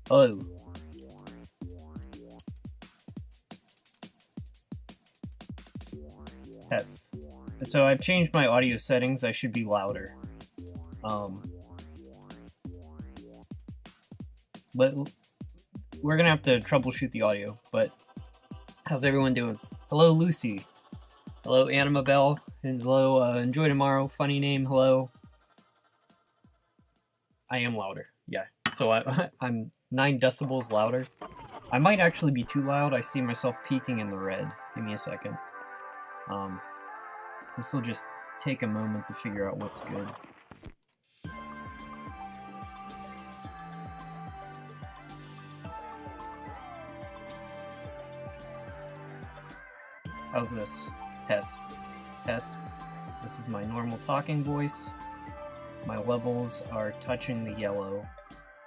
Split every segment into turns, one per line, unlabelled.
Hello. Test. So I've changed my audio settings. I should be louder. But we're gonna have to troubleshoot the audio. But how's everyone doing? Hello, Lucy. Hello, Annabelle. And hello, Enjoy Tomorrow. Funny name. Hello. I am louder. Yeah. So I'm 9 decibels louder. I might actually be too loud. I see myself peaking in the red. Give me a second. This will just take a moment to figure out what's good. How's this? Test. Test. This is my normal talking voice. My levels are touching the yellow,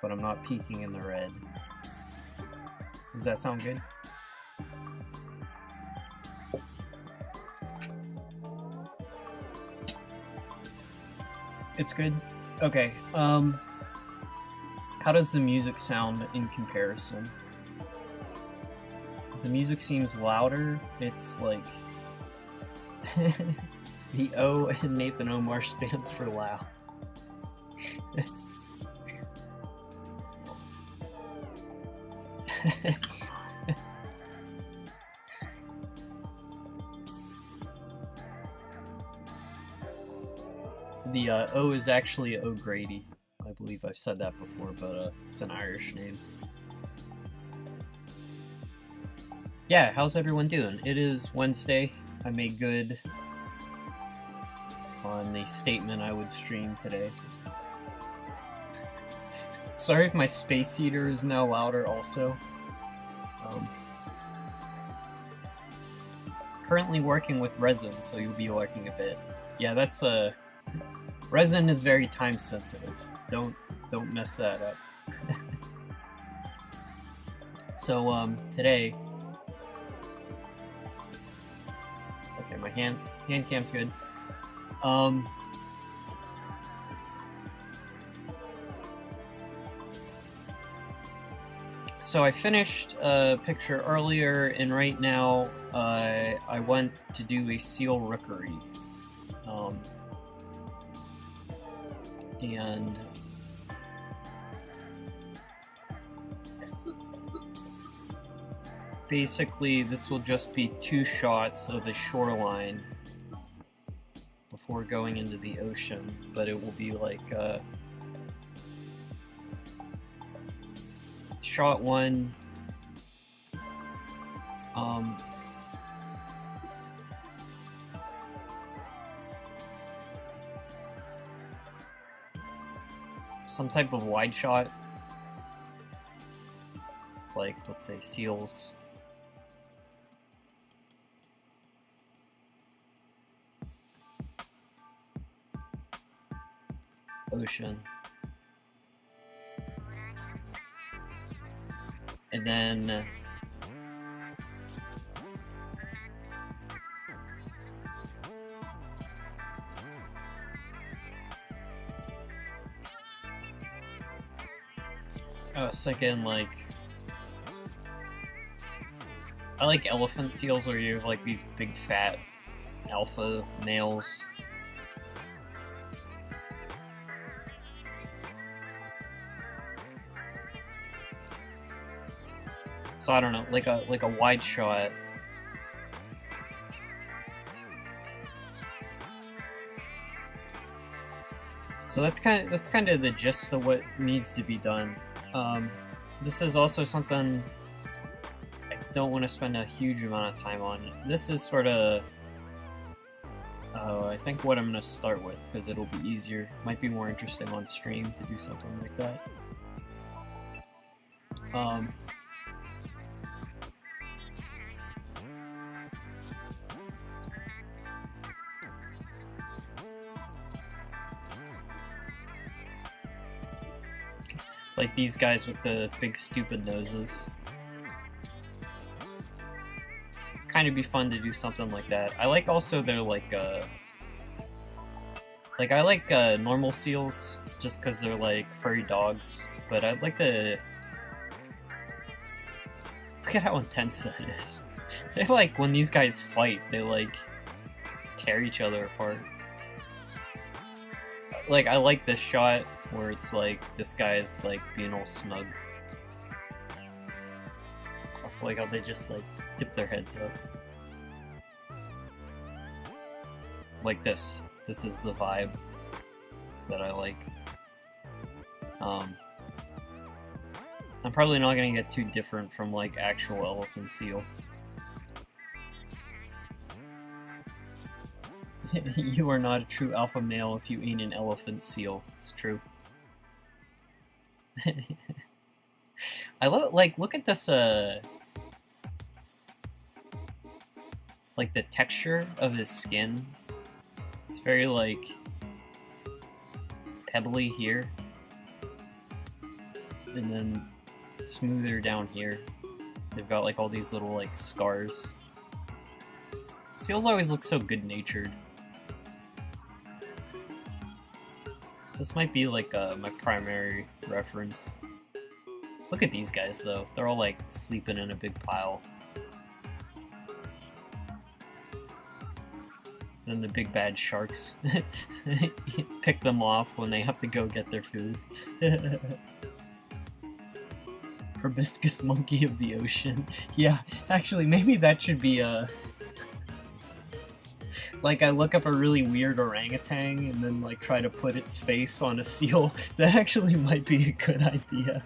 but I'm not peaking in the red. Does that sound good? It's good? Okay, how does the music sound in comparison? The music seems louder. It's like the O in Nathan Omar stands for loud. The O is actually O'Grady. I believe I've said that before, but it's an Irish name. Yeah, how's everyone doing? It is Wednesday. I made good on the statement I would stream today. Sorry if my space heater is now louder also. Currently working with resin, so you'll be lurking a bit. Yeah, that's resin is very time sensitive. Don't mess that up. So today, okay, my hand cam's good. So I finished a picture earlier, and right now I went to do a seal rookery. And basically this will just be 2 shots of the shoreline before going into the ocean, but it will be like shot 1, some type of wide shot, like let's say seals. Ocean. And then I was thinking like I like elephant seals where you have like these big fat alpha males. So I don't know, like a wide shot. So that's kind of the gist of what needs to be done. This is also something I don't want to spend a huge amount of time on. This is sort of I think what I'm going to start with, because it'll be easier. Might be more interesting on stream to do something like that. Like these guys with the big stupid noses. Kind of be fun to do something like that. I like also their like I like normal seals just because they're like furry dogs, but I'd like to at how intense that is. They like, when these guys fight, they like tear each other apart. Like, I like this shot where it's like, this guy's like being all smug. Also like how they just like dip their heads up. Like this. This is the vibe that I like. I'm probably not gonna get too different from like actual elephant seal. You are not a true alpha male if you ain't an elephant seal. It's true. I look at this like the texture of his skin. It's very like pebbly here, and then smoother down here. They've got like all these little like scars. Seals always look so good-natured. This might be like my primary reference. Look at these guys though. They're all like sleeping in a big pile. Then the big bad sharks pick them off when they have to go get their food. Proboscis monkey of the ocean. Yeah, actually, maybe that should be like, I look up a really weird orangutan and then like try to put its face on a seal. That actually might be a good idea.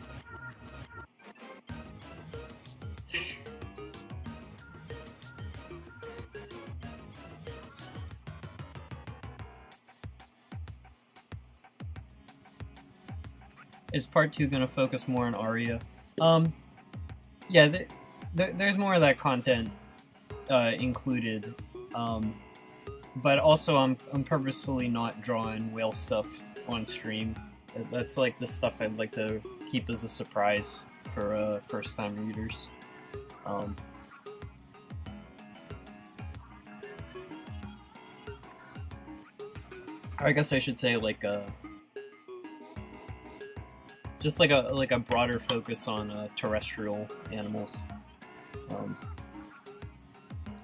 Is part 2 gonna focus more on Arya? Yeah, there's more of that content included. But also I'm purposefully not drawing whale stuff on stream. That's like the stuff I'd like to keep as a surprise for first-time readers. I guess I should say like just like a broader focus on terrestrial animals,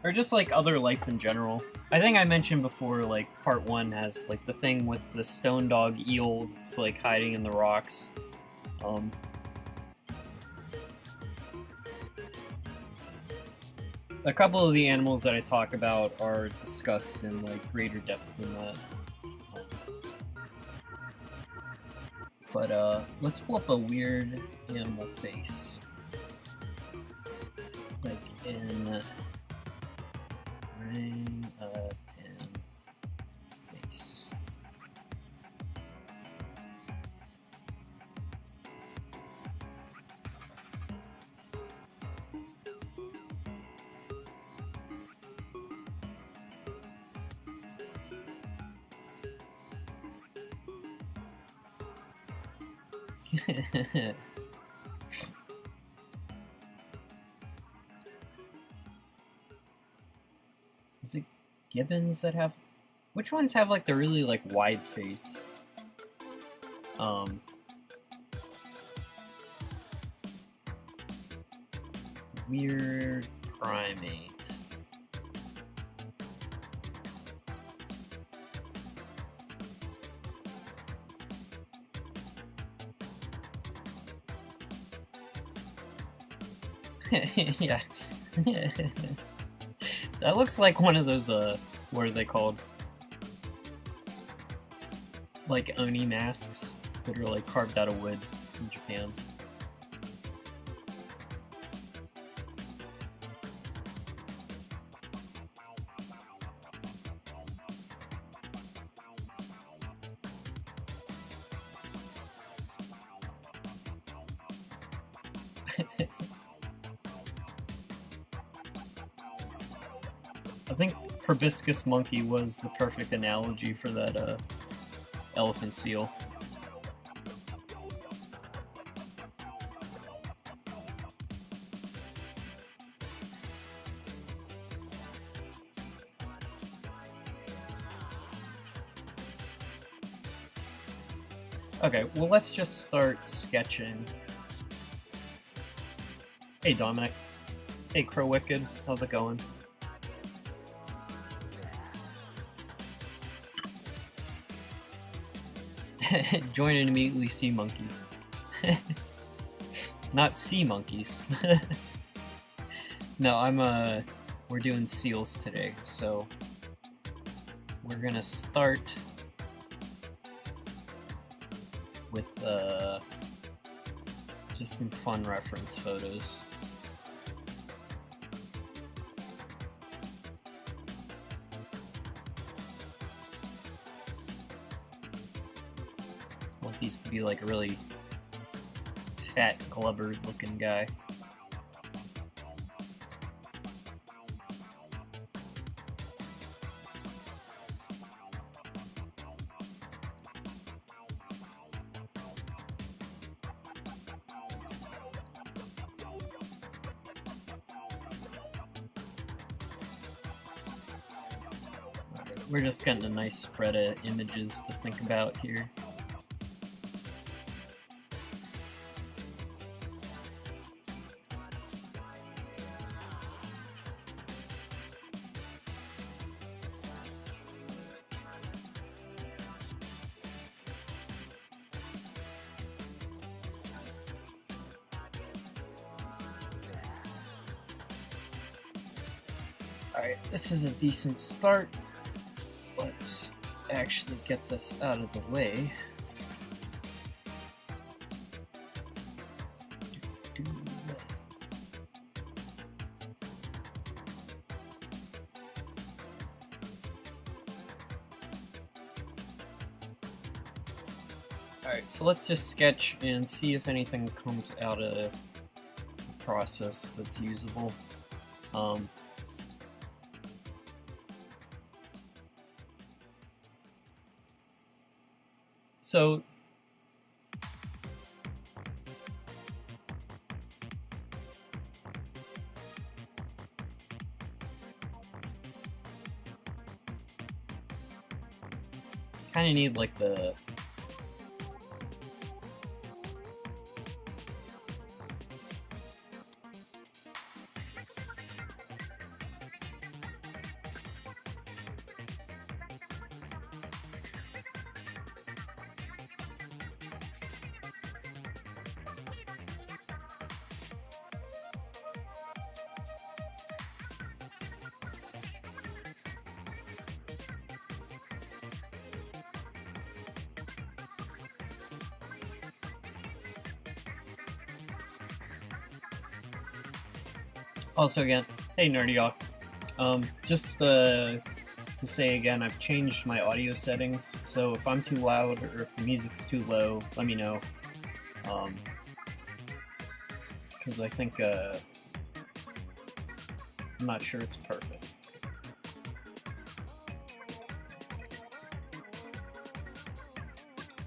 or just like other life in general. I think I mentioned before, like part 1 has like the thing with the stone dog eel. It's like hiding in the rocks. A couple of the animals that I talk about are discussed in like greater depth than that. But let's pull up a weird animal face. Like in orangutan face. Is it gibbons that have... Which ones have like the really like wide face? Weird primate. Yeah. That looks like one of those, what are they called? Like oni masks that are like carved out of wood in Japan. I think proboscis monkey was the perfect analogy for that elephant seal. Okay, well let's just start sketching. Hey Dominic. Hey Crow Wicked, how's it going? Join and immediately see monkeys. Not sea monkeys. No, we're doing seals today, so we're gonna start with just some fun reference photos. I want these to be like a really fat, glubbered looking guy. We're just getting a nice spread of images to think about here. Alright, this is a decent start. Let's actually get this out of the way. Alright, so let's just sketch and see if anything comes out of the process that's usable. So kind of need like the also again, hey Nerdyawk. Just to say again, I've changed my audio settings, so if I'm too loud or if the music's too low, let me know. Because I think I'm not sure it's perfect.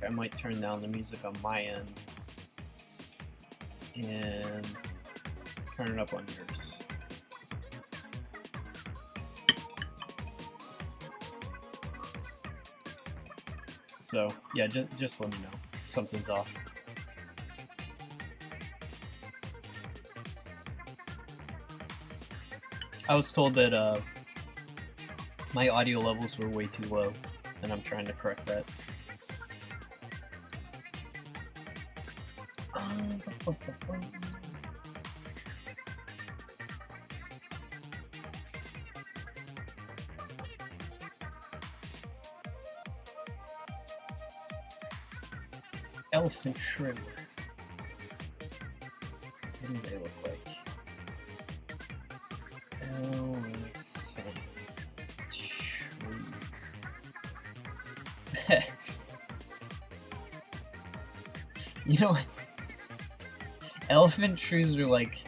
I might turn down the music on my end and turn it up on yours. So yeah, just let me know if something's off. I was told that my audio levels were way too low, and I'm trying to correct that. Elephant shrimp. What do they look like? Elephant shrimp. You know what? Elephant shrews are like...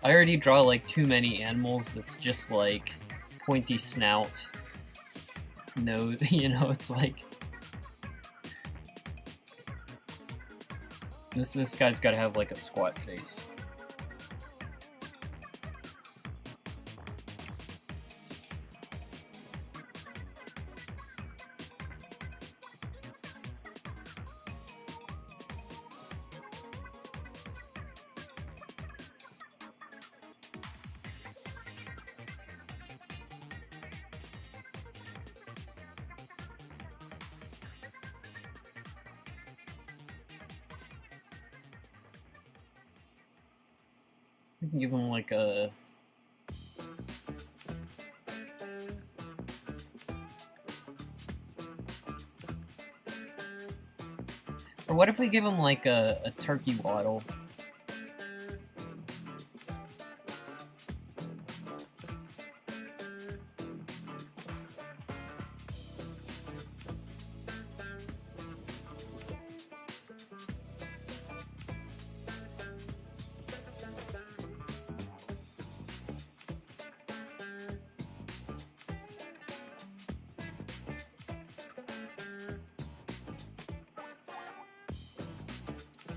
I already draw like too many animals that's just like pointy snout. No, you know, it's like... This guy's gotta have like a squat face. We can give him like a... Or what if we give him like a turkey waddle?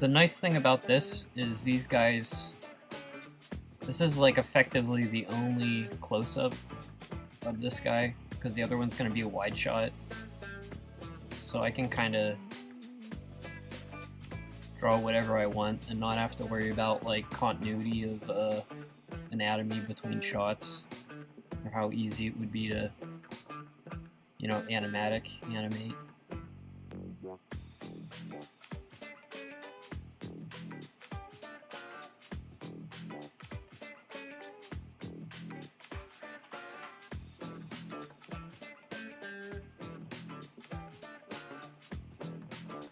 The nice thing about this is these guys, this is like effectively the only close-up of this guy, because the other one's going to be a wide shot. So I can kind of draw whatever I want and not have to worry about like continuity of anatomy between shots, or how easy it would be to, you know, animate.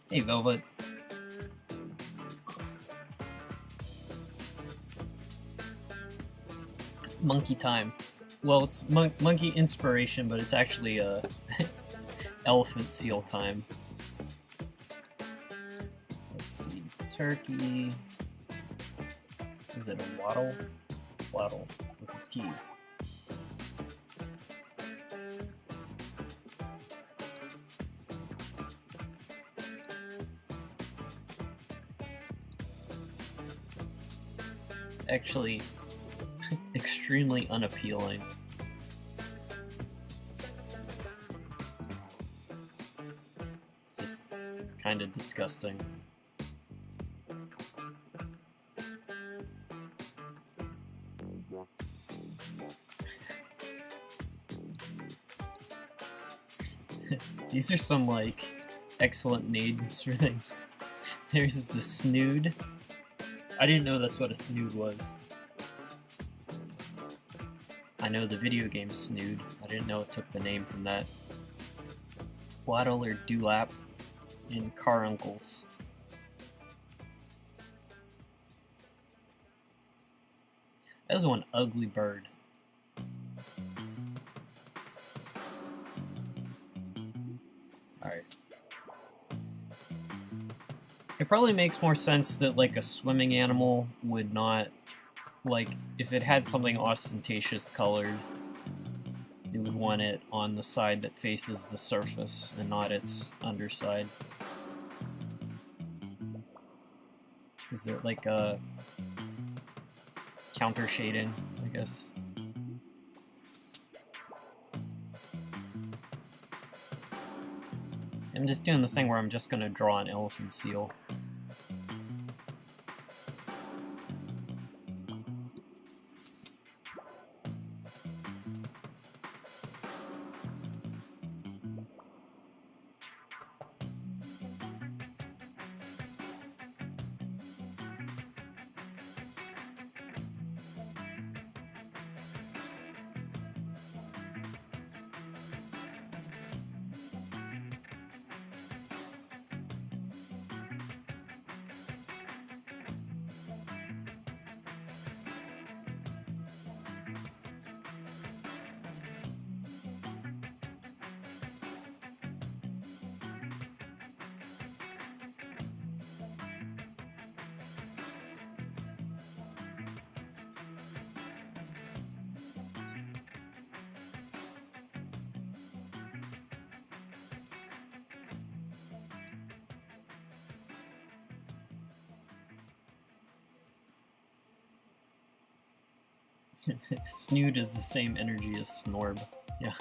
Hey, Velvet. Monkey time. Well, it's monkey inspiration, but it's actually elephant seal time. Let's see. Turkey. Is it a waddle? Waddle with a T. Actually extremely unappealing. Just kind of disgusting. These are some like excellent names for things. There's the snood. I didn't know that's what a snood was. I know the video game Snood. I didn't know it took the name from that. Waddle or Dewlap in Caruncles. That was one ugly bird. Alright. It probably makes more sense that like a swimming animal would not, like, if it had something ostentatious colored, you would want it on the side that faces the surface and not its underside. Is it like a counter shading, I guess? So I'm just doing the thing where I'm just gonna draw an elephant seal. Snood is the same energy as Snorb. Yeah.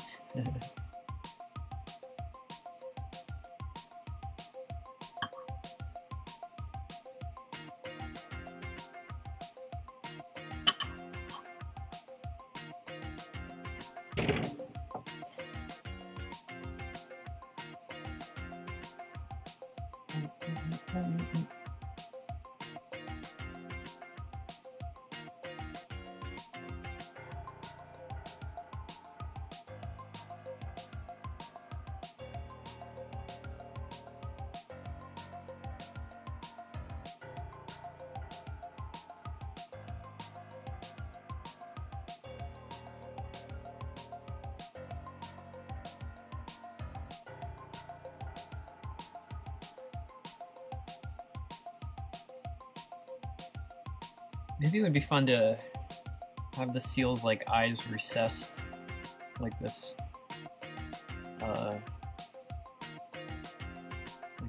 Maybe it would be fun to have the seal's like eyes recessed like this. Like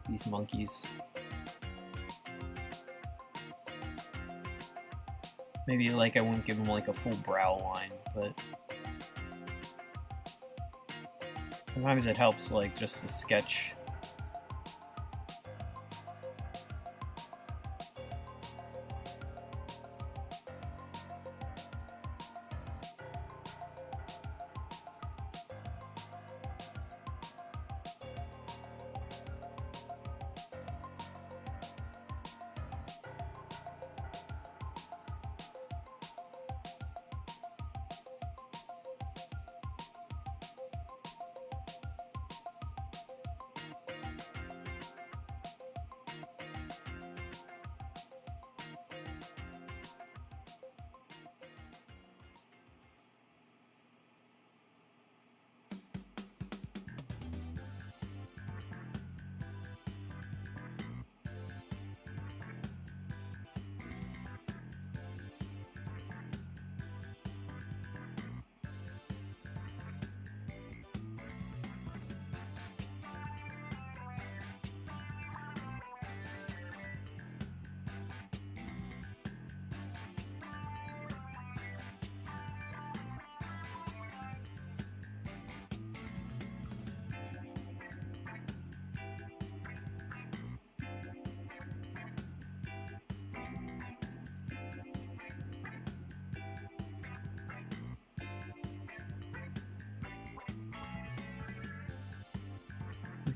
these monkeys. Maybe like I wouldn't give them like a full brow line, but sometimes it helps like just the sketch.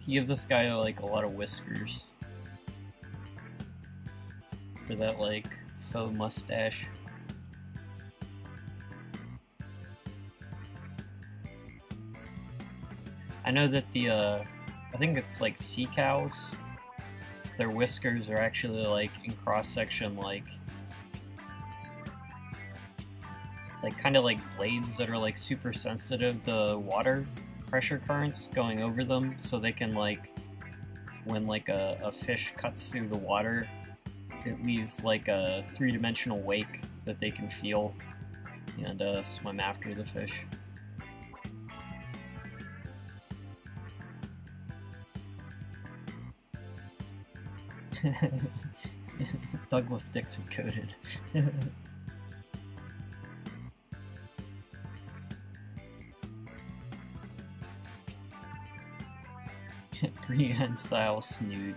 Give this guy like a lot of whiskers for that like faux mustache. I know that the I think it's like sea cows, their whiskers are actually like in cross section like kind of like blades that are like super sensitive to water pressure currents going over them, so they can like when like a fish cuts through the water, it leaves like a three-dimensional wake that they can feel and swim after the fish. Douglas sticks are coated. Prehensile snood.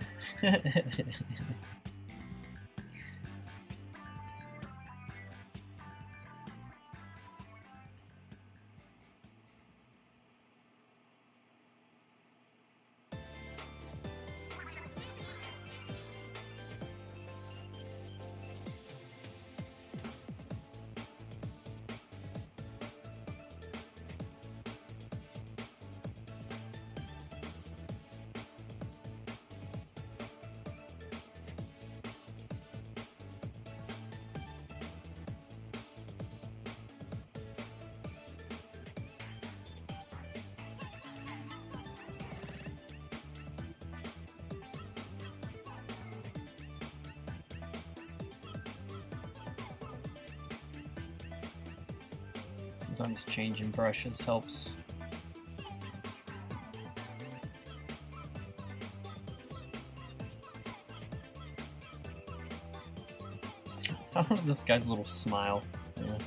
Sometimes changing brushes helps. I love this guy's little smile. Yeah.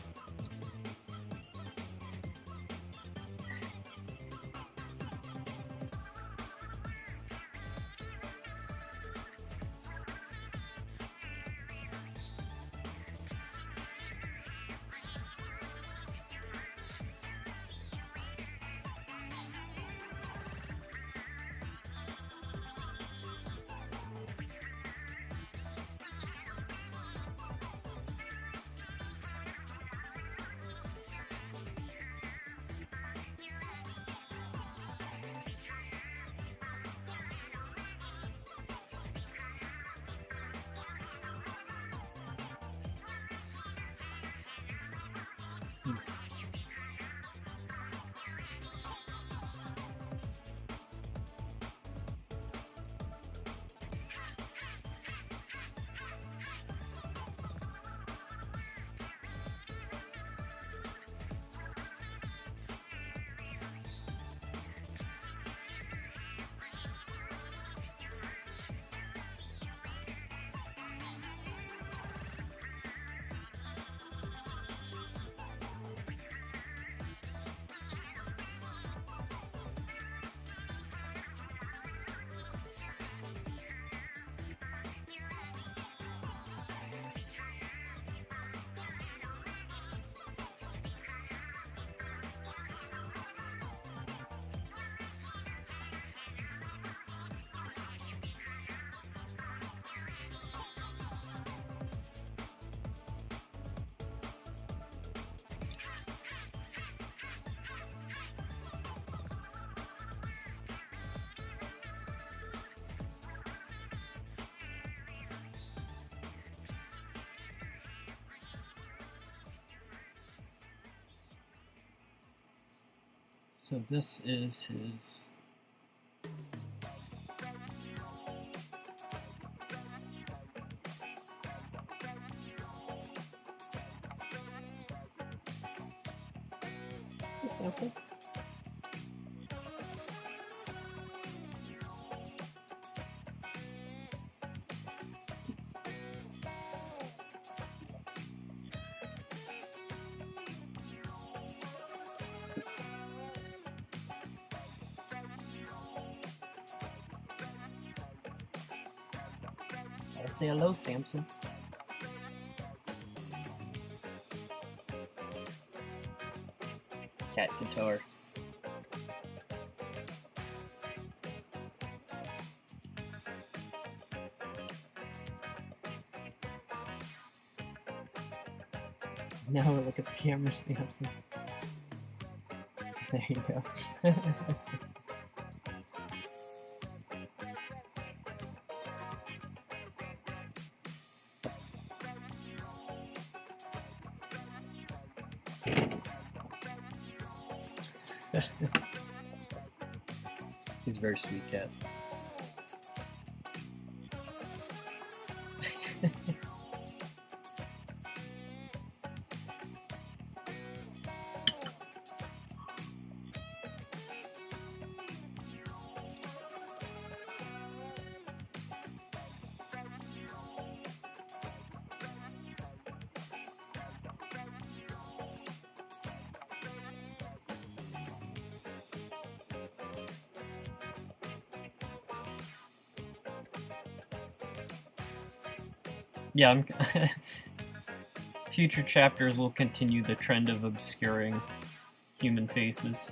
So this is his Samson. I'll say hello, Samson. Cat guitar. Now look at the camera, Samson. There you go. He's a very sweet cat. Yeah, future chapters will continue the trend of obscuring human faces.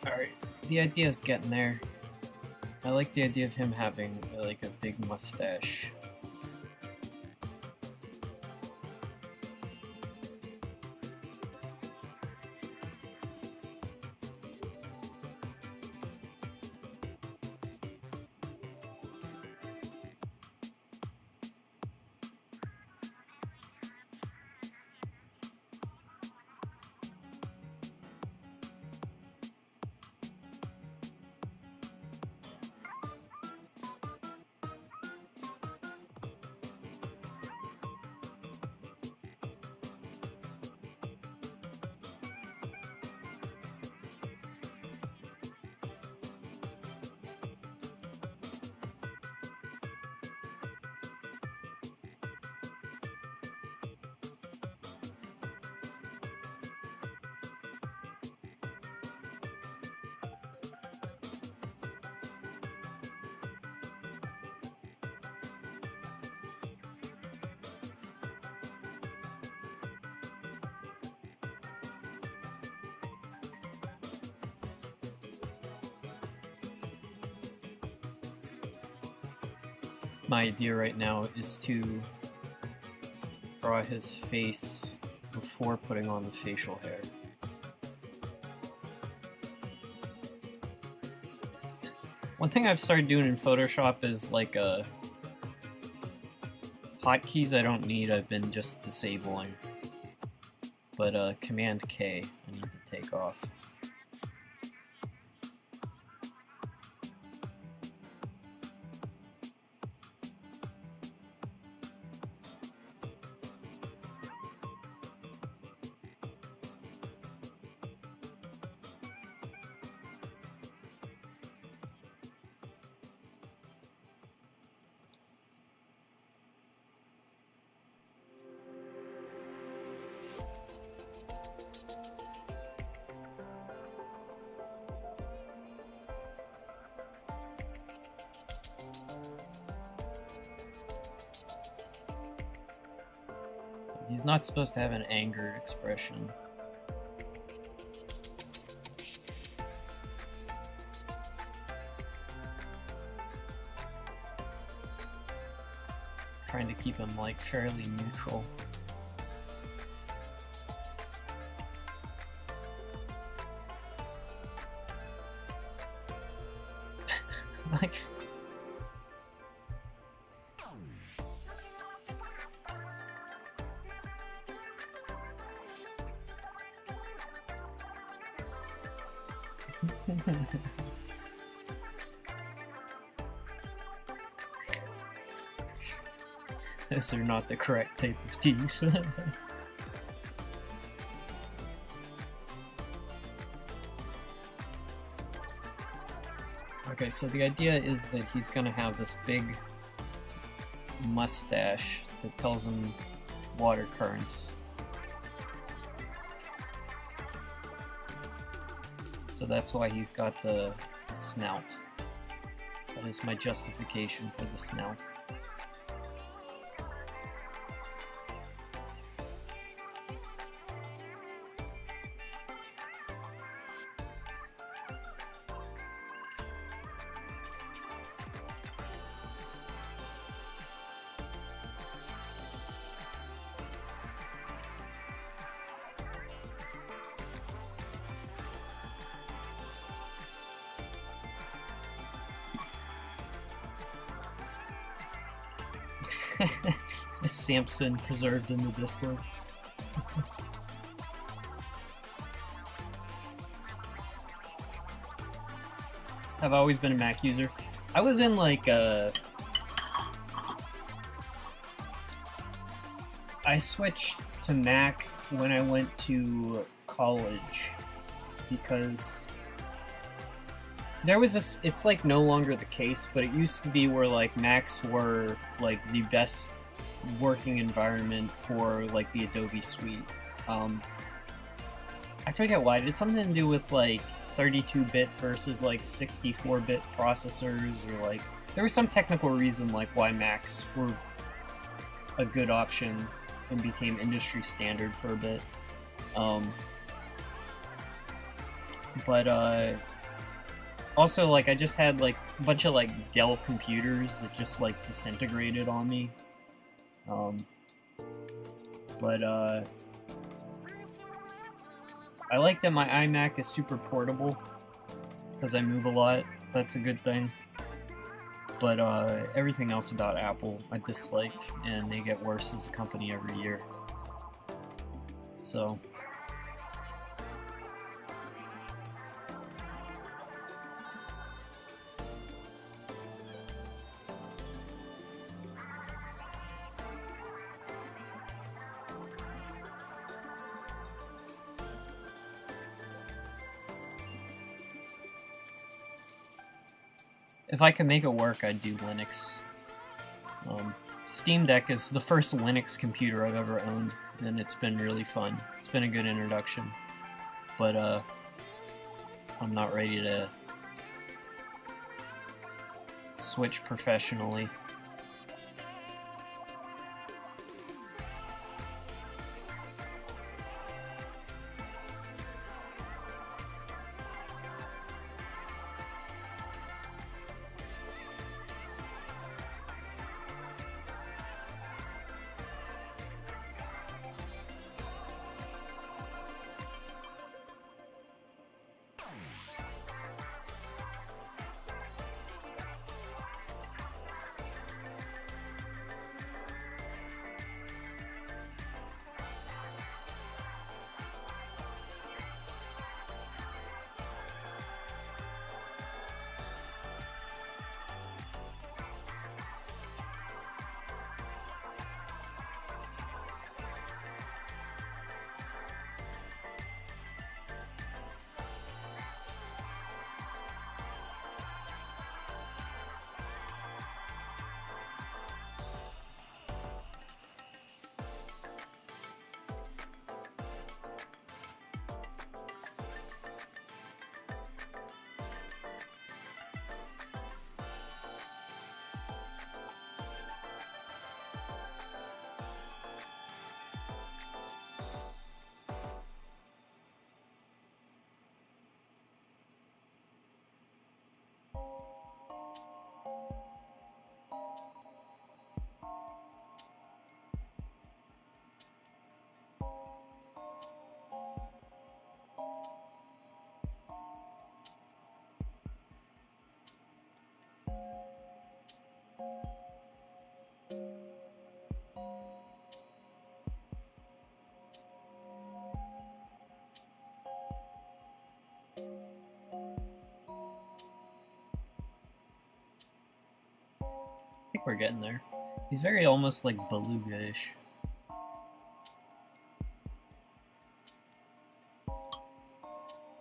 Alright, the idea is getting there. I like the idea of him having like a big mustache. My idea right now is to draw his face before putting on the facial hair. One thing I've started doing in Photoshop is like hotkeys I don't need, I've been just disabling. but Command K, I need to take off. He's not supposed to have an angered expression. Trying to keep him like fairly neutral. Like these are not the correct type of teeth. Okay, so the idea is that he's gonna have this big mustache that tells him water currents. So that's why he's got the snout. That is my justification for the snout. Samson preserved in the Discord. I've always been a Mac user. I was in like I switched to Mac when I went to college because there was this, it's like no longer the case, but it used to be where like Macs were like the best working environment for like the Adobe suite. I forget why. It had something to do with like 32-bit versus like 64-bit processors, or like there was some technical reason like why Macs were a good option and became industry standard for a bit. But also like I just had like a bunch of like Dell computers that just like disintegrated on me. I like that my iMac is super portable because I move a lot. That's a good thing. But everything else about Apple I dislike, and they get worse as a company every year. So if I could make it work, I'd do Linux. Steam Deck is the first Linux computer I've ever owned, and it's been really fun. It's been a good introduction, but I'm not ready to switch professionally. think we're getting there. He's very almost like beluga-ish.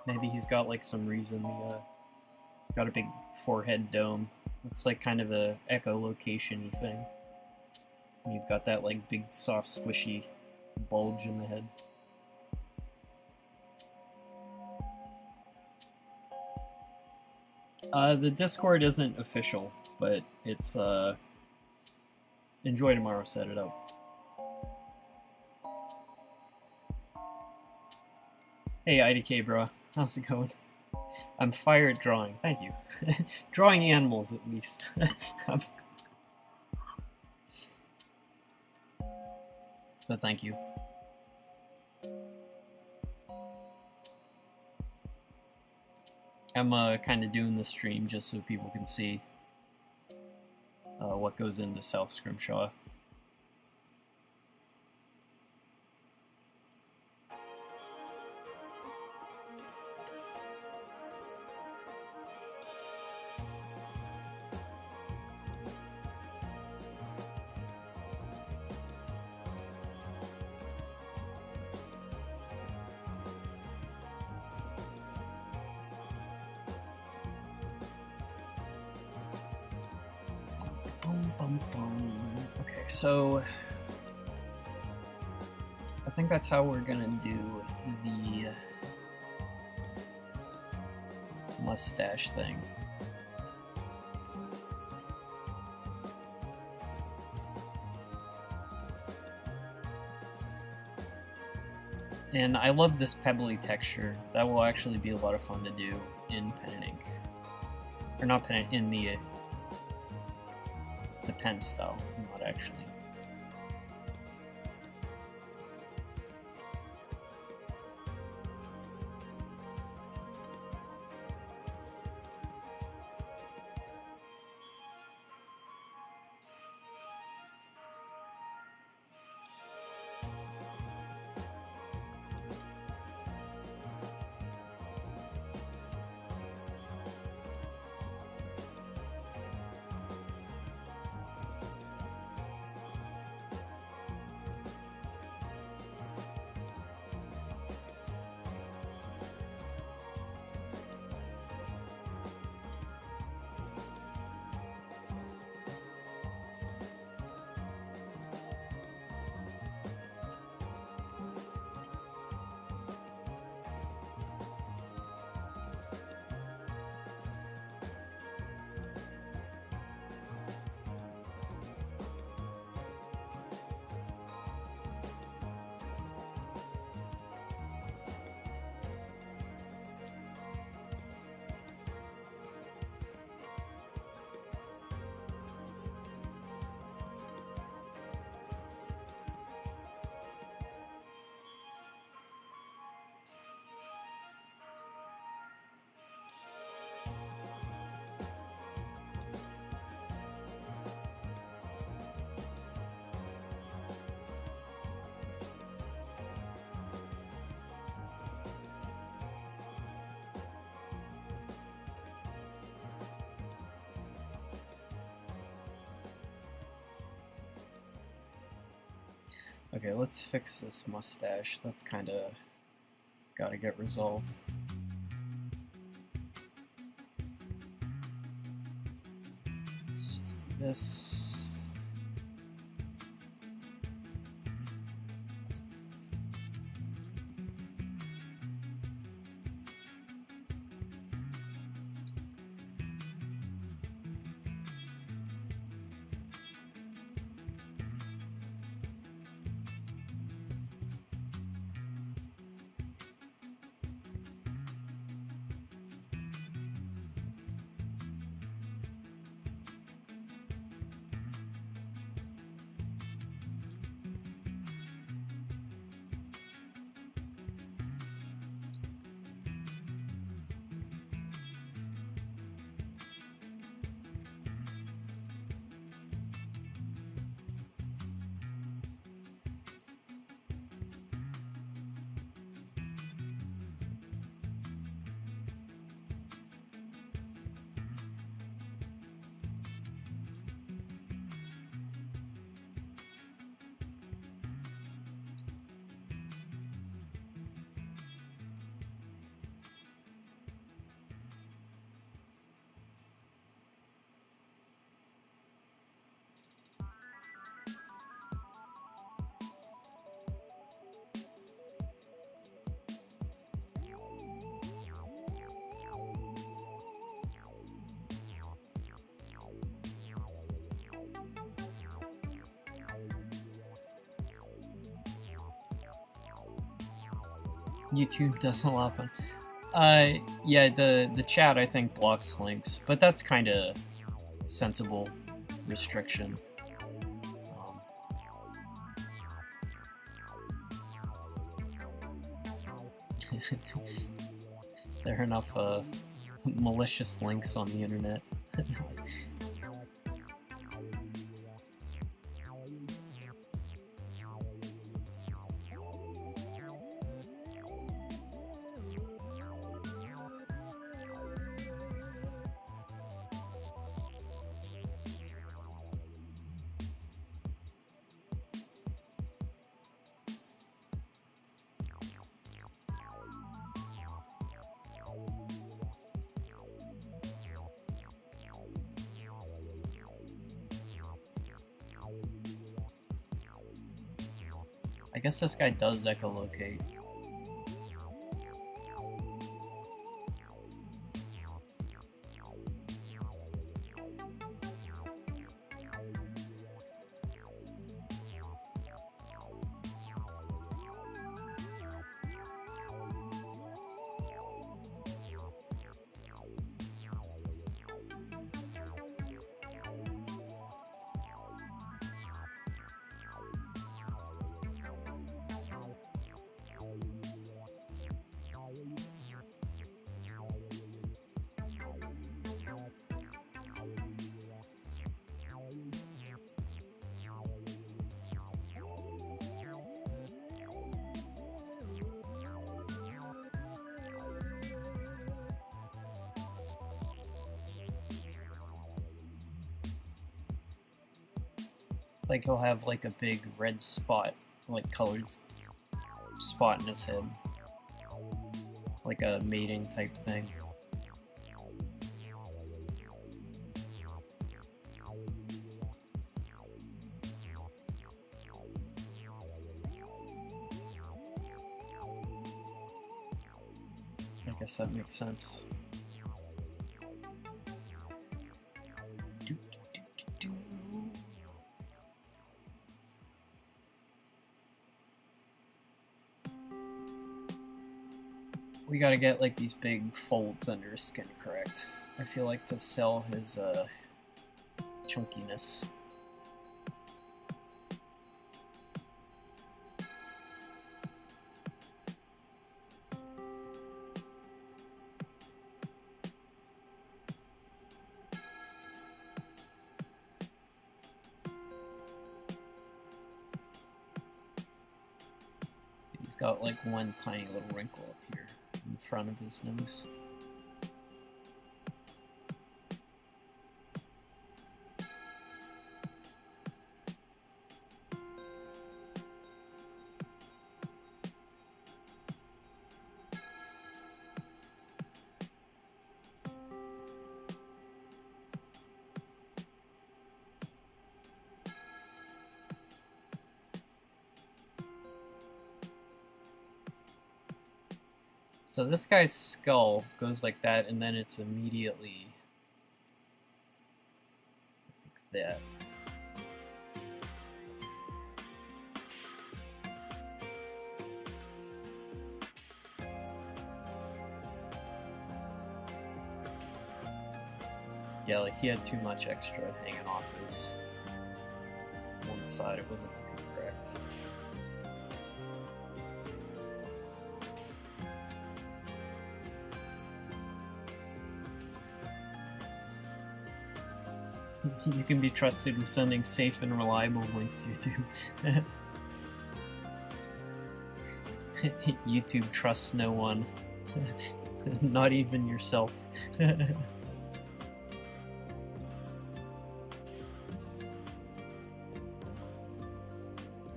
Maybe he's got like some reason. He's got a big forehead dome. It's like kind of a echolocation-y thing. And you've got that like big, soft, squishy bulge in the head. The Discord isn't official, but it's Enjoy Tomorrow set it up. Hey IDK bro, how's it going? I'm fire at drawing, thank you. Drawing animals at least. But thank you. I'm kind of doing the stream just so people can see what goes into South Scrimshaw. Okay, so I think that's how we're gonna do the mustache thing. And I love this pebbly texture. That will actually be a lot of fun to do in pen and ink. Or not pen, in the pen style, not actually. Okay, let's fix this mustache. That's kind of gotta get resolved. Let's just do this. YouTube doesn't allow fun. Yeah, the chat I think blocks links, but that's kind of sensible restriction. There are enough malicious links on the internet. I guess this guy does echolocate. Like he'll have like a big red spot, like colored spot in his head. Like a mating type thing. I guess that makes sense. We gotta get like these big folds under his skin correct. I feel like to sell his chunkiness. He's got like one tiny little wrinkle up here in front of his nose. So this guy's skull goes like that, and then it's immediately like that. Yeah, like he had too much extra hanging off his one side. It wasn't looking correct. You can be trusted with sending safe and reliable links, YouTube. YouTube trusts no one. Not even yourself.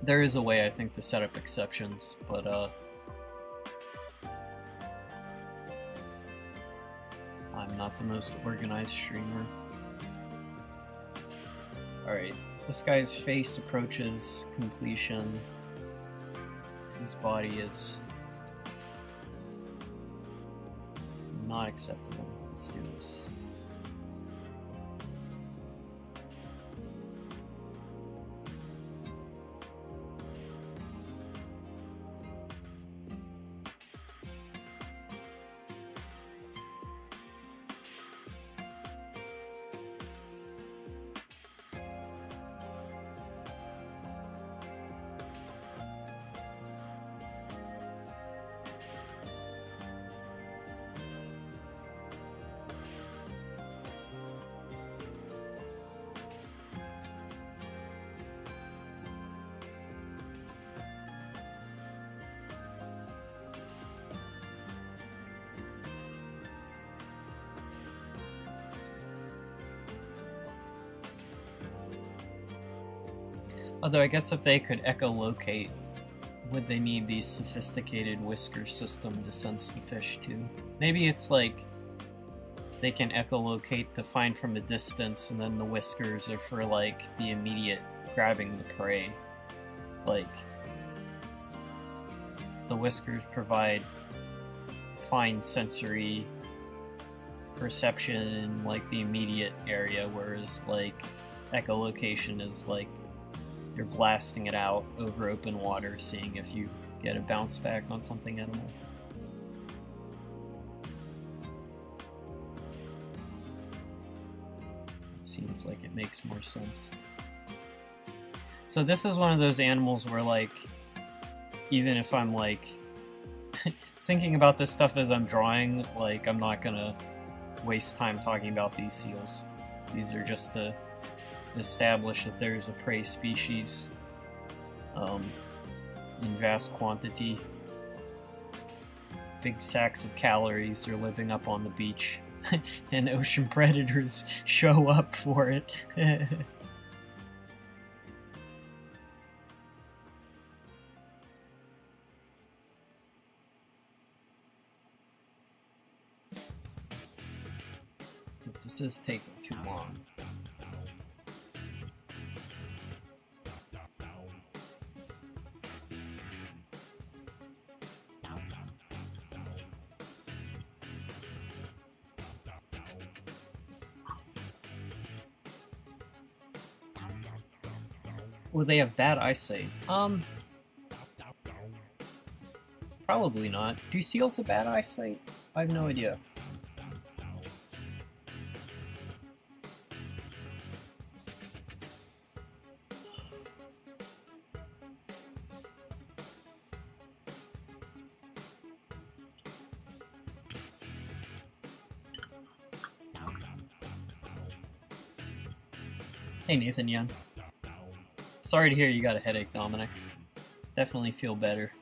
There is a way, I think, to set up exceptions, but I'm not the most organized streamer. Alright, this guy's face approaches completion. His body is not acceptable. Let's do this. Although I guess if they could echolocate, would they need the sophisticated whisker system to sense the fish too? Maybe it's like they can echolocate to find from a distance, and then the whiskers are for like the immediate grabbing the prey. Like, the whiskers provide fine sensory perception in like the immediate area, whereas like echolocation is like you're blasting it out over open water, seeing if you get a bounce back on something edible. It seems like it makes more sense. So this is one of those animals where like, even if I'm like thinking about this stuff as I'm drawing, like I'm not gonna waste time talking about these seals. These are just to establish that there's a prey species in vast quantity. Big sacks of calories are living up on the beach, and ocean predators show up for it. This is taking too long. Or they have bad eyesight. Probably not. Do seals have bad eyesight? I have no idea. Hey Nathan Young. Sorry to hear you got a headache, Dominic. Definitely feel better.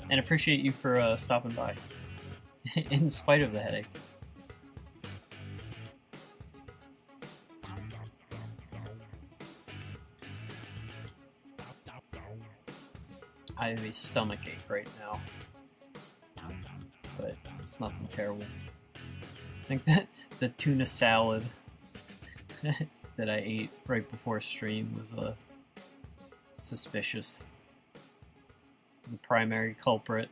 And appreciate you for stopping by. In spite of the headache. I have a stomachache right now. But it's nothing terrible. I think that the tuna salad that I ate right before stream was suspicious. The primary culprit.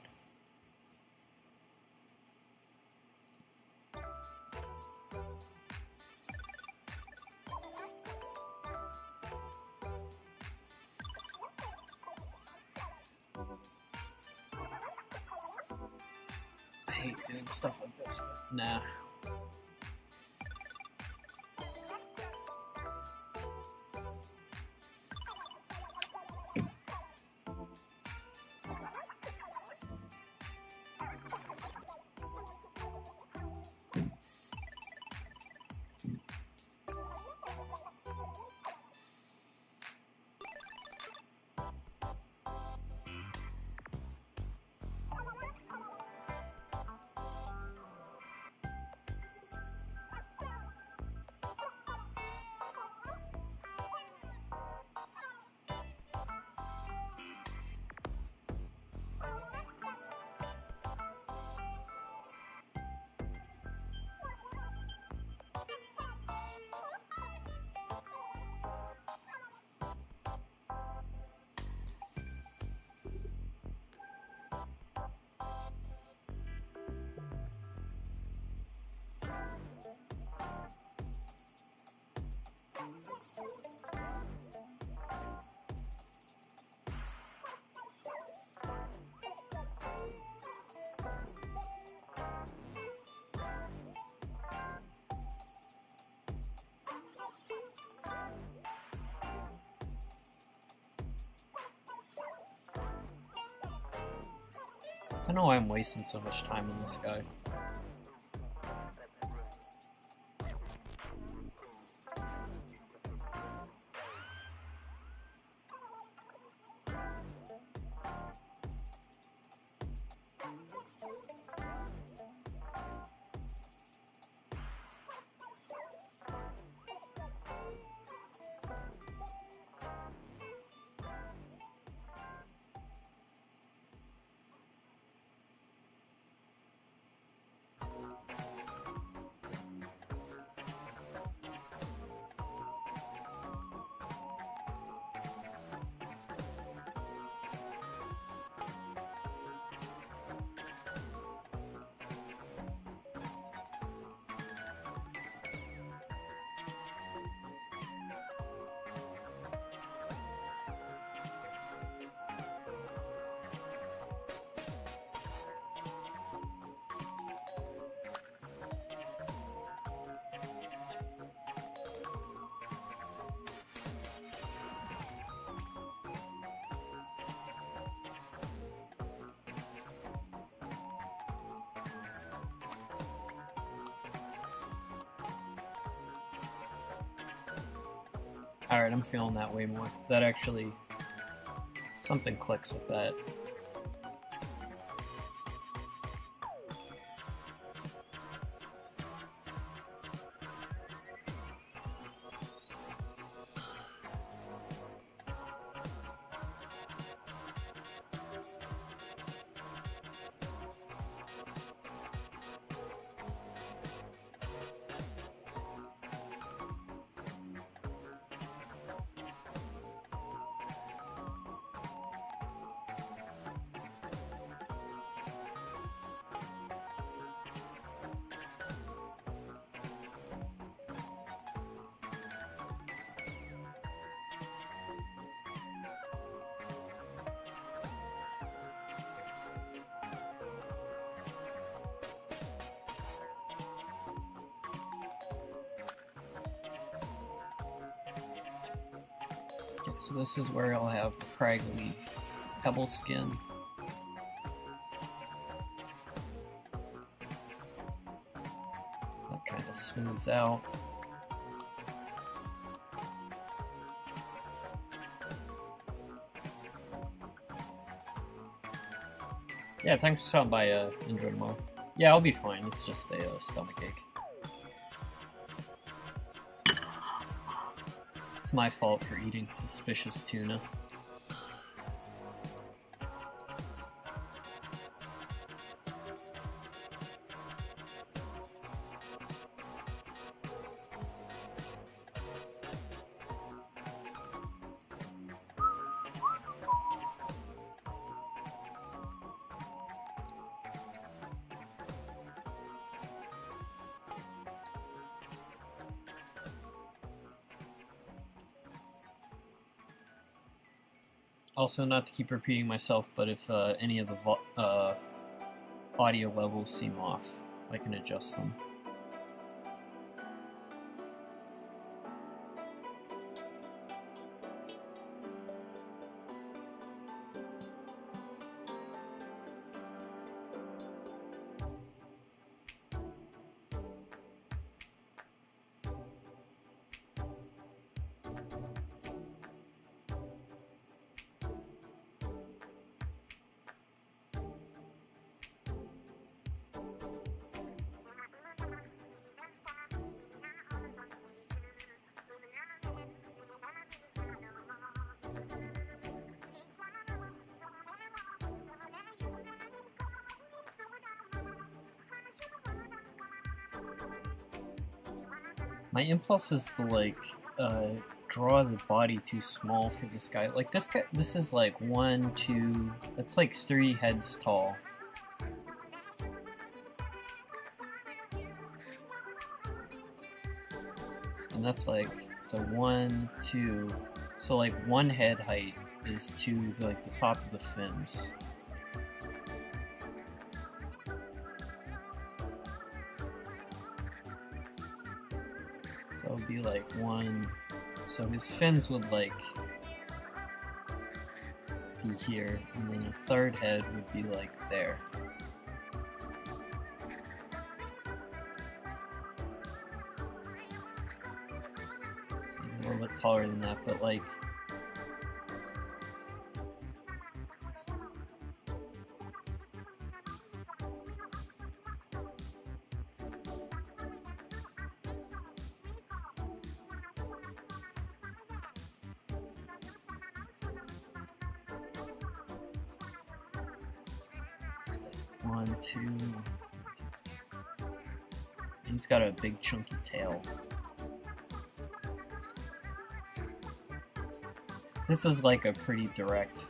I hate doing stuff like this, but nah. I don't know why I'm wasting so much time on this guy. Alright, I'm feeling that way more. That actually... something clicks with that. So this is where I'll have the craggy pebble skin. That kind of smooths out. Yeah, thanks for stopping by, Indra Mo. Yeah, I'll be fine. It's just a stomachache. It's my fault for eating suspicious tuna. Also, not to keep repeating myself, but if any of the audio levels seem off, I can adjust them. My impulse is to, like, draw the body too small for this guy. Like, this guy, this is like 1, 2, that's like 3 heads tall. And that's like, so 1, 2, so like 1 head height is to, like, the top of the fins. So it would be like 1, so his fins would, like, be here, and then a third head would be like there. Maybe a little bit taller than that, but like, one, two. He's got a big chunky tail. This is like a pretty direct,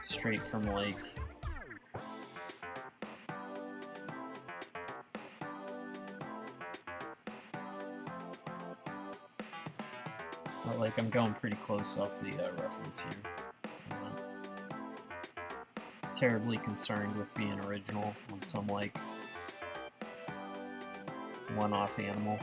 straight from, like, well, like, I'm going pretty close off the reference here. I'm not terribly concerned with being original on some, like, one-off animal.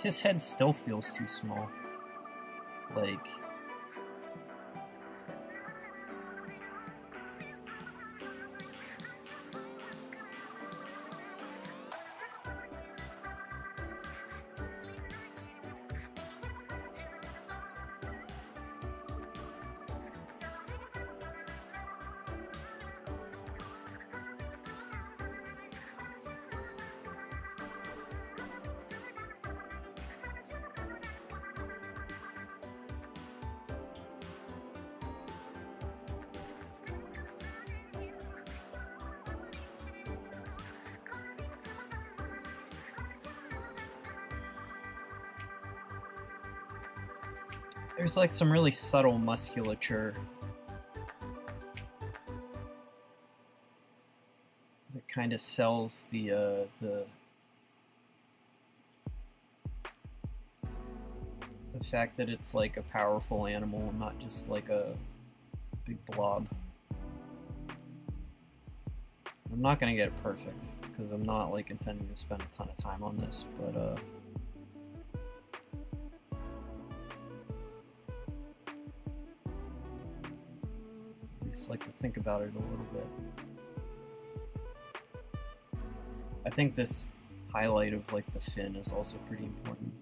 His head still feels too small. Like... There's like some really subtle musculature that kind of sells the fact that it's like a powerful animal and not just like a big blob. I'm not gonna get it perfect because I'm not like intending to spend a ton of time on this, but at least like to think about it a little bit. I think this highlight of like the fin is also pretty important.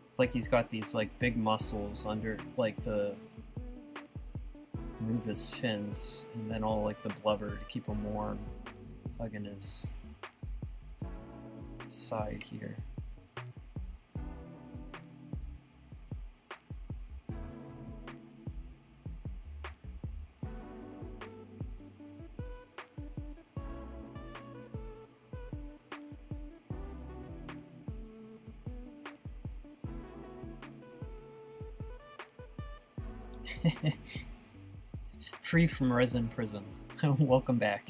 It's like he's got these like big muscles under like the move his fins, and then all like the blubber to keep him warm, hugging his side here. Free from resin prison. Welcome back.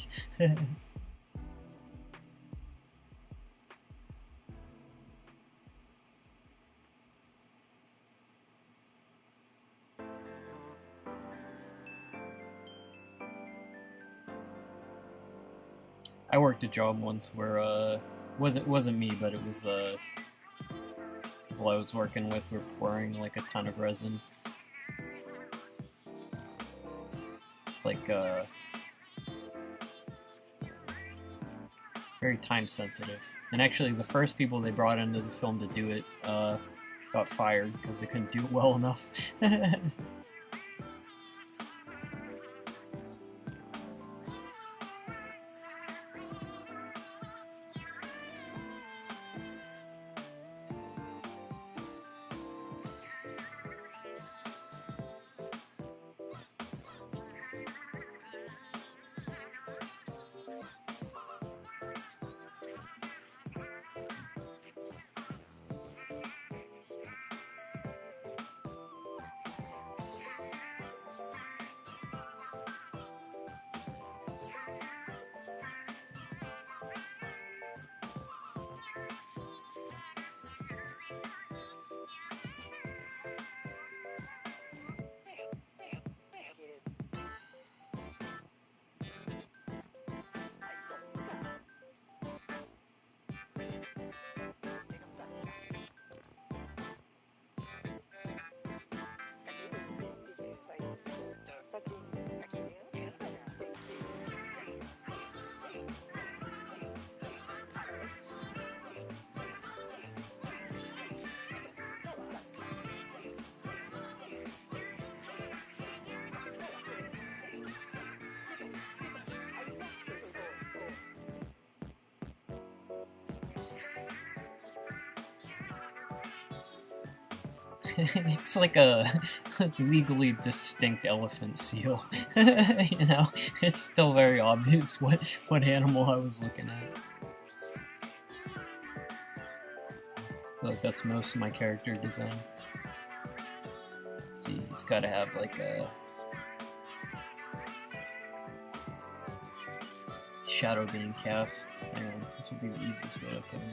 I worked a job once where wasn't me, but it was people I was working with were pouring like a ton of resin. Like very time sensitive, and actually the first people they brought into the film to do it got fired because they couldn't do it well enough. It's like a legally distinct elephant seal. You know, it's still very obvious what animal I was looking at. I feel like that's most of my character design. Let's see, it's got to have like a shadow being cast. Hang on, this would be the easiest way to put it in.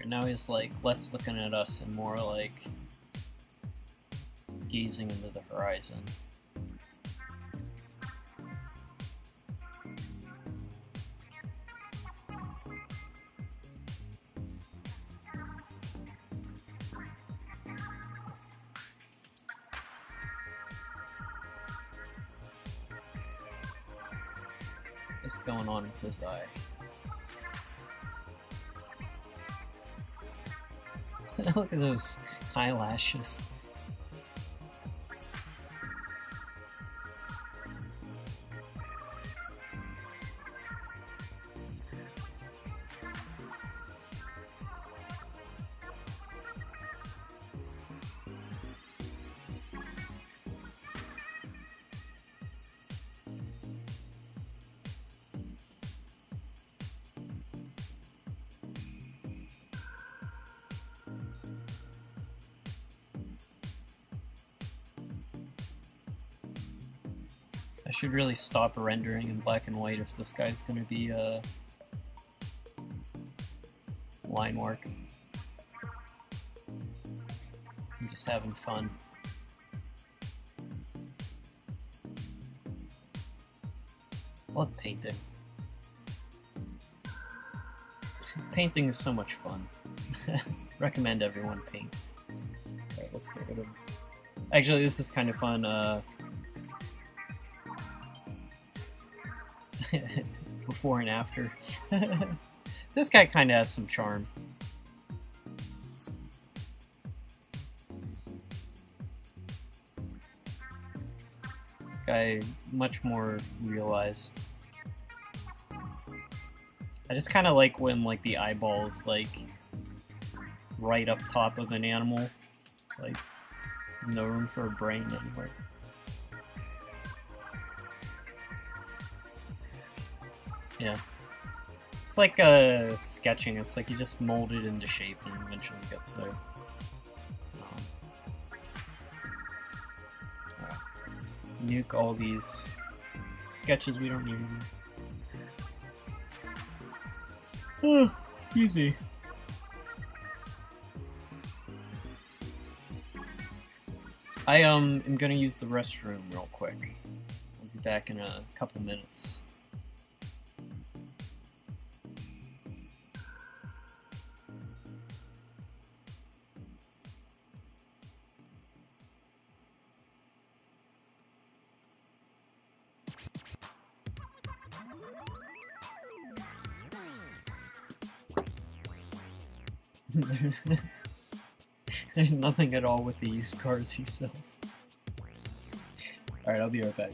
Now he's like less looking at us and more like gazing into the horizon. What's going on with his eye? Look at those eyelashes. I should really stop rendering in black and white if this guy's going to be line work. I'm just having fun. I love painting. Painting is so much fun. Recommend everyone paints. Alright, let's get rid of... Actually, this is kind of fun. Before and after. This guy kind of has some charm. This guy much more realized. I just kind of like when like the eyeballs like right up top of an animal. Like there's no room for a brain anywhere. Yeah. It's like sketching. It's like you just mold it into shape and eventually gets there. Alright, let's nuke all these sketches we don't need anymore. Excuse me. I am gonna use the restroom real quick. I'll be back in a couple minutes. There's nothing at all with the used cars he sells. Alright, I'll be right back.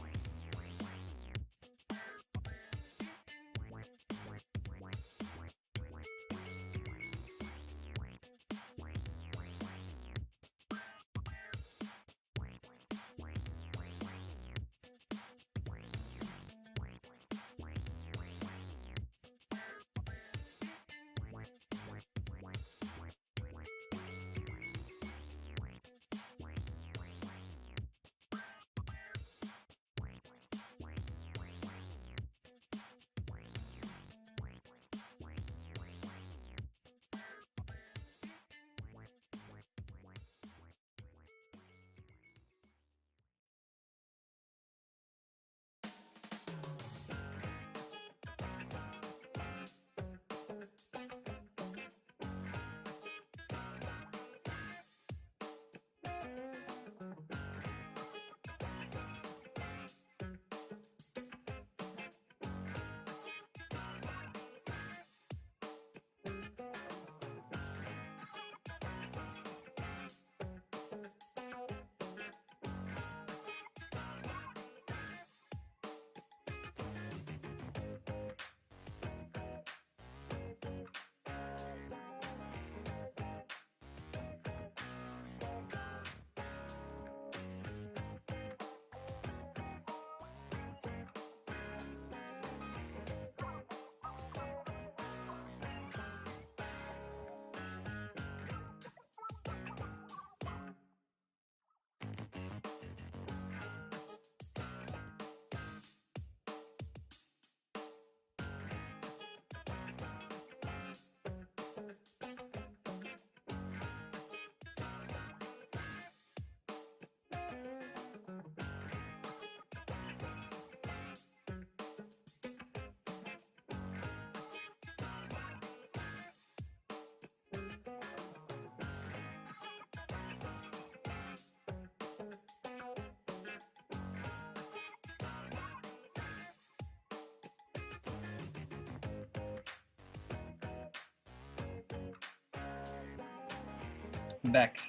I'm back.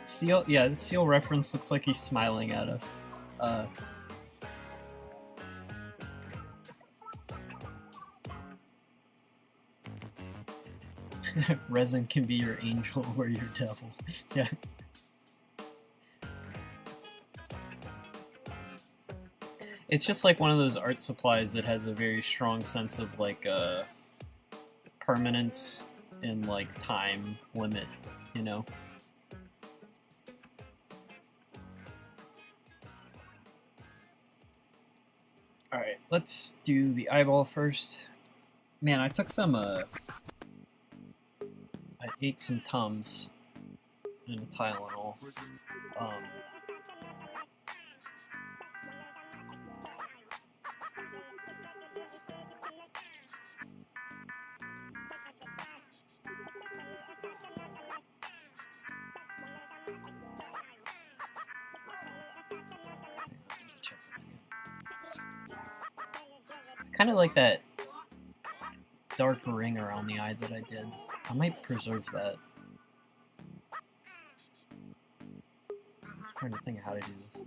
Seal, yeah, the seal reference looks like he's smiling at us. Resin can be your angel or your devil. Yeah. It's just like one of those art supplies that has a very strong sense of like permanence and like time limit, you know? Alright, let's do the eyeball first. Man, I took some, I ate some Tums and a Tylenol. Check this again. Kind of like that dark ring around the eye that I did. I might preserve that. I'm trying to think of how to do this.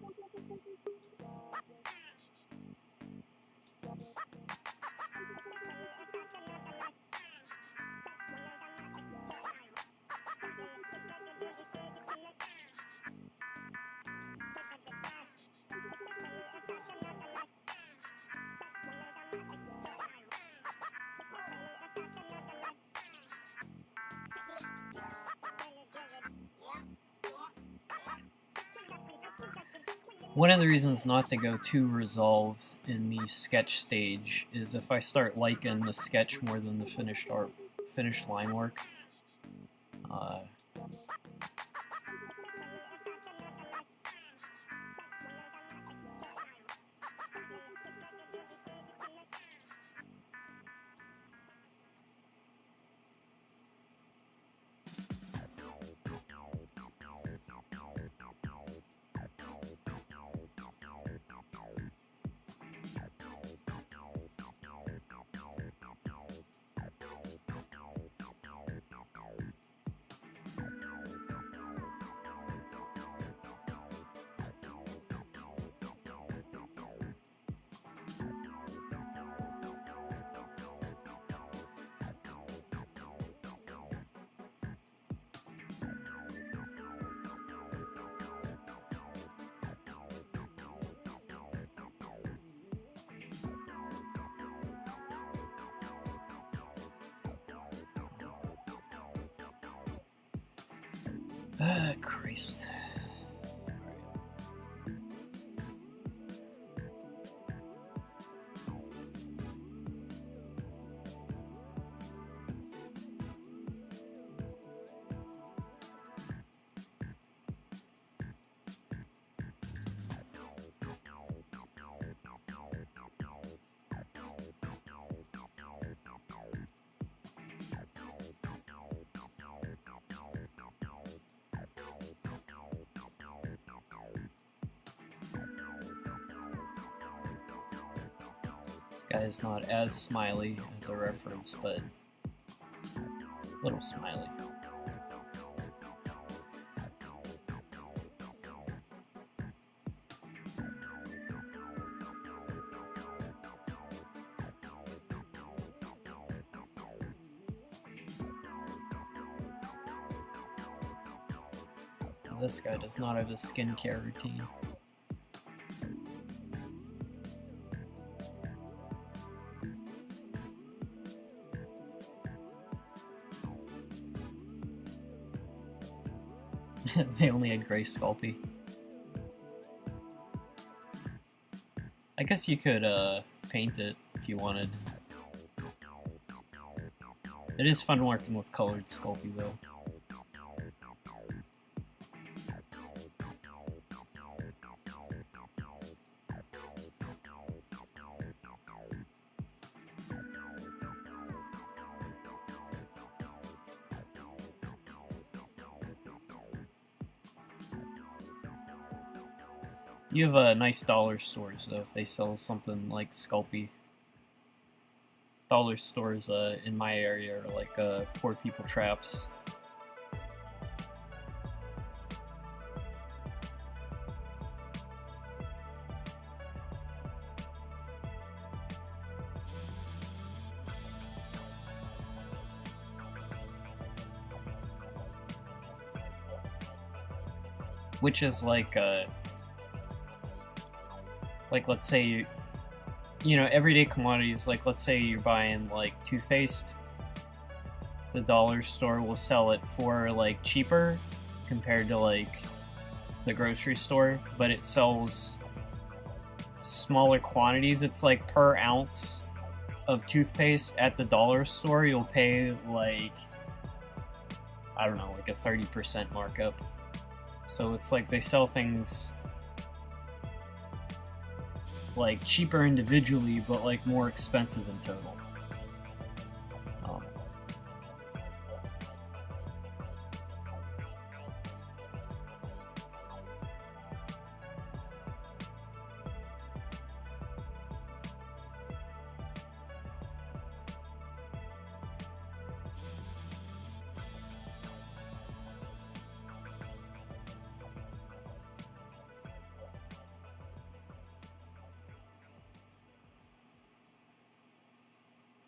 One of the reasons not to go too resolved in the sketch stage is if I start liking the sketch more than the finished line work. Christ. This guy is not as smiley as a reference, but a little smiley. This guy does not have a skincare routine. They only had gray Sculpey. I guess you could paint it if you wanted. It is fun working with colored Sculpey though. You have nice dollar stores though if they sell something like Sculpey. Dollar stores in my area are like poor people traps. Which is like let's say you know, everyday commodities, like let's say you're buying like toothpaste, the dollar store will sell it for like cheaper compared to like the grocery store, but it sells smaller quantities. It's like per ounce of toothpaste at the dollar store, you'll pay like, I don't know, like a 30% markup. So it's like they sell things like cheaper individually, but like more expensive in total.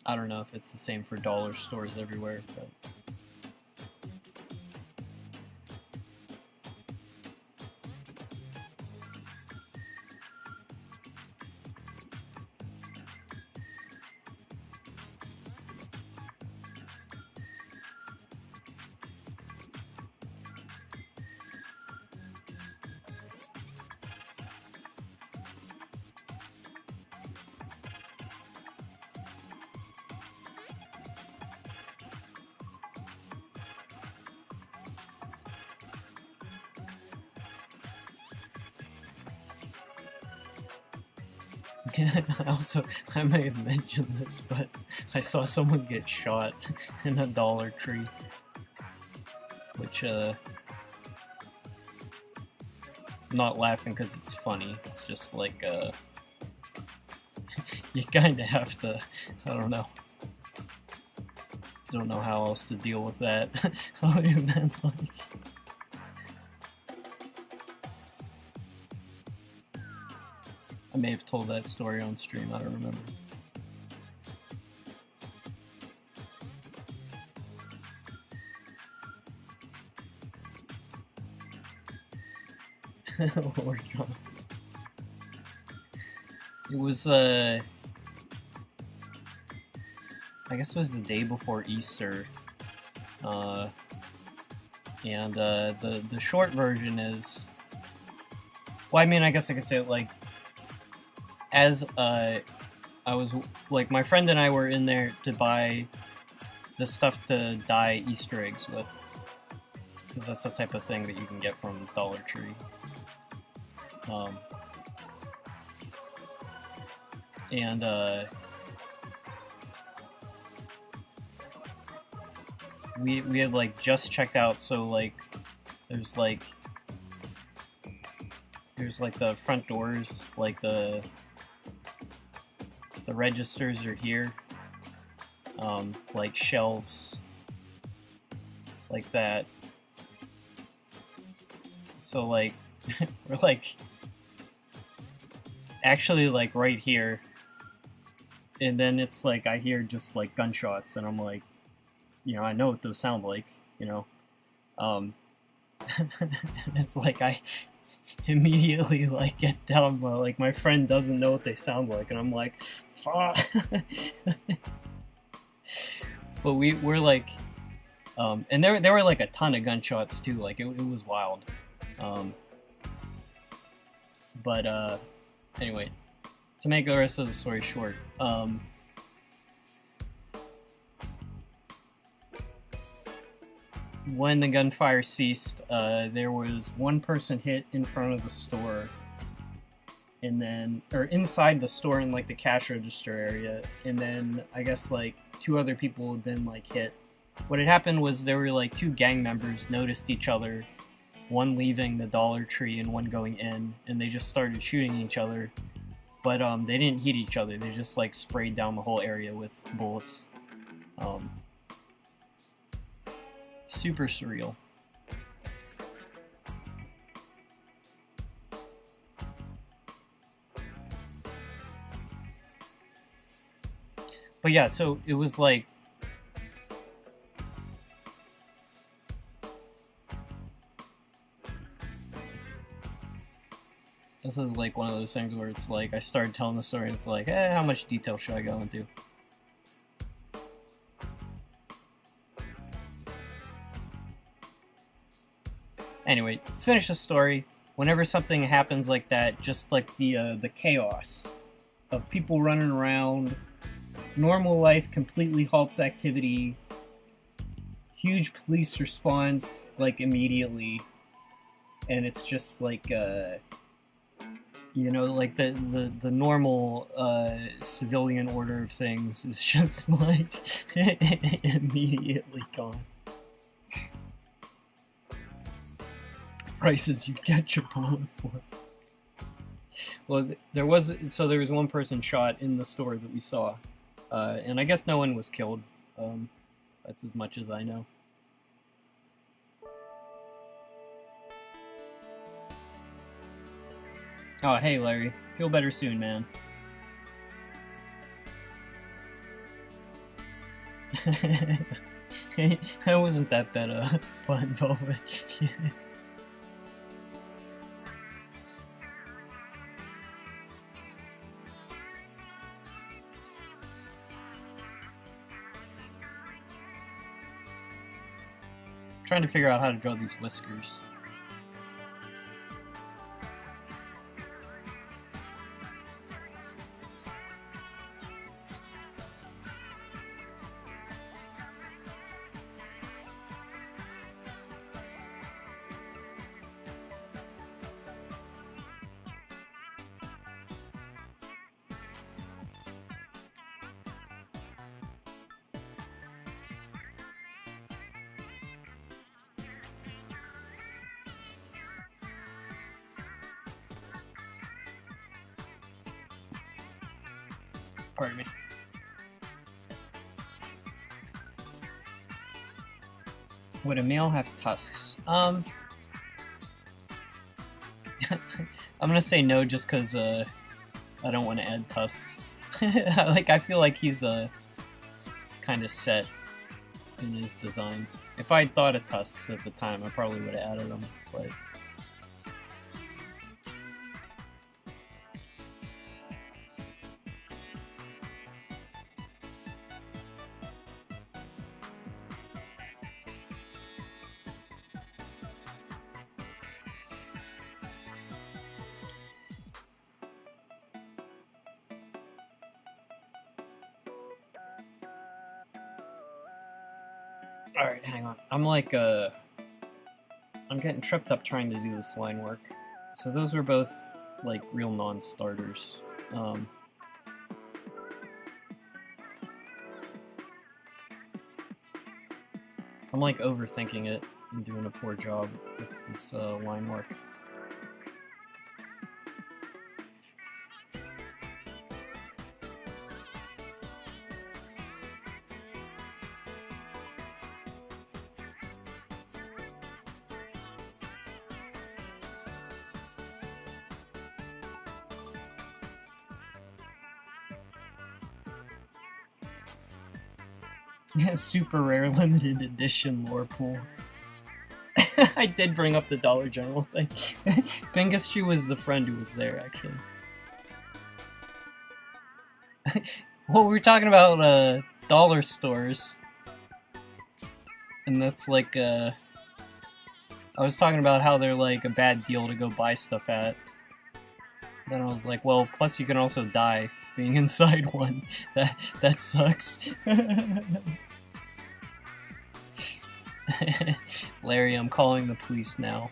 I don't know if it's the same for dollar stores everywhere, but also, I may have mentioned this, but I saw someone get shot in a Dollar Tree, which, I'm not laughing because it's funny, it's just like, you kinda have to, I don't know how else to deal with that, other than, like, I may have told that story on stream, I don't remember. Lord John. It was, I guess it was the day before Easter, and the short version is, well, I mean, I guess I could say it like, as I was, like, my friend and I were in there to buy the stuff to dye Easter eggs with, because that's the type of thing that you can get from Dollar Tree. And we had like just checked out, so like there's like the front doors, like the registers are here, like shelves like that, so like we're like actually like right here, and then it's like I hear just like gunshots, and I'm like, you know, I know what those sound like, you know, it's like I immediately like get down, but like my friend doesn't know what they sound like, and I'm like, fuck. But we're like, and there were like a ton of gunshots too, like it was wild. But anyway, to make the rest of the story short, when the gunfire ceased, there was one person hit in front of the store, and then, or inside the store in like the cash register area, and then I guess like 2 other people had been like hit. What had happened was there were like 2 gang members noticed each other one leaving the Dollar Tree and one going in, and they just started shooting each other. But they didn't hit each other. They just like sprayed down the whole area with bullets. Super surreal. But yeah, so it was like this is like one of those things where it's like I started telling the story and it's like, how much detail should I go into? Anyway, finish the story. Whenever something happens like that, just like the chaos of people running around, normal life completely halts activity, huge police response like immediately, and it's just like you know, like the normal civilian order of things is just like immediately gone. Prices you get your bullet for. Well, there was one person shot in the store that we saw, and I guess no one was killed. That's as much as I know. Oh, hey, Larry. Feel better soon, man. That wasn't that bad a pun, but trying to figure out how to draw these whiskers. Pardon me. Would a male have tusks? I'm gonna say no just because I don't want to add tusks. Like, I feel like he's kind of set in his design. If I thought of tusks at the time, I probably would have added them, but... Alright, hang on. I'm like, I'm getting tripped up trying to do this line work. So those were both, like, real non-starters. I'm like overthinking it and doing a poor job with this line work. Super rare limited edition lore pool. I did bring up the Dollar General thing. Bingastri was the friend who was there, actually. Well, we were talking about dollar stores. And that's like, I was talking about how they're like a bad deal to go buy stuff at. Then I was like, well, plus you can also die being inside one. That sucks. Larry, I'm calling the police now.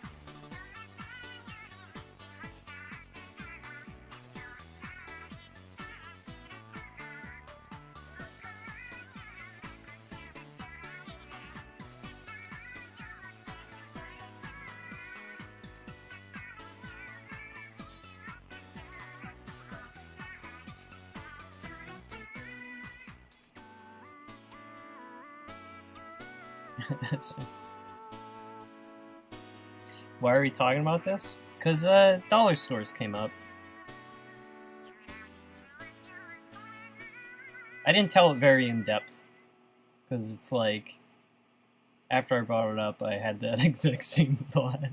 Why are we talking about this? Because dollar stores came up. I didn't tell it very in depth, because it's like, after I brought it up, I had that exact same thought.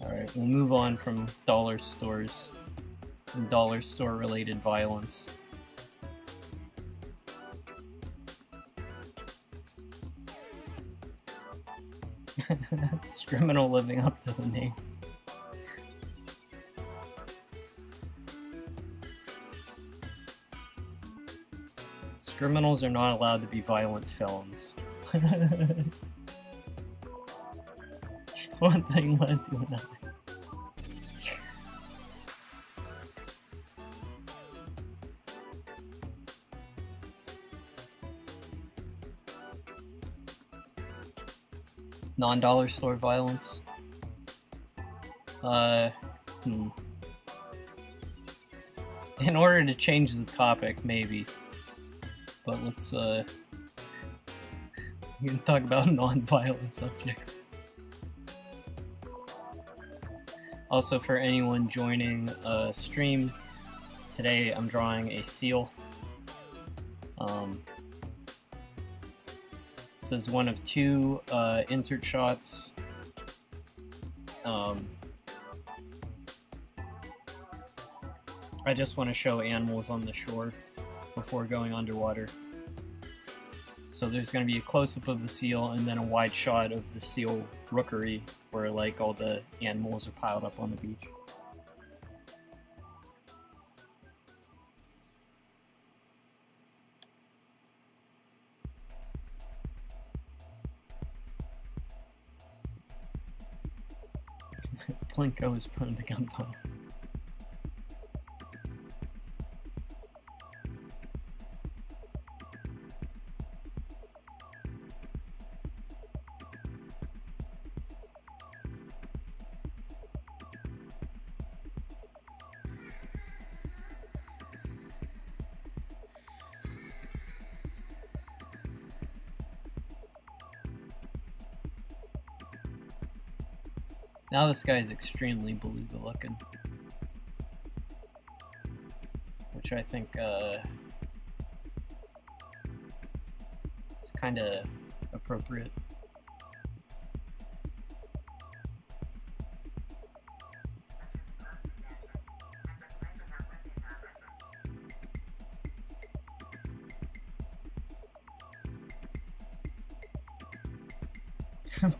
Alright, we'll move on from dollar stores and dollar store related violence. Criminal living up to the name. Criminals are not allowed to be violent felons. One thing led to another. Non-dollar store violence. In order to change the topic, maybe. But let's, we can talk about non-violent subjects. Also, for anyone joining a stream, today I'm drawing a seal. This is one of two insert shots. I just want to show animals on the shore before going underwater. So there's going to be a close-up of the seal and then a wide shot of the seal rookery where like all the animals are piled up on the beach. Plinko is prone to gunfire. Now this guy is extremely beluga looking, which I think is kind of appropriate.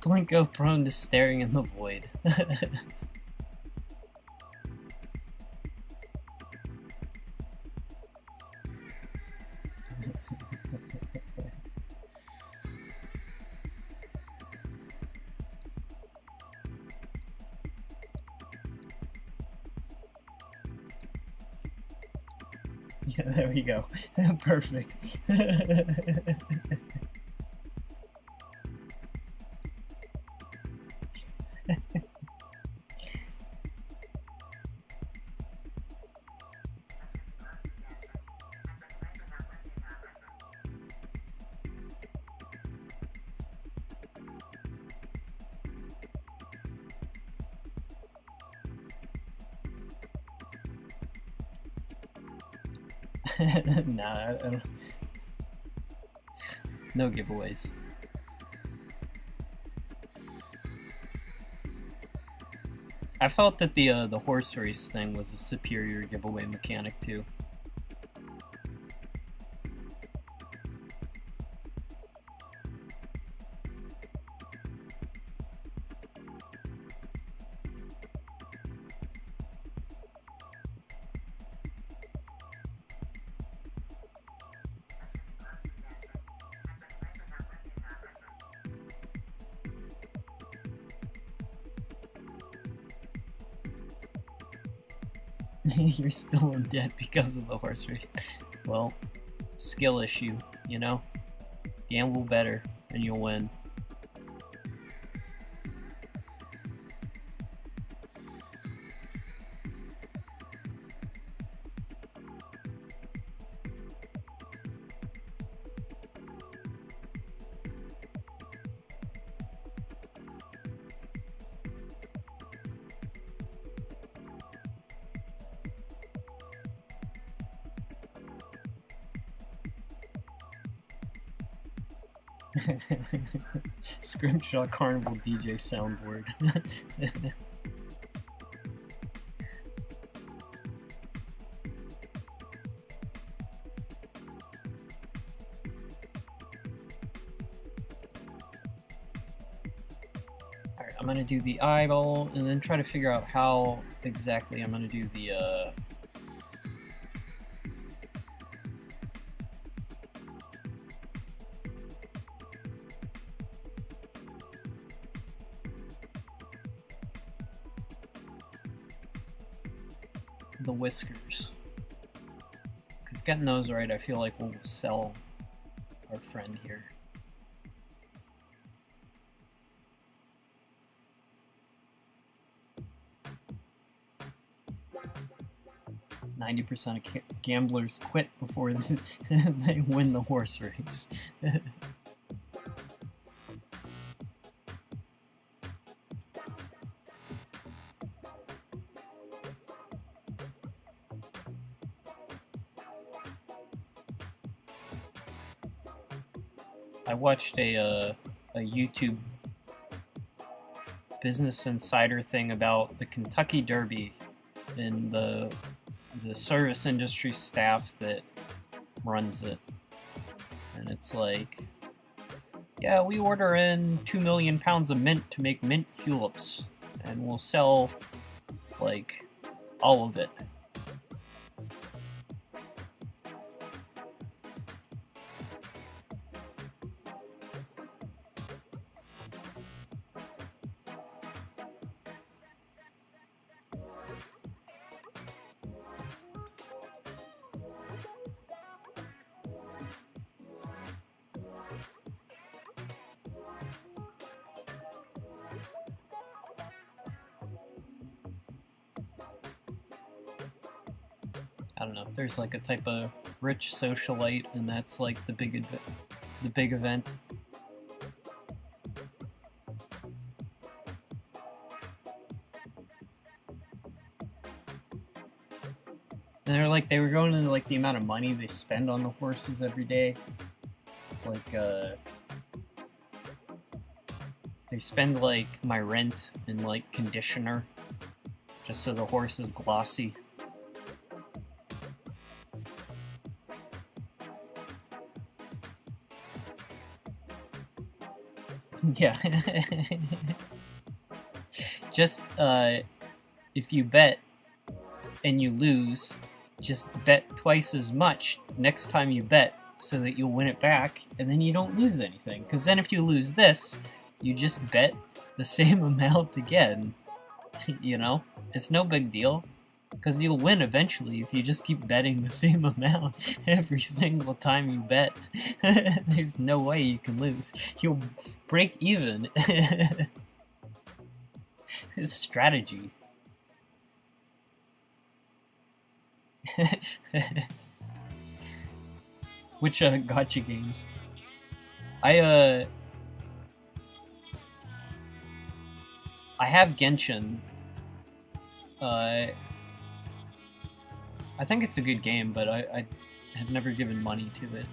Plinko prone to staring in the void. Yeah, there we go. Perfect. Nah, I don't. No giveaways. I felt that the horse race thing was a superior giveaway mechanic too. You're still in debt because of the horse race. Well, skill issue, you know? Gamble better and you'll win. Scrimshaw Carnival DJ soundboard. Alright, I'm gonna do the eyeball and then try to figure out how exactly I'm gonna do the whiskers. Because getting those right, I feel like we'll sell our friend here. 90% of gamblers quit before they win the horse race. I watched a YouTube Business Insider thing about the Kentucky Derby and the service industry staff that runs it. And it's like, yeah, we order in 2 million pounds of mint to make mint tulips, and we'll sell, like, all of it. I don't know, there's like a type of rich socialite, and that's like the big event. And they were going into like the amount of money they spend on the horses every day. Like, they spend like my rent and like conditioner just so the horse is glossy. Yeah. Just, if you bet and you lose, just bet twice as much next time you bet so that you'll win it back, and then you don't lose anything. Because then if you lose this, you just bet the same amount again. You know? It's no big deal. Because you'll win eventually if you just keep betting the same amount every single time you bet. There's no way you can lose. You'll break even. His strategy. Which gotcha games? I have Genshin. I think it's a good game, but I have never given money to it.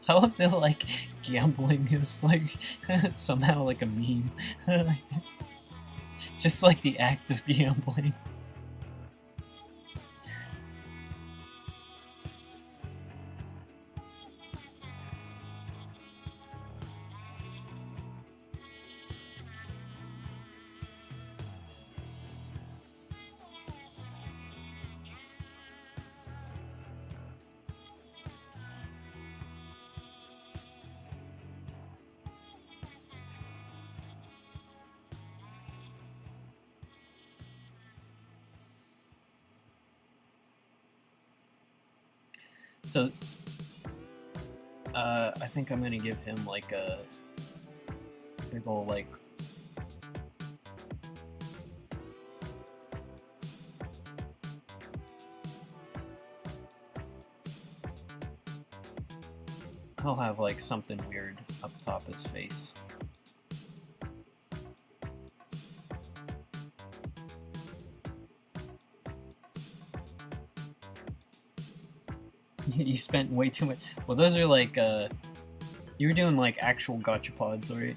I love that, like, gambling is, like, somehow, like, a meme. Just, like, the act of gambling. So, I think I'm gonna give him, like, a big ol', like, I'll have like something weird up top his face. You spent way too much. Well, those are like, you were doing like actual gachapods, right?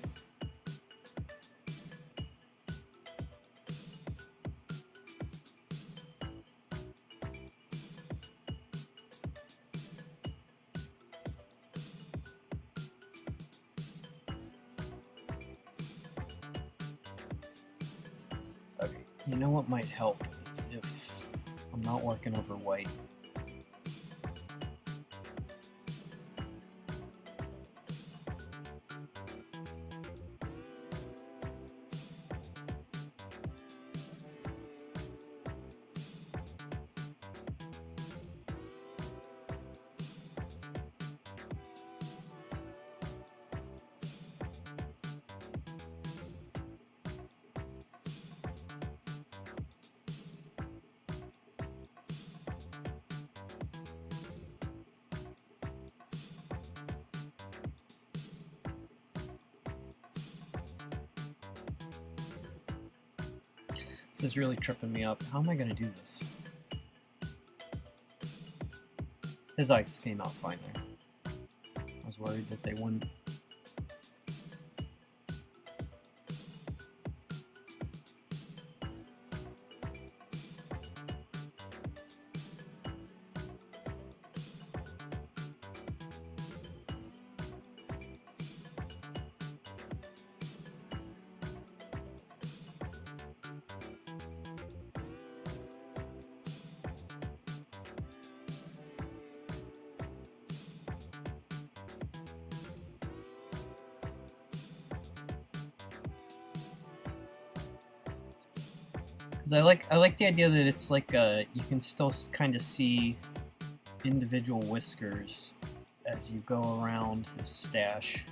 Okay, you know what might help is if I'm not working over white. This is really tripping me up. How am I gonna do this? His eyes came out fine there. I was worried that they wouldn't. Because I like the idea that it's like you can still kind of see individual whiskers as you go around his stash.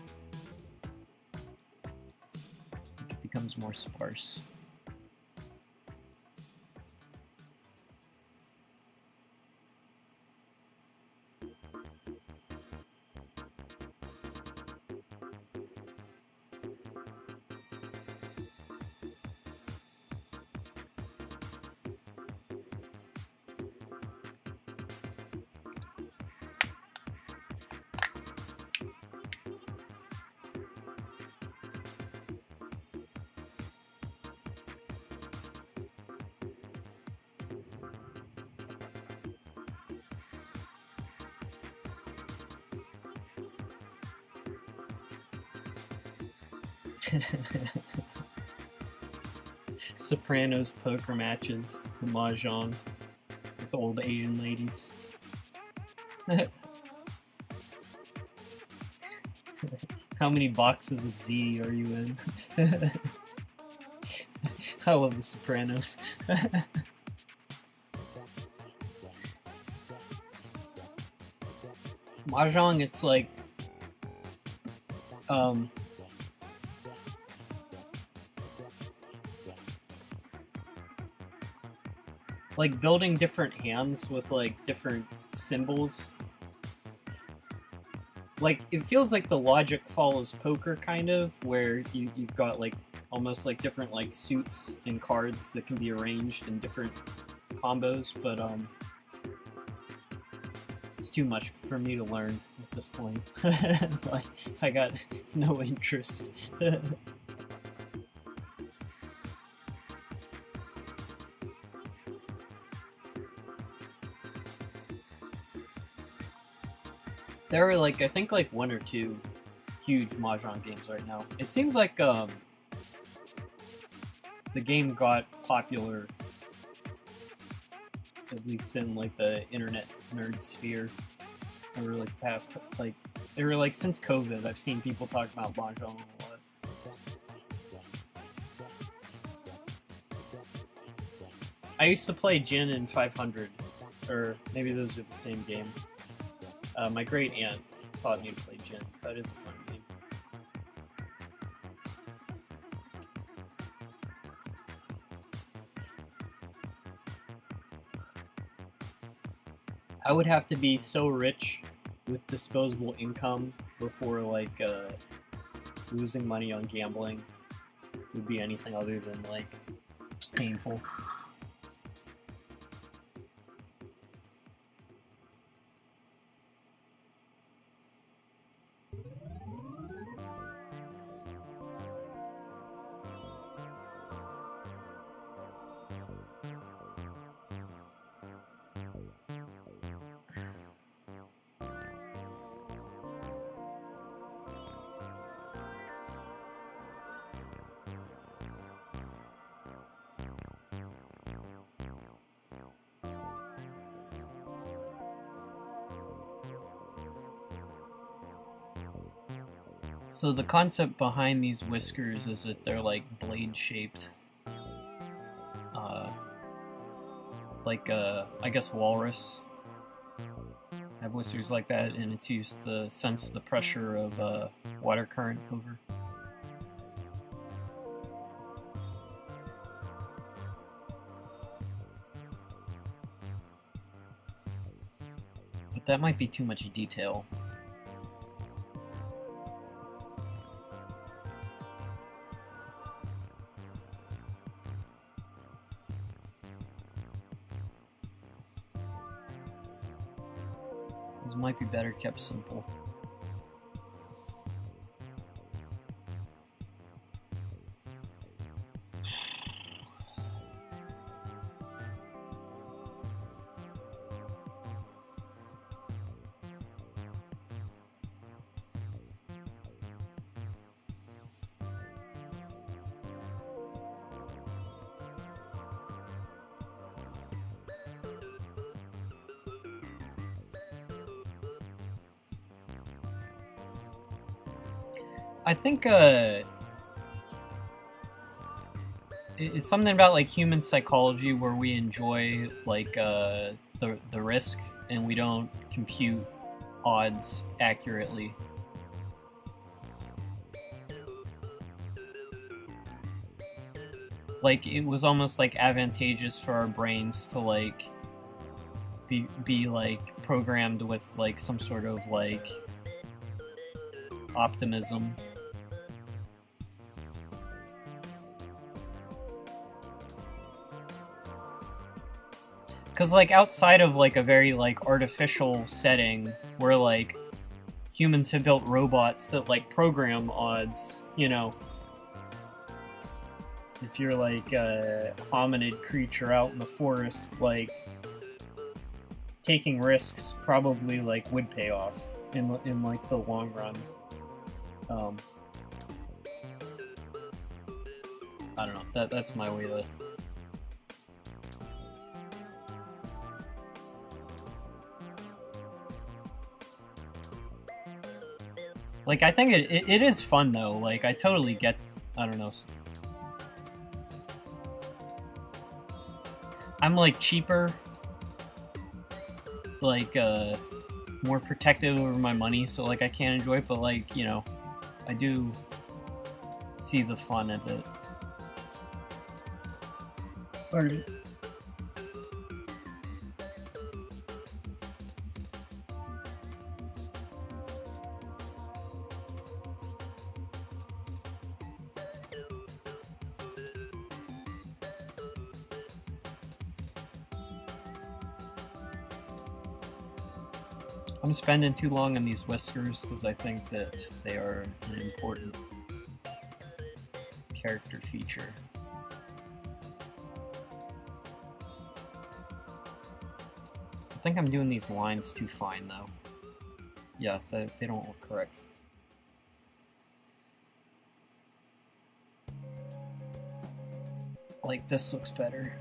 It becomes more sparse. Sopranos poker matches, the mahjong with old Asian ladies. How many boxes of Z are you in? I love the Sopranos. Mahjong, it's like building different hands with like different symbols. Like it feels like the logic follows poker kind of, where you've got like almost like different like suits and cards that can be arranged in different combos, but it's too much for me to learn at this point. Like I got no interest. There are like I think like one or two huge mahjong games right now. It seems like the game got popular, at least in like the internet nerd sphere, over like the past like they were like since COVID. I've seen people talk about mahjong a lot. I used to play Jin in 500, or maybe those are the same game. My great aunt taught me to play Jin. That is a fun game. I would have to be so rich with disposable income before like losing money on gambling would be anything other than like painful. So the concept behind these whiskers is that they're like blade shaped, like I guess walrus have whiskers like that, and it's used to sense the pressure of water current over. But that might be too much detail. These might be better kept simple. I think it's something about like human psychology where we enjoy like the risk and we don't compute odds accurately. Like it was almost like advantageous for our brains to like be like programmed with like some sort of like optimism. Because like outside of like a very like artificial setting where like humans have built robots that like program odds, you know, if you're like a hominid creature out in the forest, like taking risks probably like would pay off in like the long run. I don't know. That's my way to. Like, I think it is fun, though. Like, I totally get... I don't know. I'm, like, cheaper. Like, more protective over my money, so, like, I can't enjoy it. But, like, you know, I do see the fun of it. Pardon? I'm spending too long on these whiskers because I think that they are an important character feature. I think I'm doing these lines too fine, though. Yeah, they don't look correct. Like, this looks better.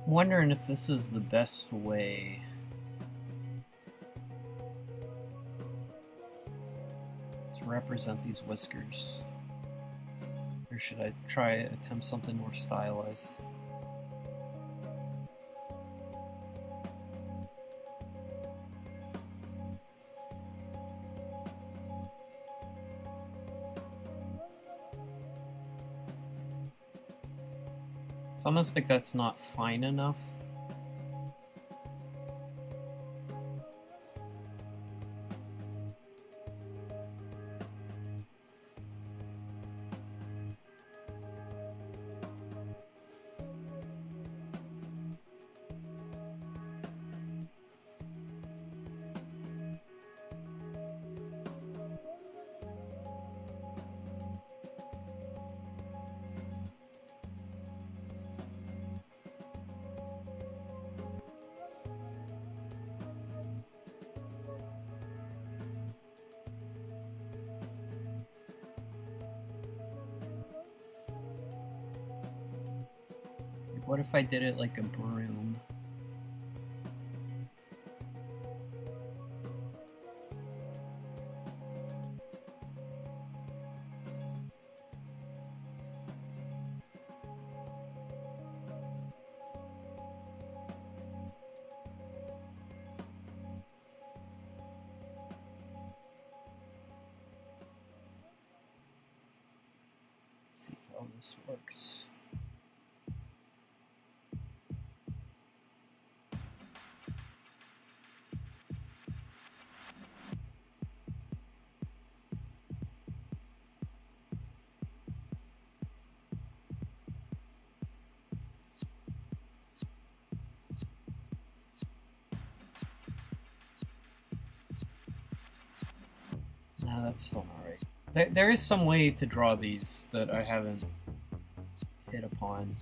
I'm wondering if this is the best way. To represent these whiskers. Or should I attempt something more stylized? It's almost like that's not fine enough. What if I did it like a broom? Let's see how this works. No, that's still not right. There is some way to draw these that I haven't hit upon.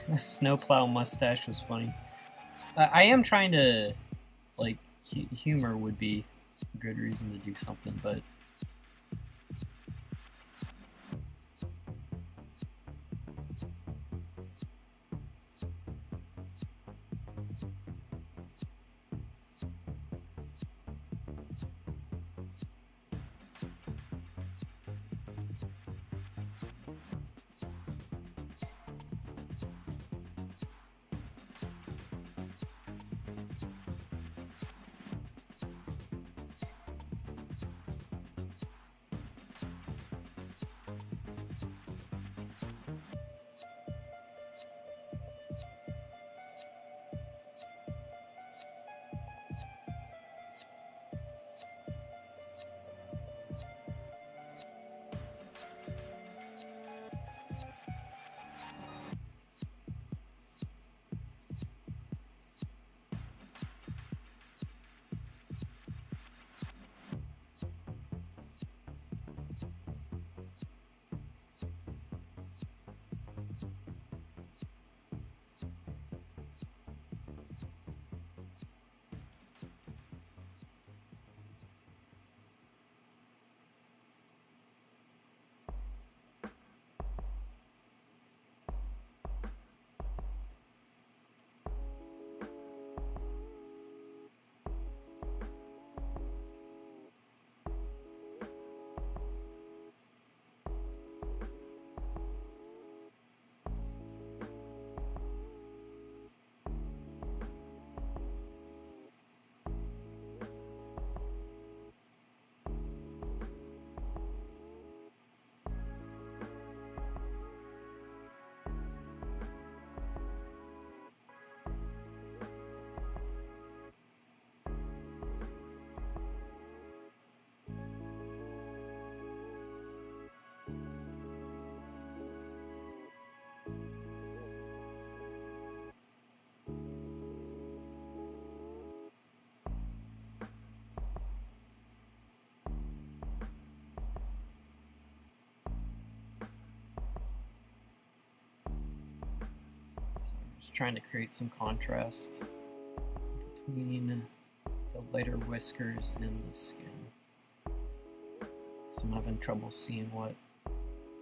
The snowplow mustache was funny. I am trying to, like, humor would be a good reason to do something, but Just trying to create some contrast between the lighter whiskers and the skin. So I'm having trouble seeing what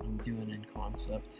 I'm doing in concept.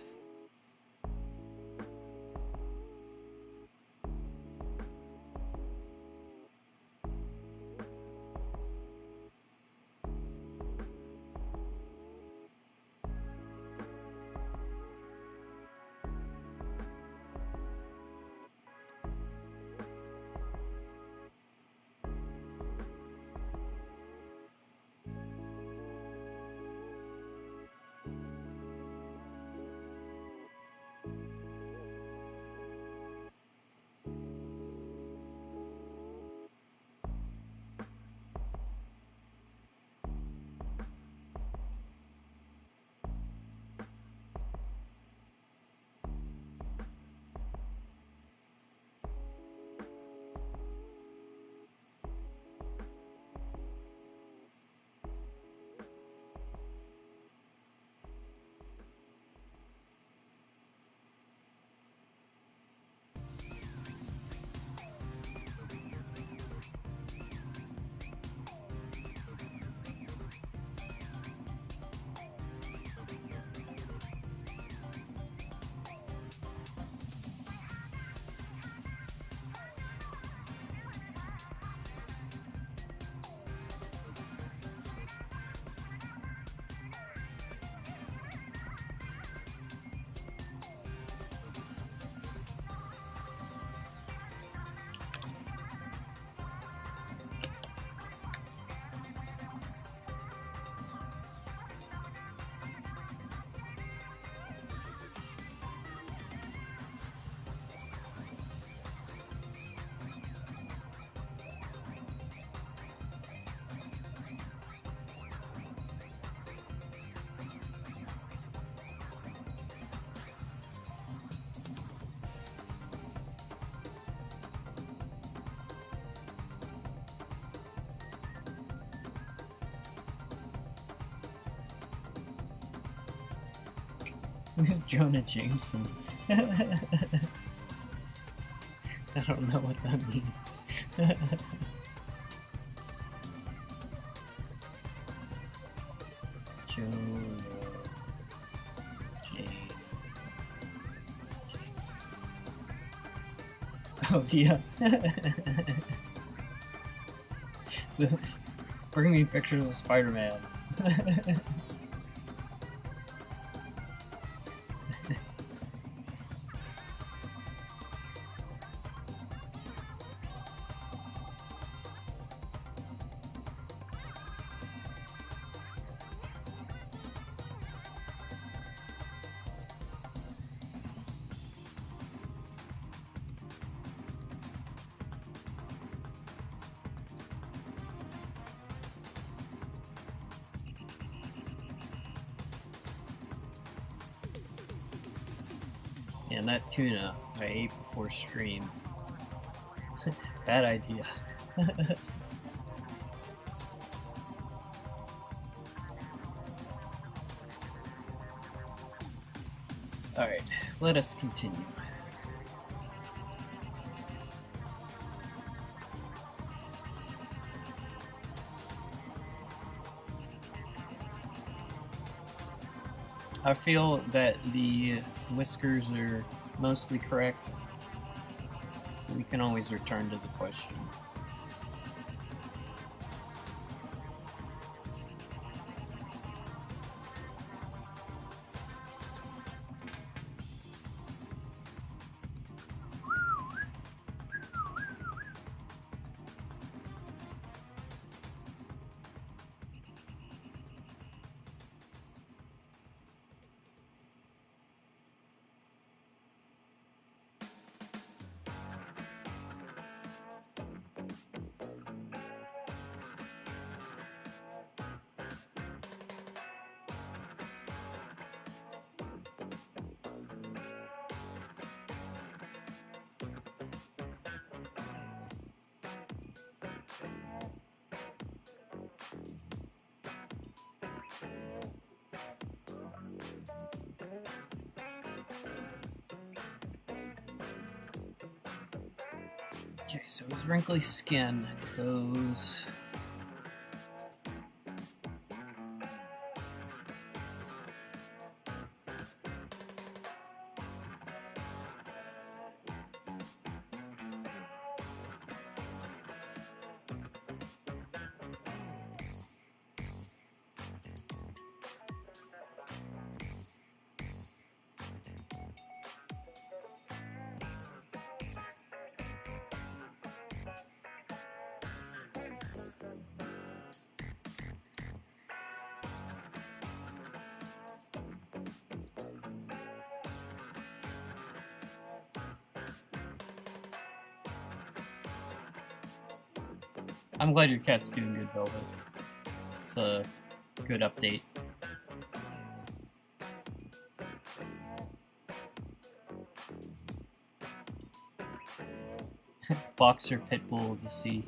Who's Jonah Jameson? I don't know what that means. Jonah Jameson. Oh yeah. Bring me pictures of Spider-Man. And that tuna I ate before stream. Bad idea. Alright, let us continue. I feel that the whiskers are mostly correct. We can always return to the question. Okay, so his wrinkly skin goes... I'm glad your cat's doing good, Velvet. It's a good update. Boxer pit bull of the sea.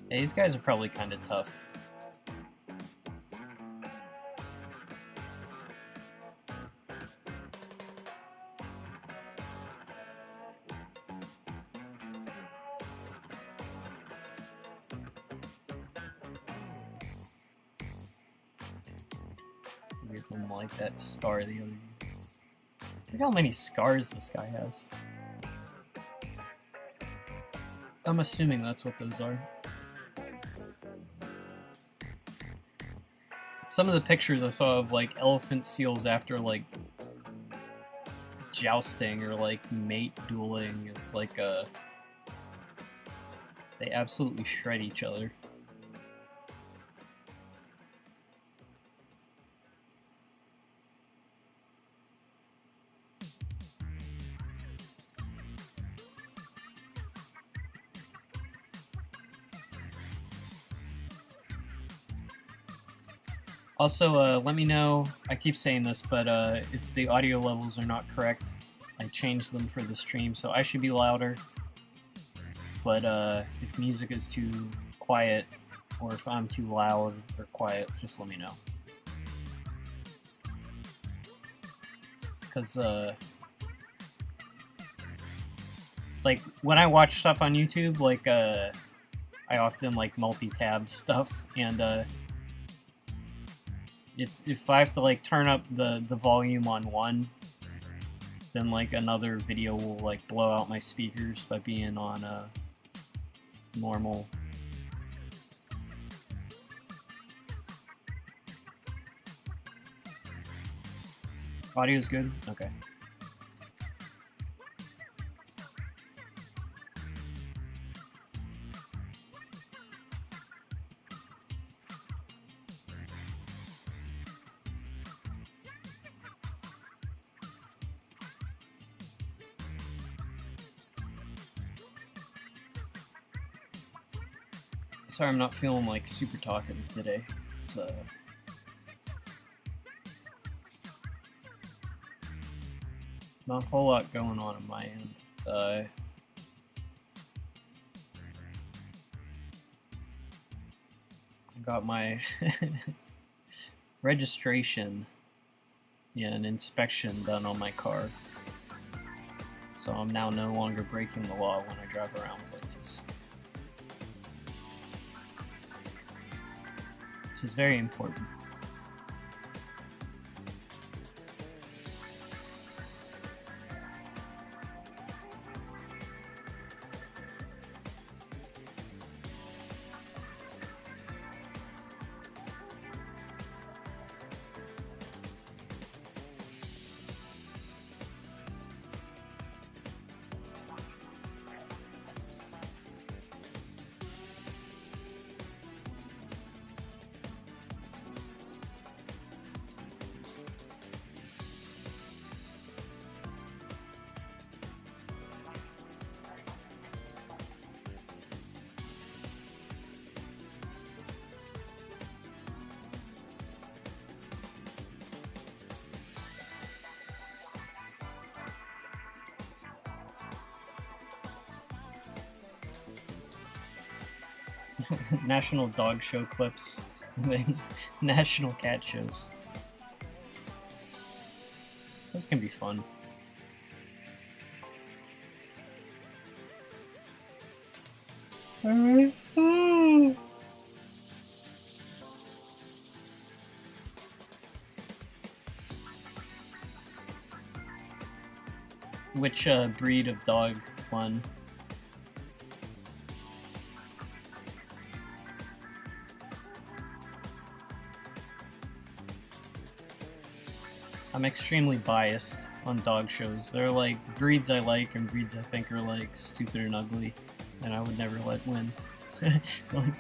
Yeah, these guys are probably kind of tough. Weird one like that scar the other day. Look how many scars this guy has. I'm assuming that's what those are. Some of the pictures I saw of like elephant seals after like jousting or like mate dueling is like they absolutely shred each other. Also, let me know, I keep saying this, but if the audio levels are not correct, I changed them for the stream, so I should be louder. But if music is too quiet, or if I'm too loud or quiet, just let me know. Because, like, when I watch stuff on YouTube, like, I often, like, multi-tab stuff, and, if I have to like turn up the volume on one, then like another video will like blow out my speakers by being on normal. Audio's good? Okay. Sorry, I'm not feeling like super talkative today. It's not a whole lot going on my end. I got my registration and inspection done on my car, so I'm now no longer breaking the law when I drive around places. Which is very important. National dog show clips, and then national cat shows. This can be fun. Which breed of dog won? I'm extremely biased on dog shows. They're like breeds I like and breeds I think are like stupid and ugly, and I would never let win. Like,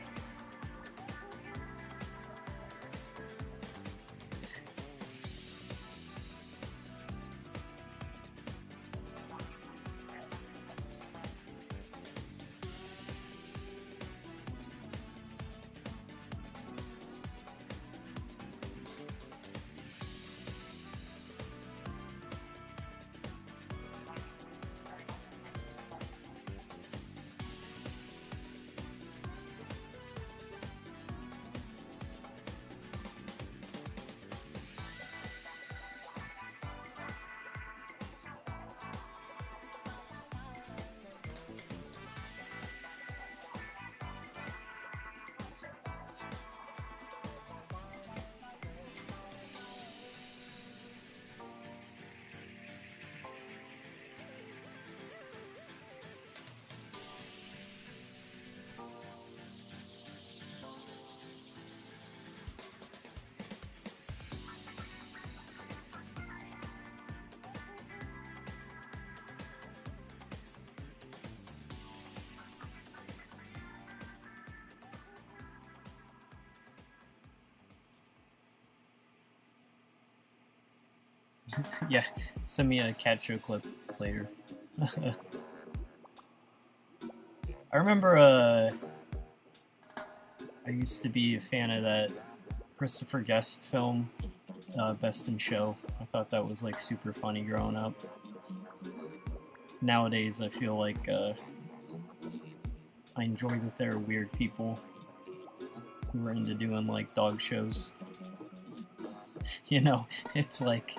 yeah, send me a cat show clip later. I remember I used to be a fan of that Christopher Guest film, Best in Show. I thought that was like super funny growing up. Nowadays I feel like I enjoy that there are weird people who are into doing like dog shows. You know, it's like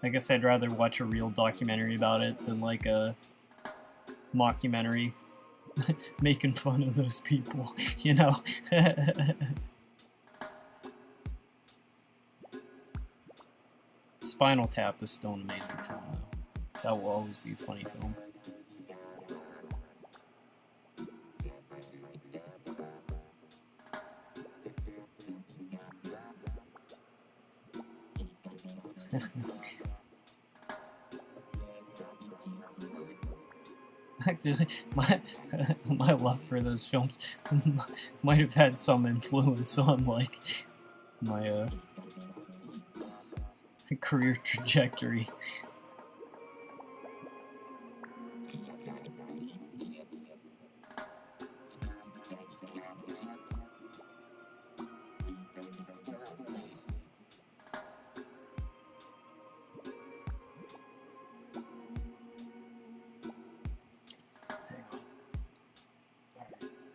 I guess I'd rather watch a real documentary about it than like a mockumentary making fun of those people, you know? Spinal Tap is still an amazing film, though. That will always be a funny film. Actually, my love for those films might have had some influence on like my career trajectory.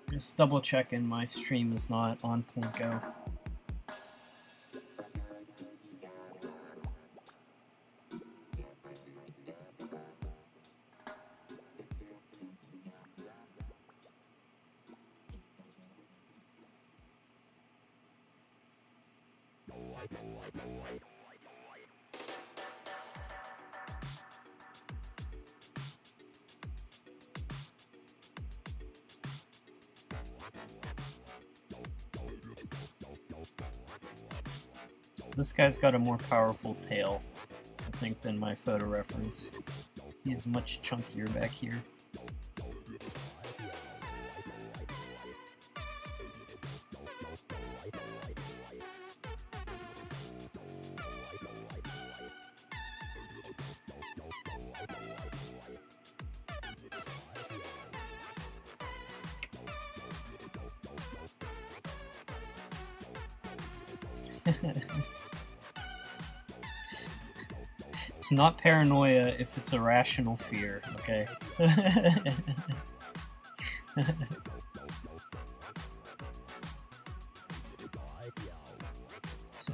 Just double checking my stream is not on Plinko. This guy's got a more powerful tail, I think, than my photo reference. He's much chunkier back here. It's not paranoia if it's a rational fear, okay?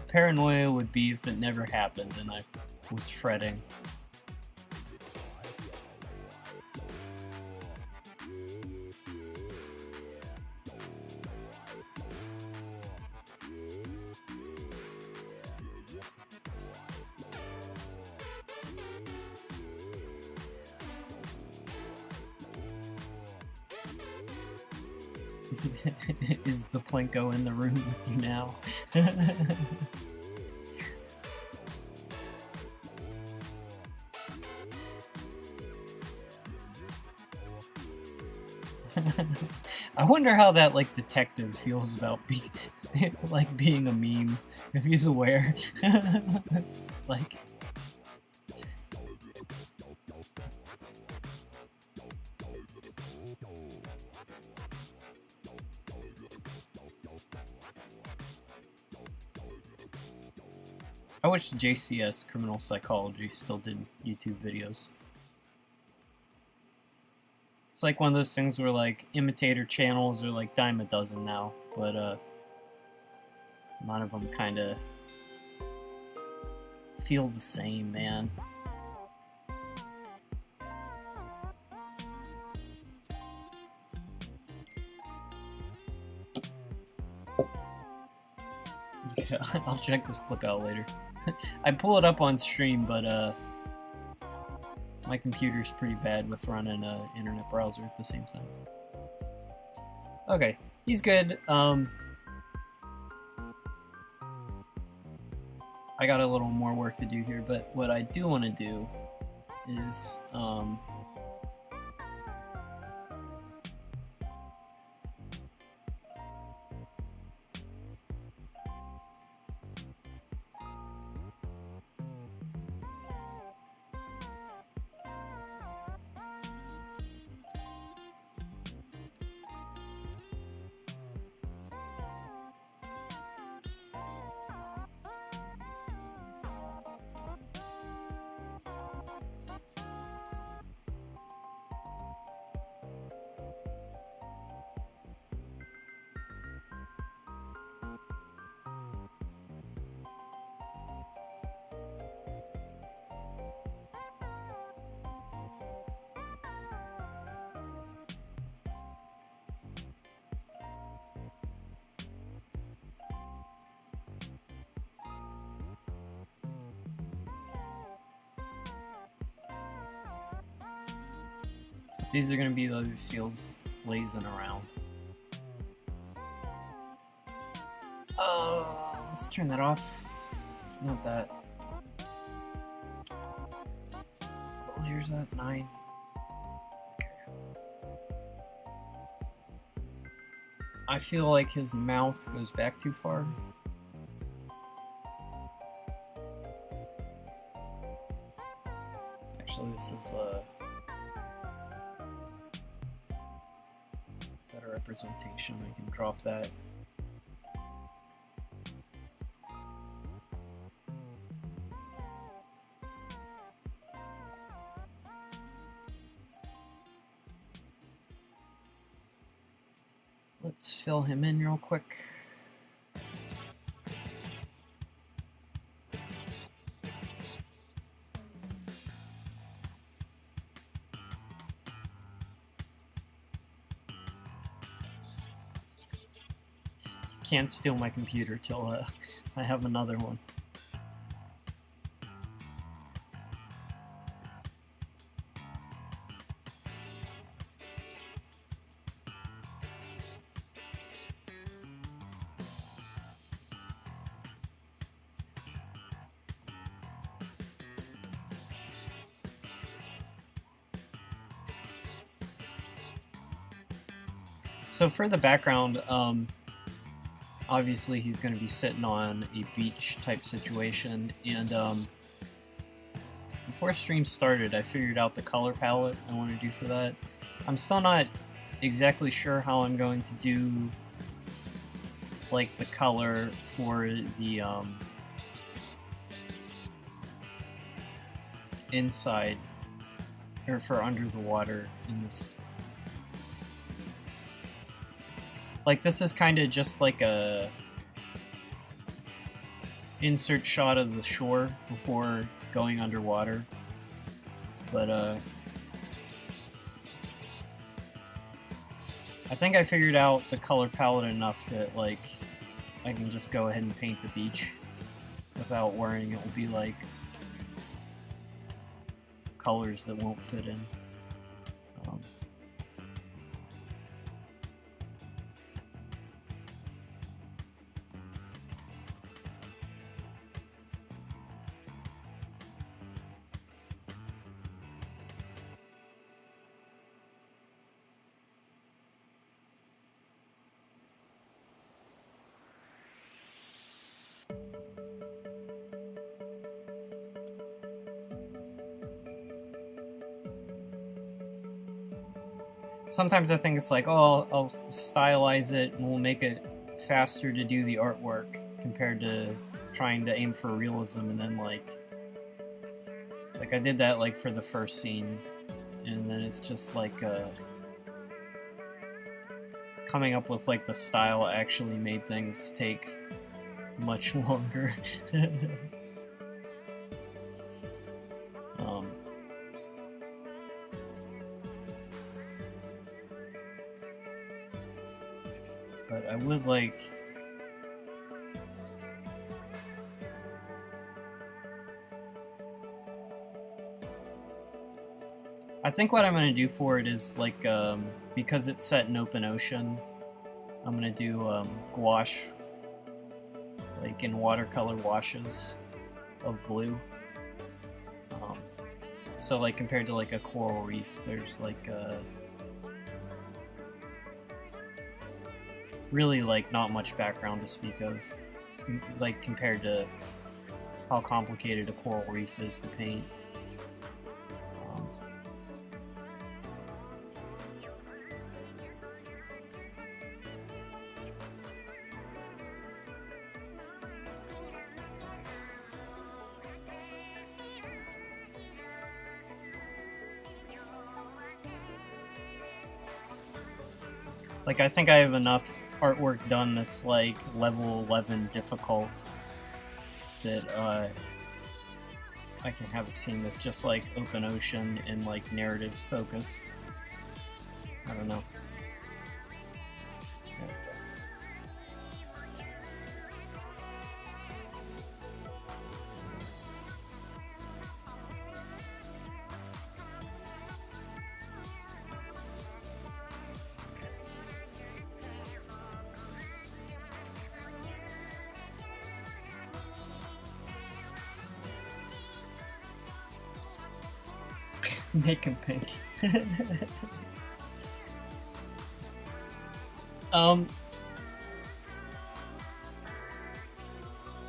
paranoia would be if it never happened and I was fretting. Is the Plinko in the room with you now? I wonder how that like detective feels about being a meme, if he's aware. Like, I wish JCS Criminal Psychology still did YouTube videos. It's like one of those things where like imitator channels are like dime a dozen now, but none of them kind of feel the same, man. Yeah, I'll check this clip out later. I pull it up on stream, but my computer's pretty bad with running an internet browser at the same time. Okay, he's good. I got a little more work to do here, but what I do want to do is so these are going to be those seals lazing around. Let's turn that off. Not that. What layer's that? 9. Okay. I feel like his mouth goes back too far. Actually, this is better representation. I can drop that. Let's fill him in real quick. Can't steal my computer till I have another one. So for the background, obviously he's going to be sitting on a beach type situation, and before stream started I figured out the color palette I want to do for that. I'm still not exactly sure how I'm going to do like the color for the inside, or for under the water in this. Like, this is kind of just like a insert shot of the shore before going underwater. But I think I figured out the color palette enough that like I can just go ahead and paint the beach without worrying it will be like colors that won't fit in. Sometimes I think it's like, oh, I'll stylize it and we'll make it faster to do the artwork compared to trying to aim for realism, and then like I did that like for the first scene, and then it's just like coming up with like the style actually made things take much longer. But I would like... I think what I'm going to do for it is like, because it's set in open ocean, I'm going to do gouache, like in watercolor washes of blue. So like compared to like a coral reef, there's like really like not much background to speak of, like compared to how complicated a coral reef is to paint. Like, I think I have enough artwork done that's like level 11 difficult that I can have a scene that's just like open ocean and like narrative focused. I don't know. Make him pink.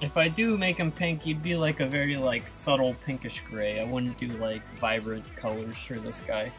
If I do make him pink, he'd be like a very like subtle pinkish gray. I wouldn't do like vibrant colors for this guy.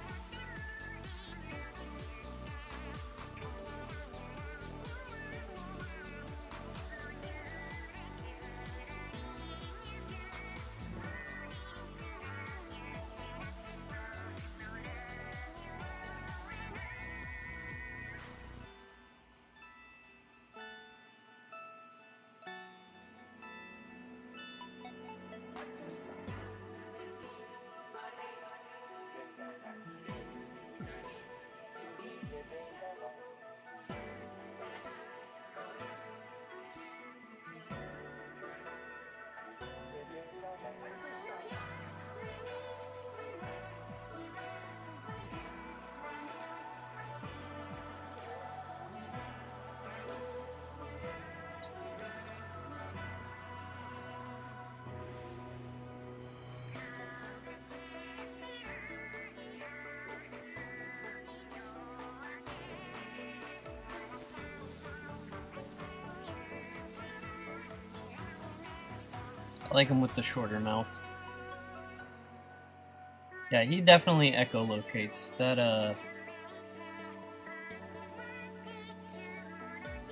I like him with the shorter mouth. Yeah, he definitely echolocates. That,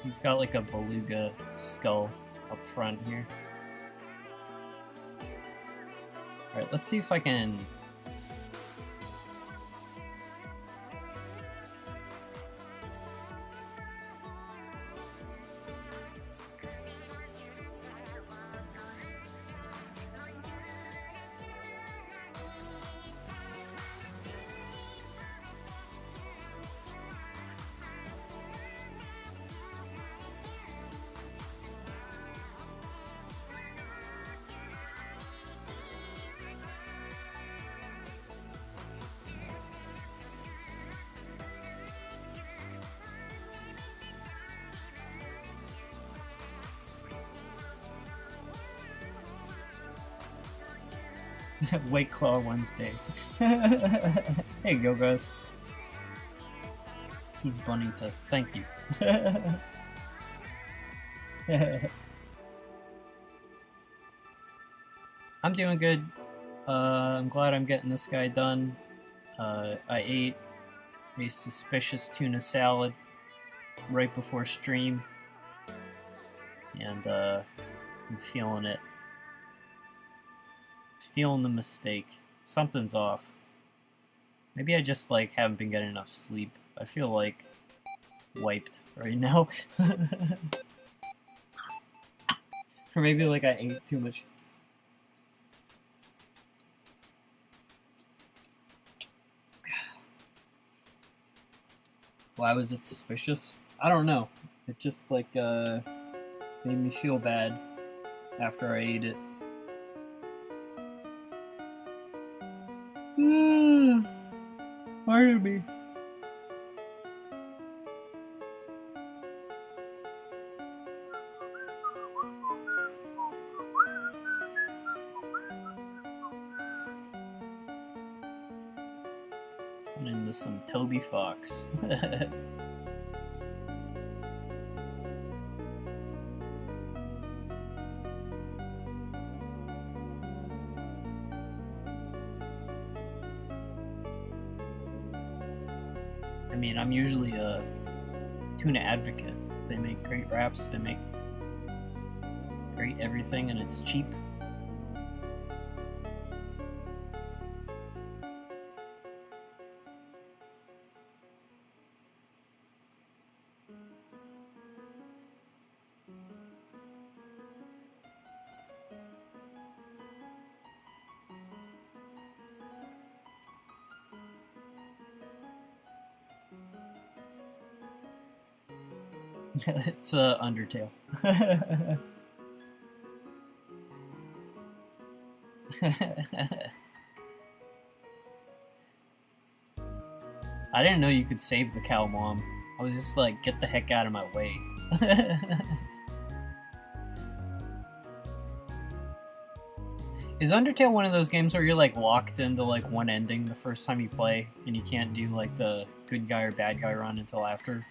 he's got like a beluga skull up front here. Alright, let's see if I can... White Claw Wednesday. There you go, guys. He's Bonita. Thank you. I'm doing good. I'm glad I'm getting this guy done. I ate a suspicious tuna salad right before stream, and I'm feeling it. Feeling the mistake. Something's off. Maybe I just like haven't been getting enough sleep. I feel like wiped right now. Or maybe like I ate too much. Why was it suspicious? I don't know. It just like made me feel bad after I ate it. Pardon me. Listening to some Toby Fox. I mean, I'm usually a tuna advocate. They make great wraps, they make great everything, and it's cheap. It's Undertale. I didn't know you could save the cow mom. I was just like, get the heck out of my way. Is Undertale one of those games where you're like locked into like one ending the first time you play and you can't do like the good guy or bad guy run until after?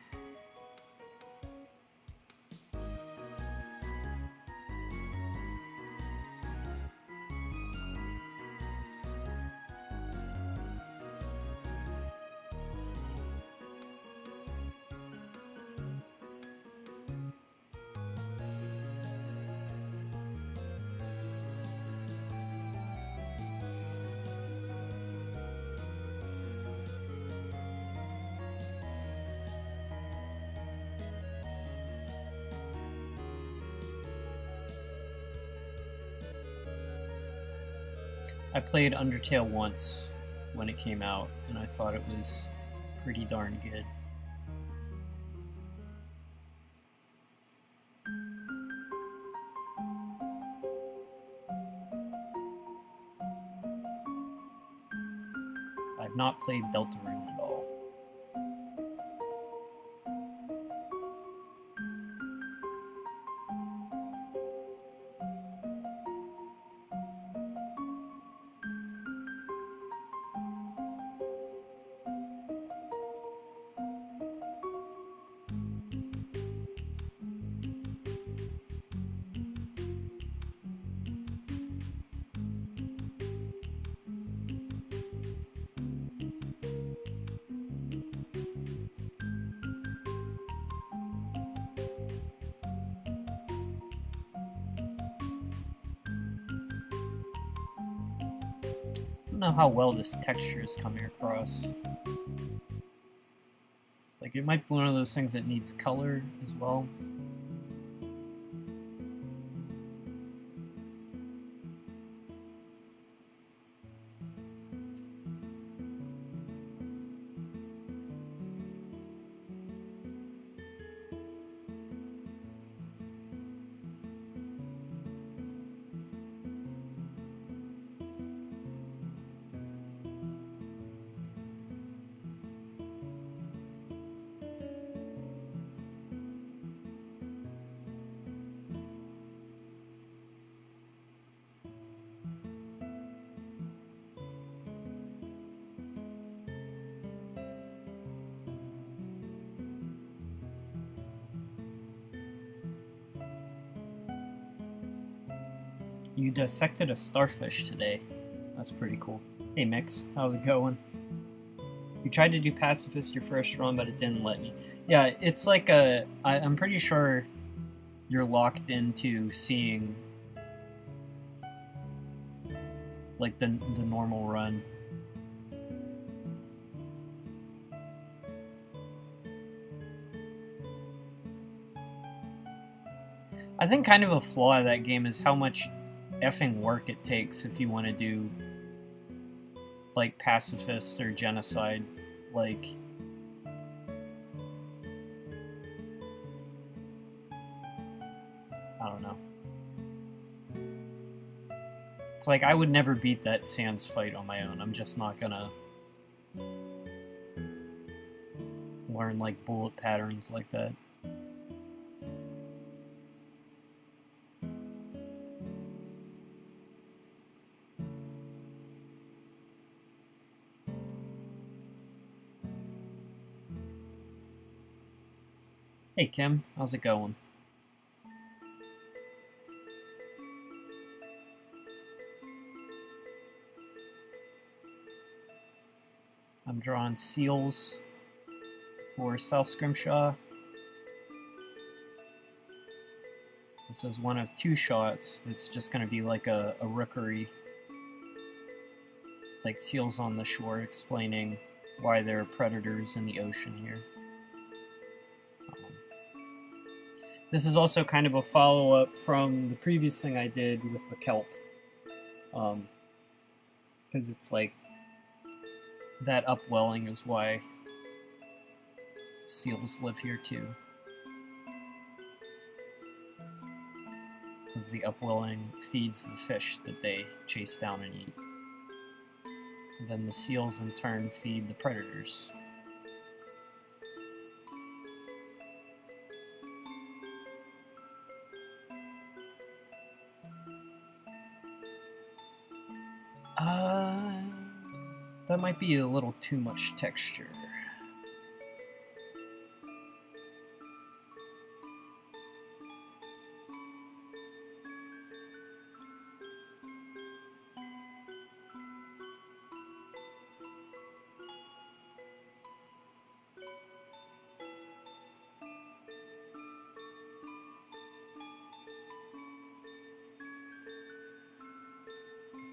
I played Undertale once when it came out, and I thought it was pretty darn good. I've not played Deltarune at all. I don't know how well this texture is coming across. Like, it might be one of those things that needs color as well. You dissected a starfish today. That's pretty cool. Hey Mix, how's it going? You tried to do pacifist your first run, but it didn't let me. Yeah, it's like I'm pretty sure you're locked into seeing like the normal run. I think kind of a flaw of that game is how much effing work it takes if you want to do like pacifist or genocide. Like, I don't know. It's like I would never beat that Sans fight on my own. I'm just not gonna learn like bullet patterns like that. Hey Kim, how's it going? I'm drawing seals for South Scrimshaw. This is one of 2 shots. It's just going to be like a rookery, like seals on the shore, explaining why there are predators in the ocean here. This is also kind of a follow-up from the previous thing I did with the kelp. Because it's like, that upwelling is why seals live here too. Because the upwelling feeds the fish that they chase down and eat. And then the seals in turn feed the predators. That might be a little too much texture.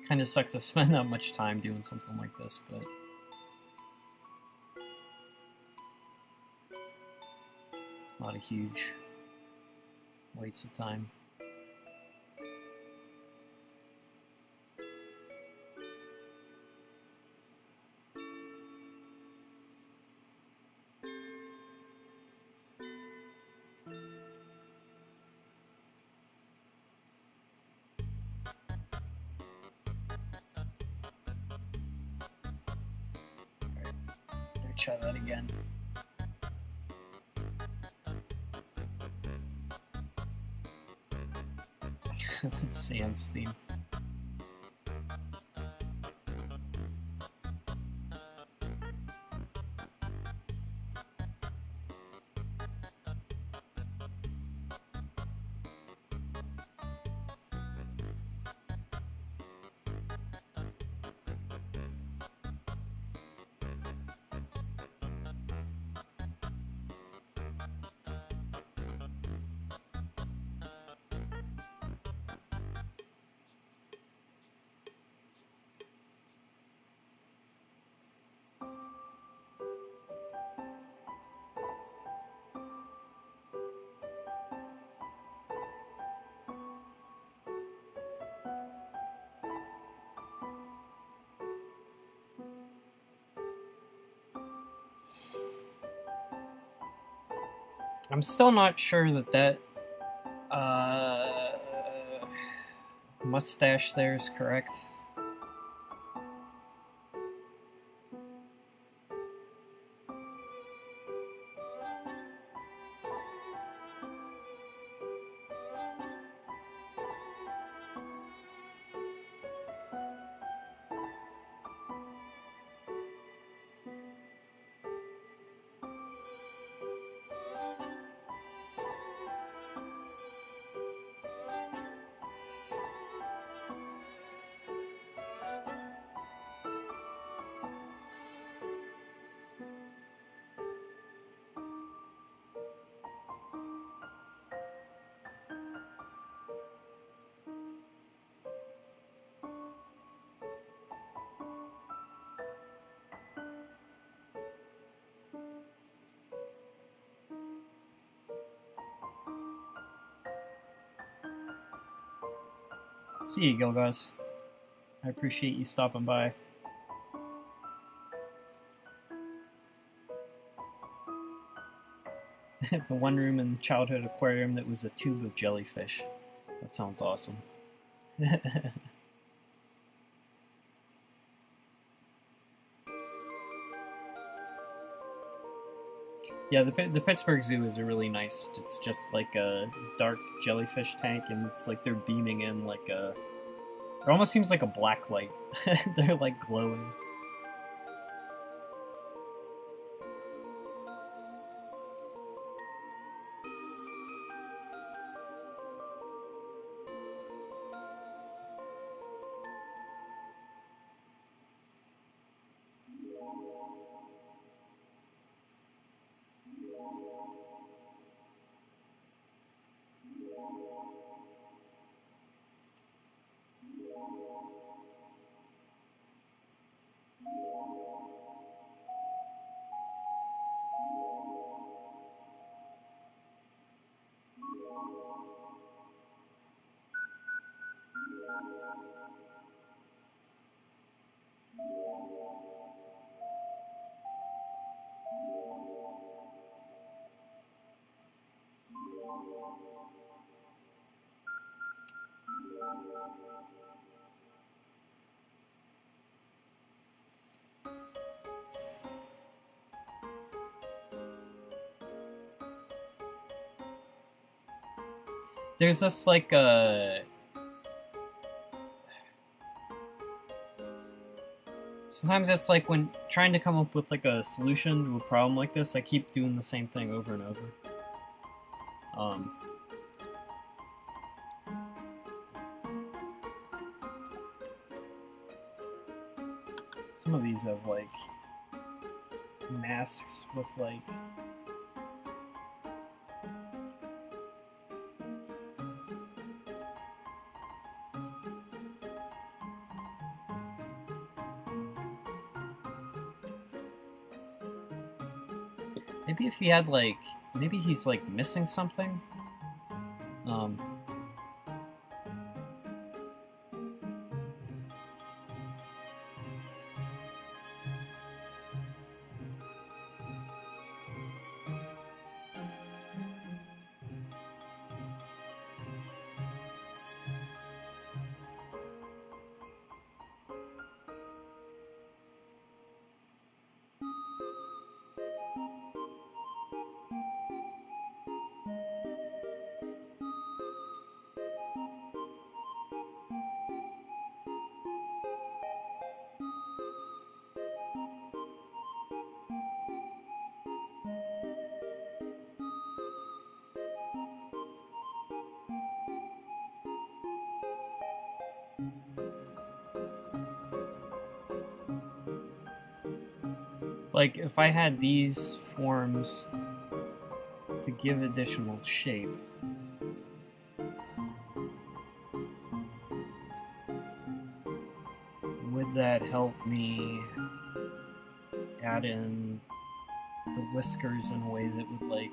Kind of sucks to spend that much time doing something like this, but it's not a huge waste of time. Try that again. Sans theme. I'm still not sure that mustache there is correct. See you, Gilgaz. I appreciate you stopping by. The one room in the childhood aquarium that was a tube of jellyfish. That sounds awesome. Yeah, the Pittsburgh Zoo is a really nice. It's just like a dark jellyfish tank, and it's like they're beaming in like a. It almost seems like a black light. They're like glowing. There's this like sometimes it's like when trying to come up with like a solution to a problem like this, I keep doing the same thing over and over. Some of these have like masks with like maybe if he had like maybe he's like missing something. Like, if I had these forms to give additional shape, would that help me add in the whiskers in a way that would, like,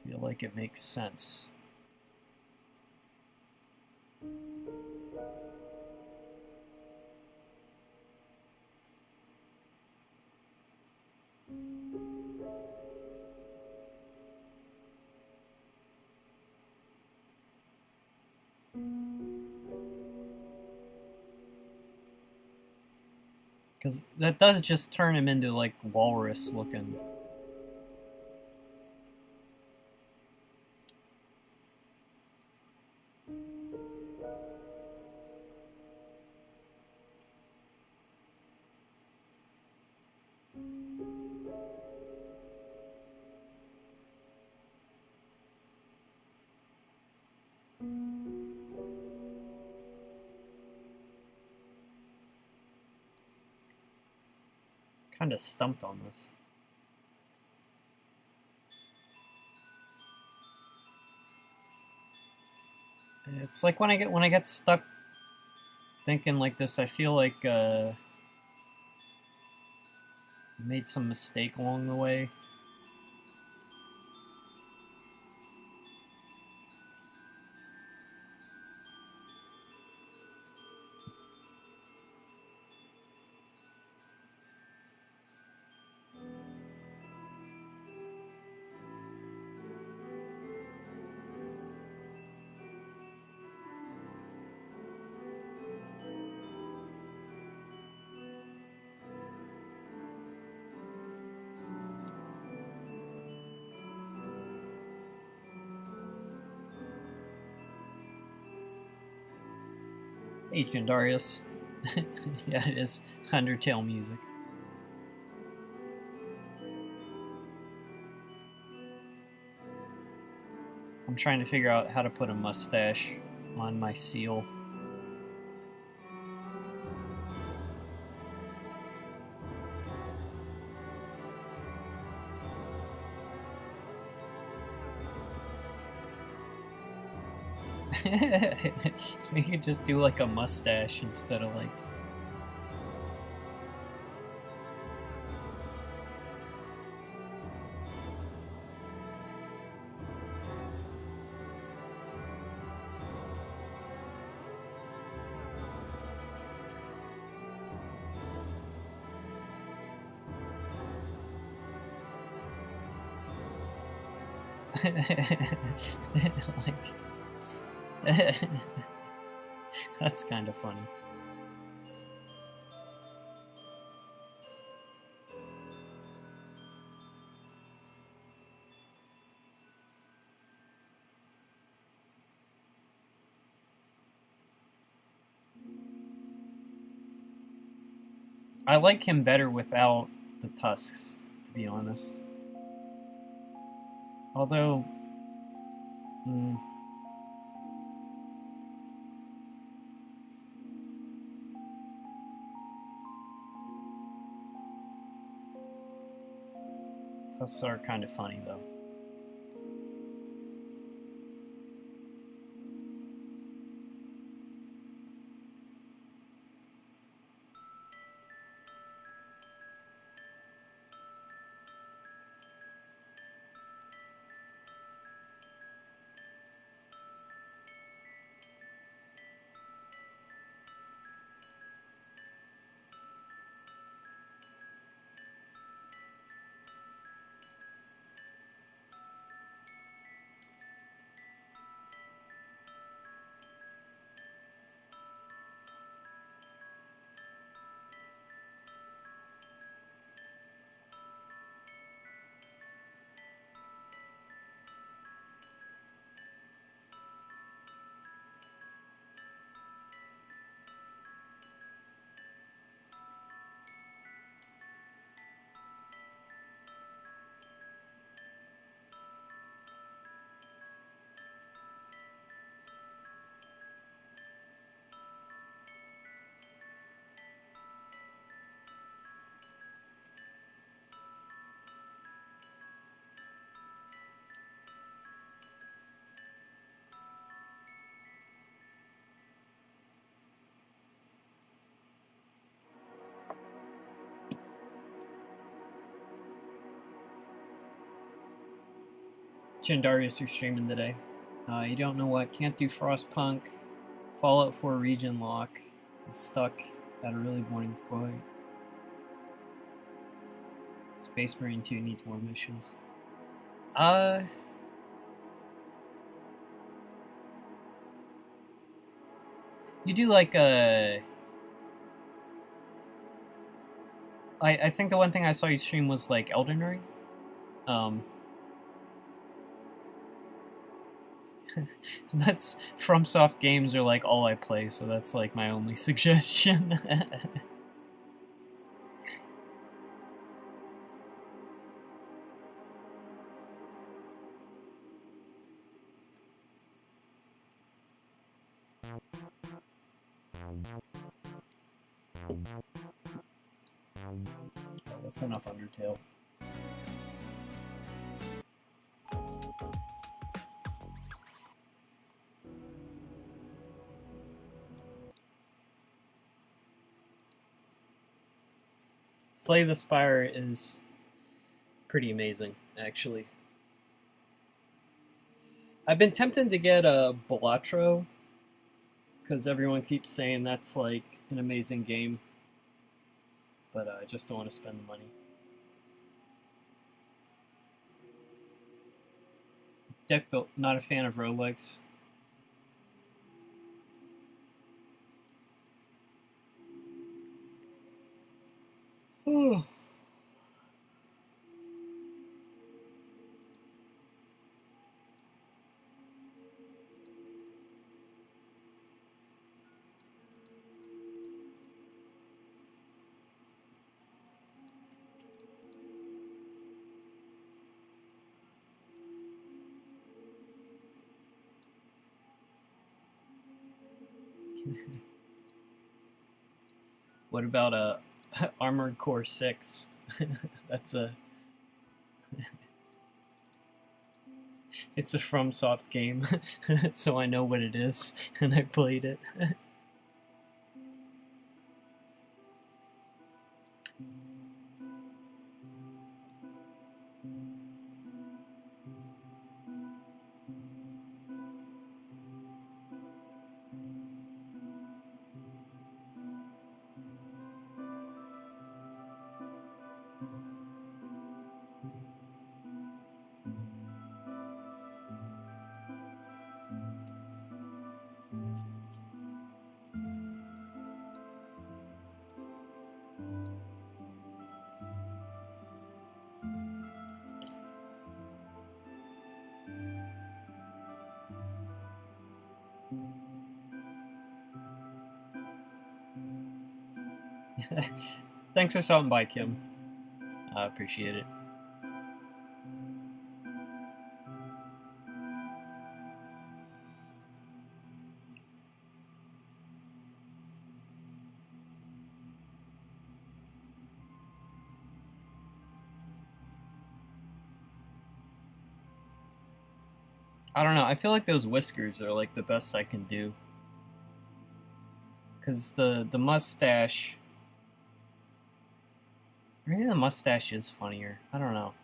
feel like it makes sense? Because that does just turn him into, like, walrus looking. Kind of stumped on this. It's like when I get stuck thinking like this, I feel like made some mistake along the way. Hey, Darius. Yeah, it is Undertale music. I'm trying to figure out how to put a mustache on my seal. We could just do like a mustache instead of like... That's kind of funny. I like him better without the tusks, to be honest. Although... tusks are kind of funny, though. Darius, you're streaming today. You don't know what? Can't do Frostpunk. Fallout 4 region lock. Is stuck at a really boring point. Space Marine 2 needs more missions. You do like a... I think the one thing I saw you stream was like Elden Ring. That's FromSoft games are like all I play, so that's like my only suggestion. That's enough Undertale. Slay the Spire is pretty amazing, actually. I've been tempted to get a Balatro, because everyone keeps saying that's like an amazing game, but I just don't want to spend the money. Deck built, not a fan of roguelikes. Oh. What about a Armored Core 6? That's a it's a FromSoft game, so I know what it is, and I played it. Thanks for stopping by, Kim. I appreciate it. I don't know, I feel like those whiskers are like the best I can do. Because the mustache... Maybe the mustache is funnier. I don't know.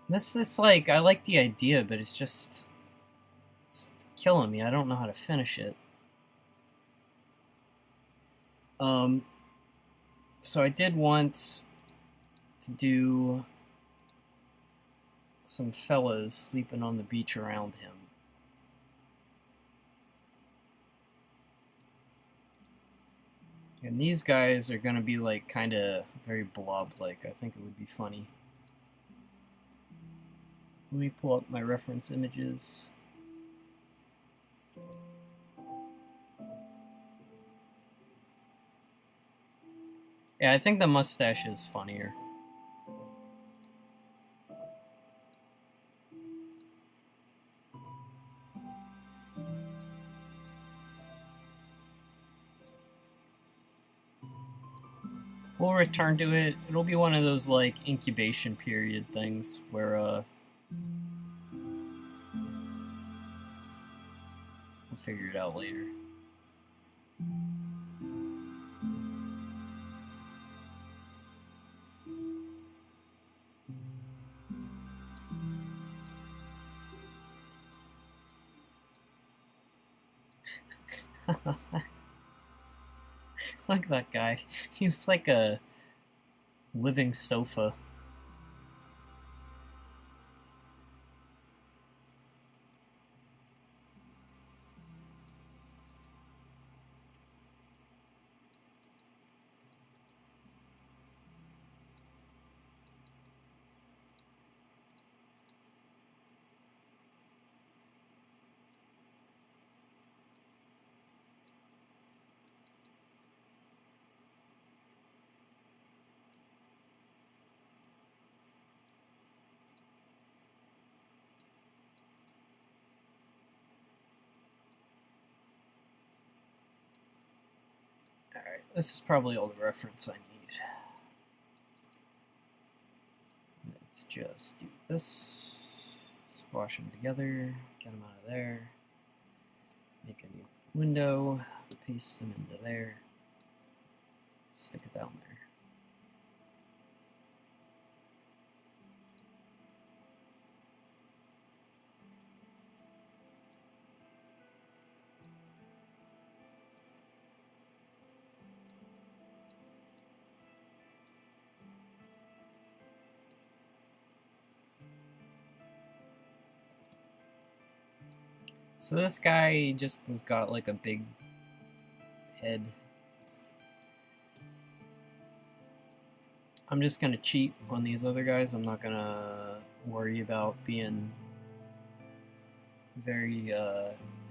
This is like, I like the idea, but it's just... It's killing me. I don't know how to finish it. So I did want to do some fellas sleeping on the beach around him. And these guys are gonna be like kind of very blob-like. I think it would be funny. Let me pull up my reference images. Yeah, I think the mustache is funnier. We'll return to it. It'll be one of those like incubation period things where we'll figure it out later. Look at that guy. He's like a living sofa. Alright, this is probably all the reference I need. Let's just do this. Squash them together, get them out of there. Make a new window, paste them into there. Stick it down there. So this guy just has got like a big head. I'm just gonna cheat on these other guys. I'm not gonna worry about being very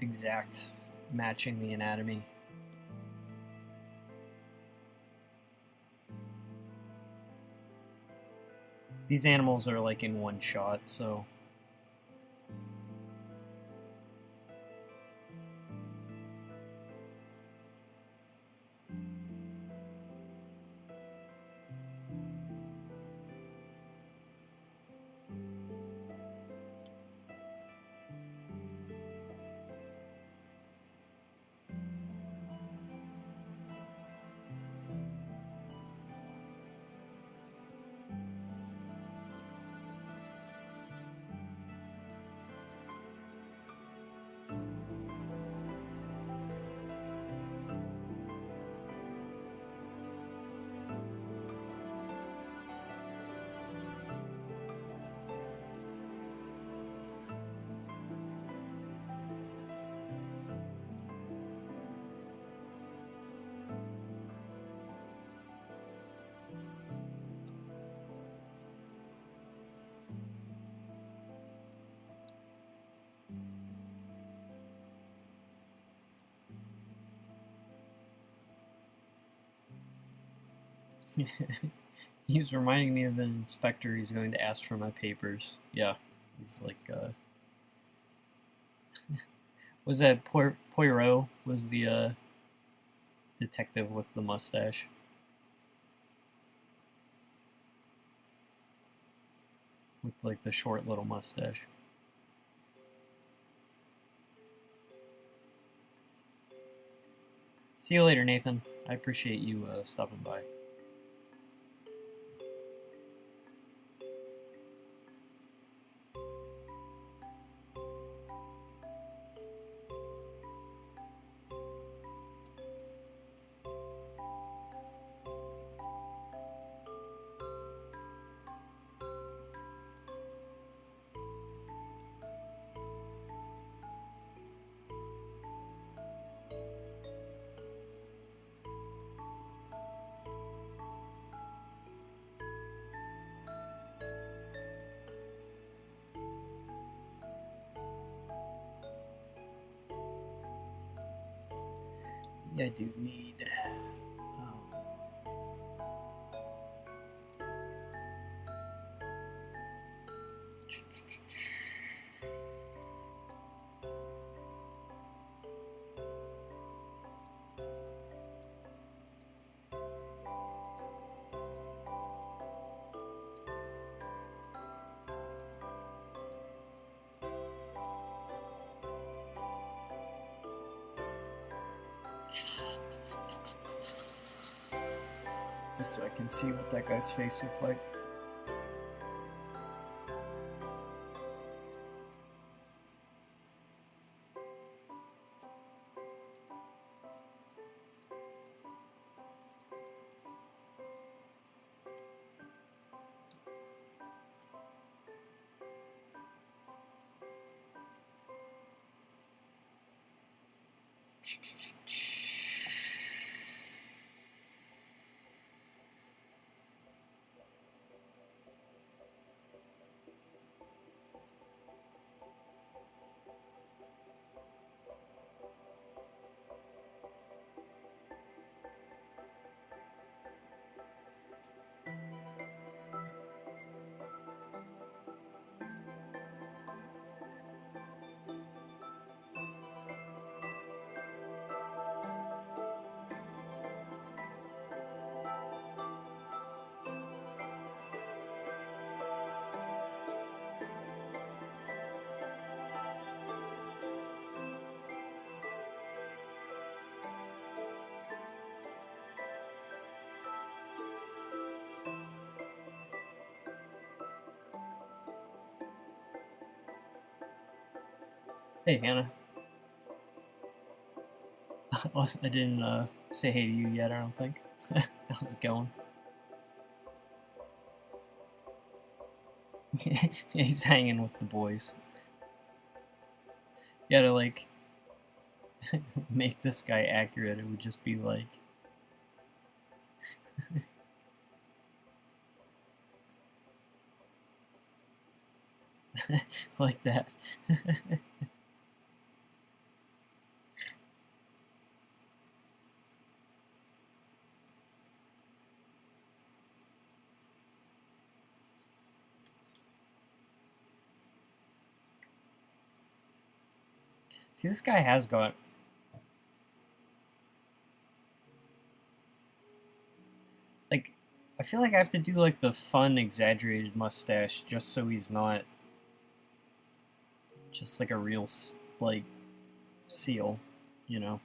exact matching the anatomy. These animals are like in one shot, so... He's reminding me of an inspector. He's going to ask for my papers. Yeah, he's like, was that Poirot was the detective with the mustache? With like the short little mustache. See you later, Nathan. I appreciate you stopping by. Yeah, I do need... just so I can see what that guy's face looked like. Hey, Hannah. I didn't say hey to you yet, I don't think. How's it going? He's hanging with the boys. You gotta, like, make this guy accurate. It would just be like... like that. See, this guy has got... Like, I feel like I have to do, like, the fun, exaggerated mustache just so he's not just, like, a real, like, seal, you know?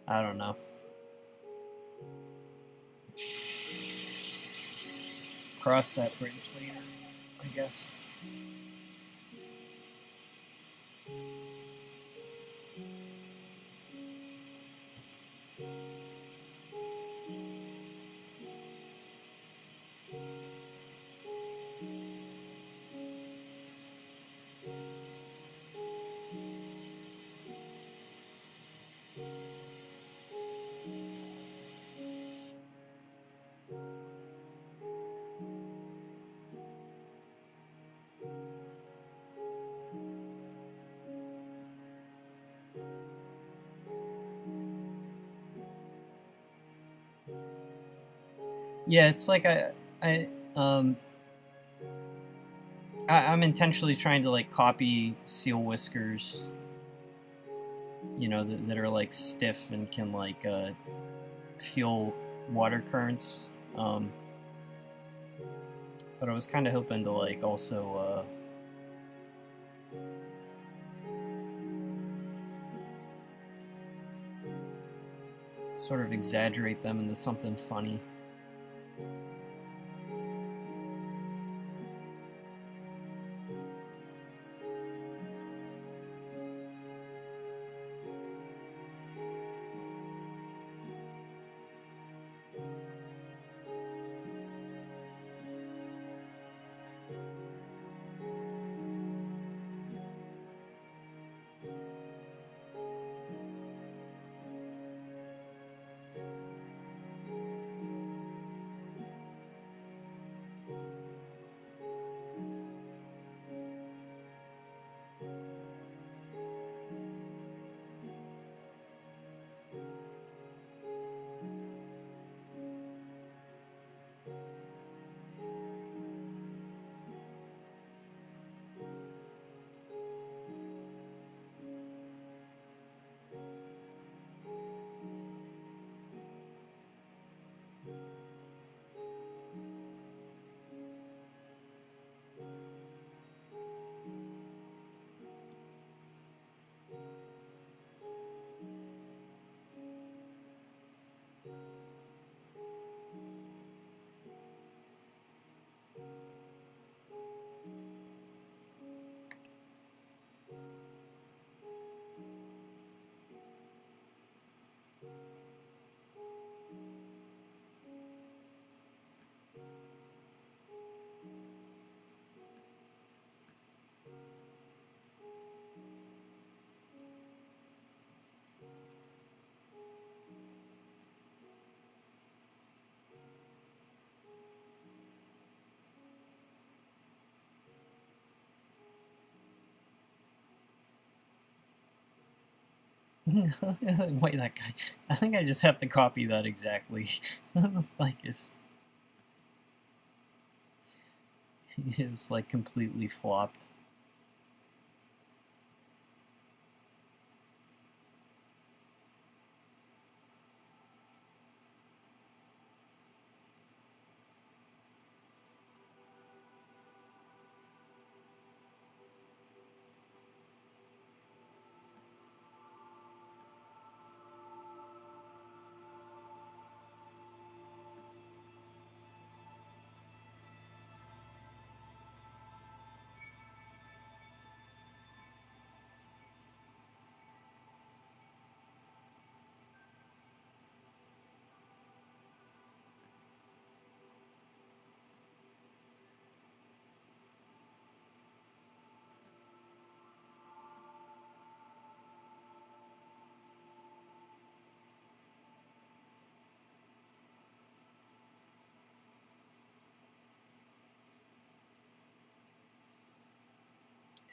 I don't know. Cross that bridge later, I guess. Yeah, it's like I'm intentionally trying to like copy seal whiskers, you know, that are like stiff and can like feel water currents. But I was kind of hoping to like also sort of exaggerate them into something funny. Wait, that guy. I think I just have to copy that exactly. Like it's like completely flopped.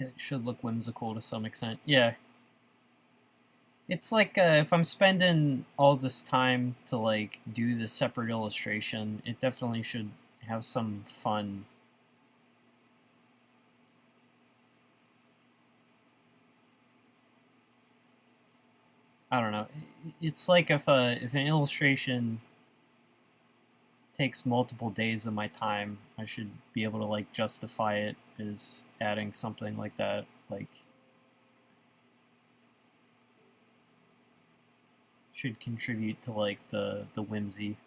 It should look whimsical to some extent. Yeah. It's like if I'm spending all this time to like do this separate illustration, it definitely should have some fun. I don't know. It's like if an illustration takes multiple days of my time, I should be able to like justify it as adding something like that. Like should contribute to like the whimsy.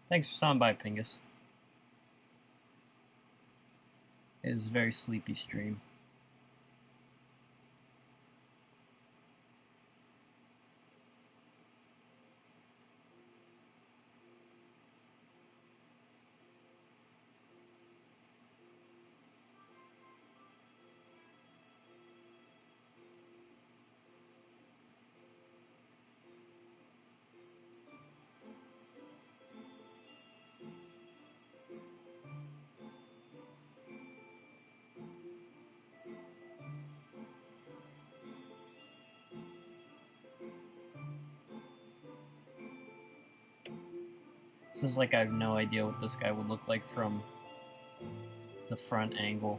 Thanks for stopping by, Pingus. It is a very sleepy stream. This is like I have no idea what this guy would look like from the front angle.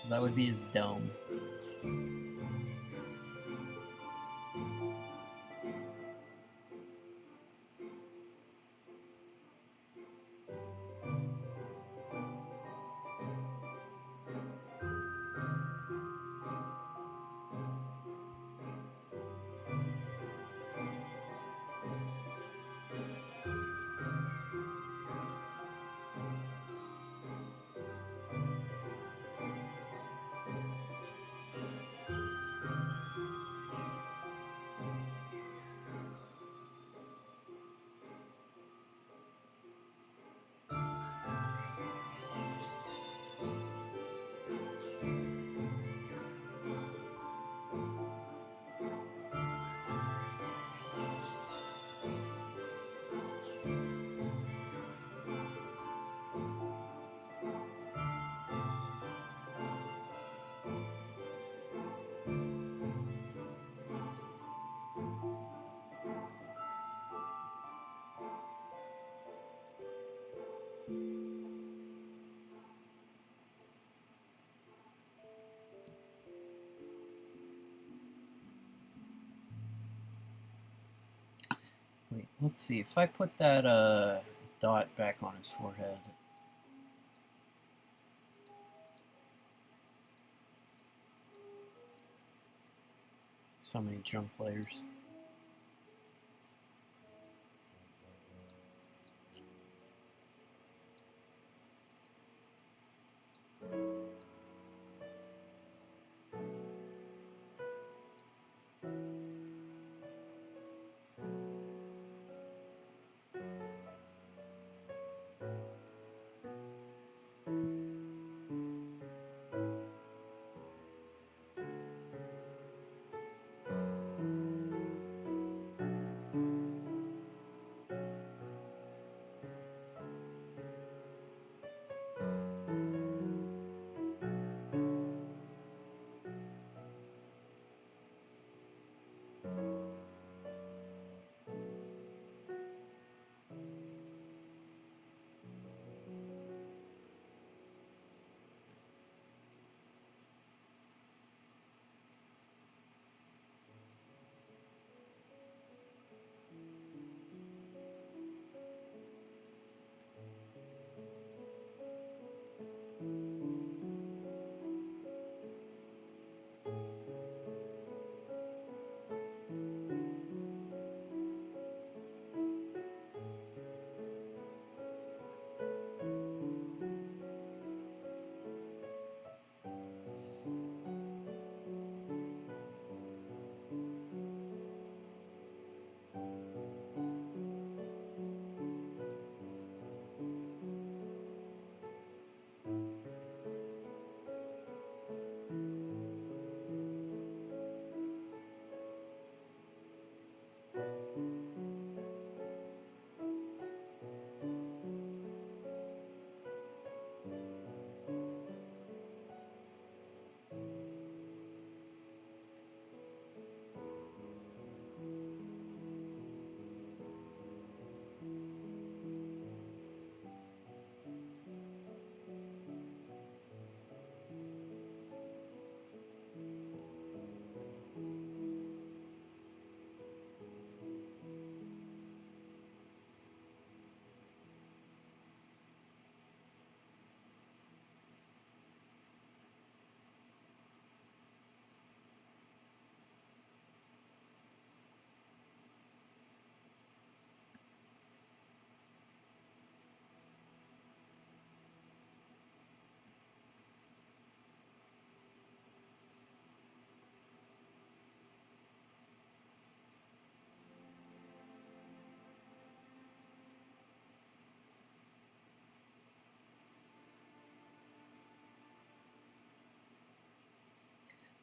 So that would be his dome. Wait, let's see. If I put that dot back on his forehead. So many junk layers.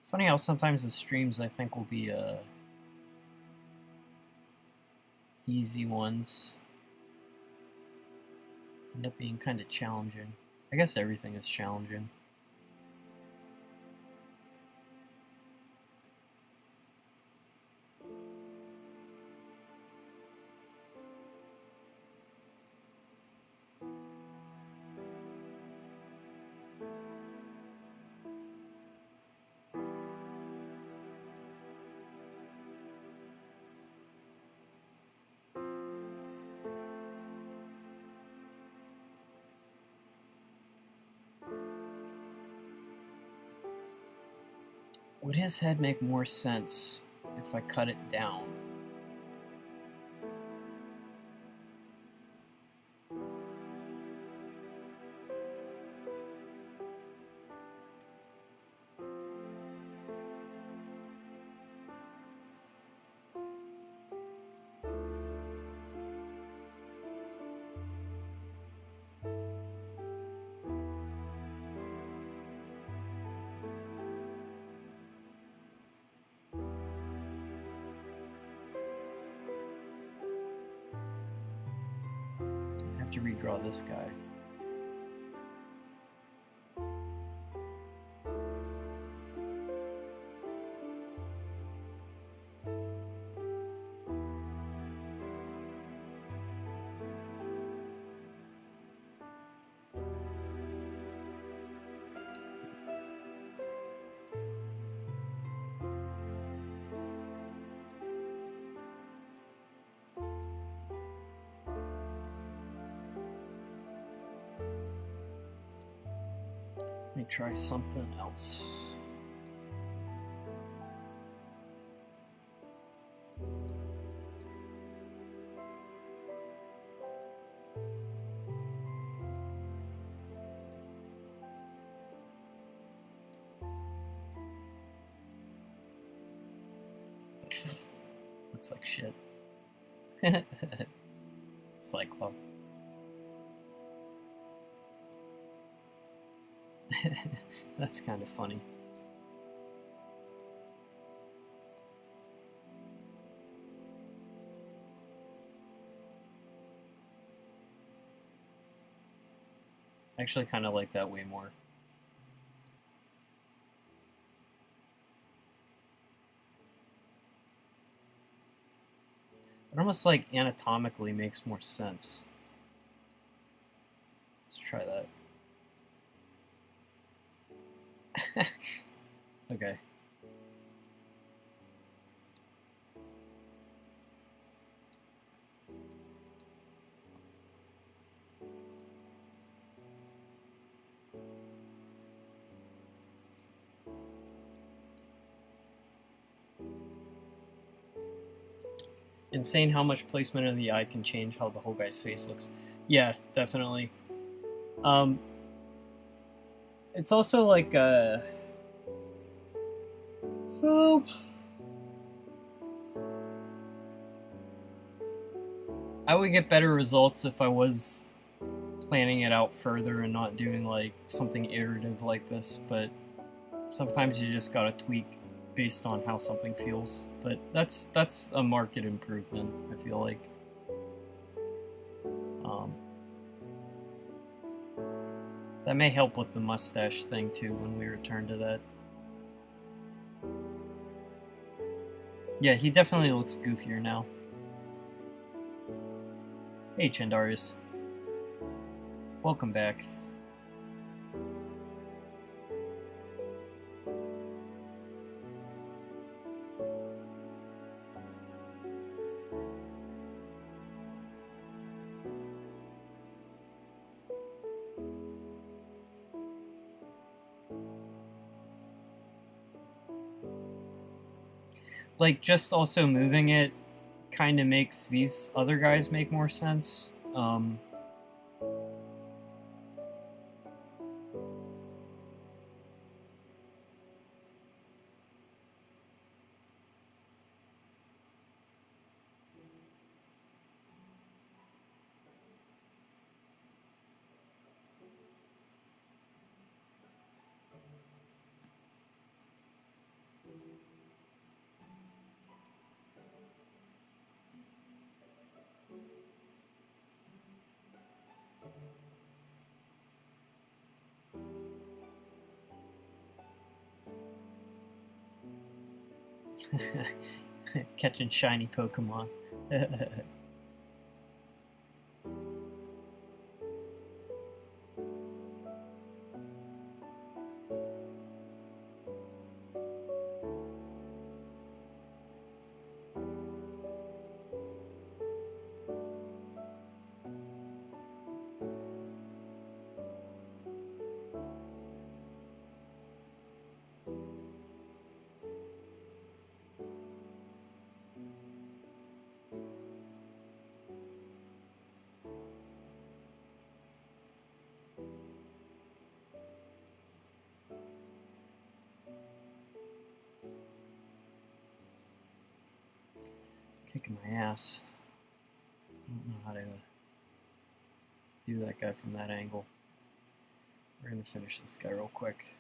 It's funny how sometimes the streams I think will be easy ones end up being kind of challenging. I guess everything is challenging. Would his head make more sense if I cut it down? I have to redraw this guy. Let me try something else. Looks like shit. Cyclops. That's kind of funny. I actually kind of like that way more. It almost like anatomically makes more sense. Let's try that. Okay. Insane how much placement of the eye can change how the whole guy's face looks. Yeah, definitely. It's also like I would get better results if I was planning it out further and not doing like something iterative like this, but sometimes you just gotta tweak based on how something feels. But that's a marked improvement, I feel like. That may help with the mustache thing too when we return to that. Yeah, he definitely looks goofier now. Hey, Chandarius. Welcome back. Like, just also moving it kind of makes these other guys make more sense. Catching shiny Pokemon. Kicking my ass. I don't know how to do that guy from that angle. We're gonna finish this guy real quick.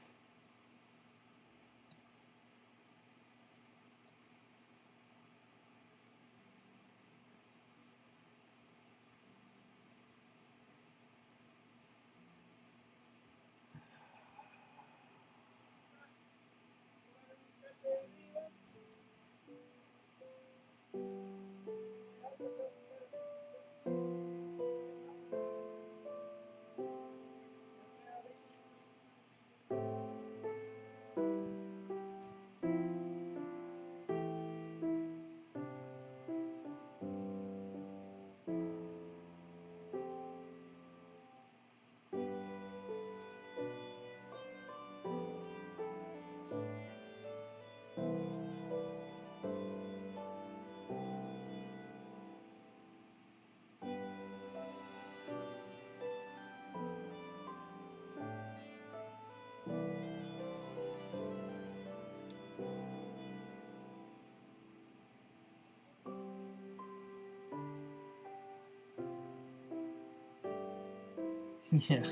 Yeah.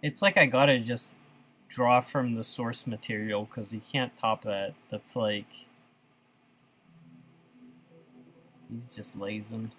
It's like I gotta just draw from the source material because you can't top that. That's like... He's just lazing.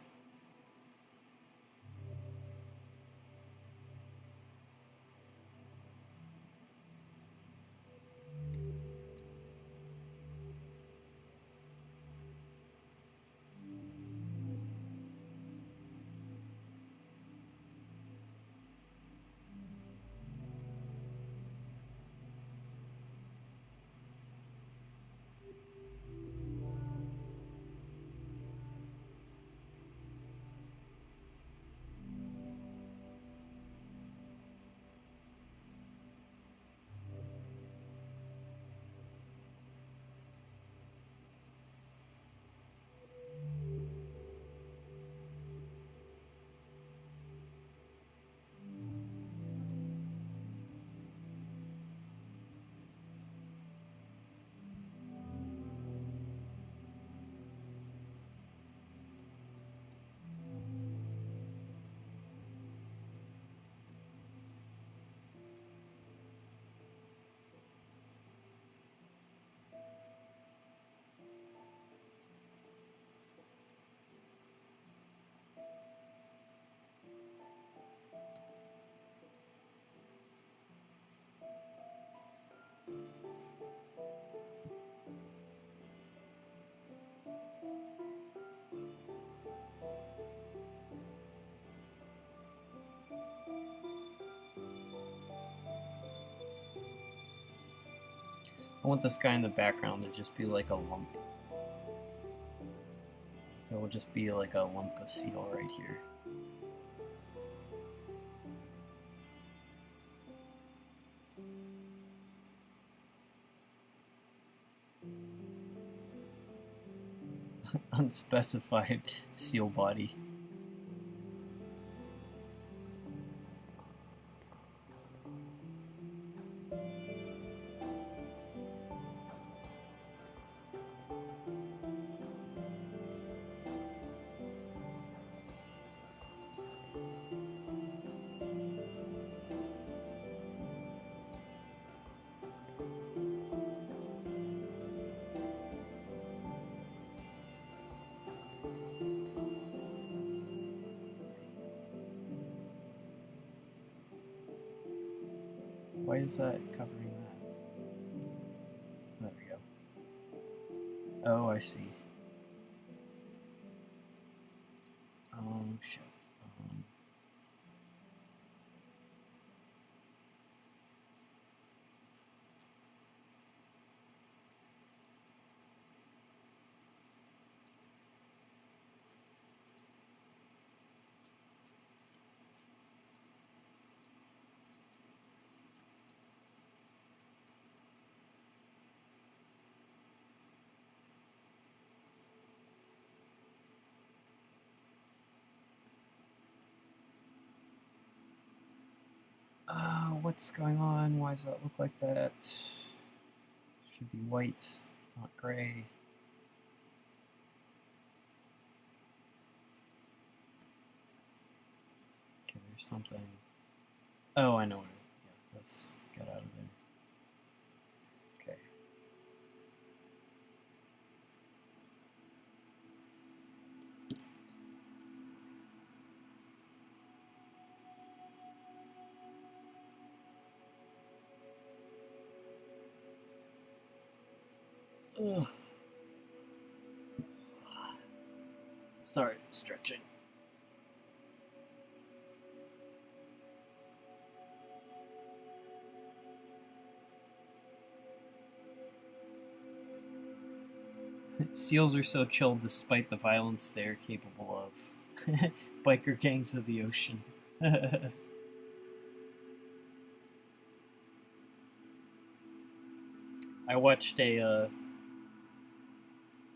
I want this guy in the background to just be like a lump. It will just be like a lump of seal right here. Unspecified seal body. Why is that covering that? There we go. Oh, I see. Shit. What's going on? Why does that look like that? Should be white, not gray. Okay, there's something. Oh, I know what it is. Yeah, let's get out of there. Okay. Ugh. Sorry, stretching. Seals are so chill despite the violence they are capable of. Biker gangs of the ocean. I watched a,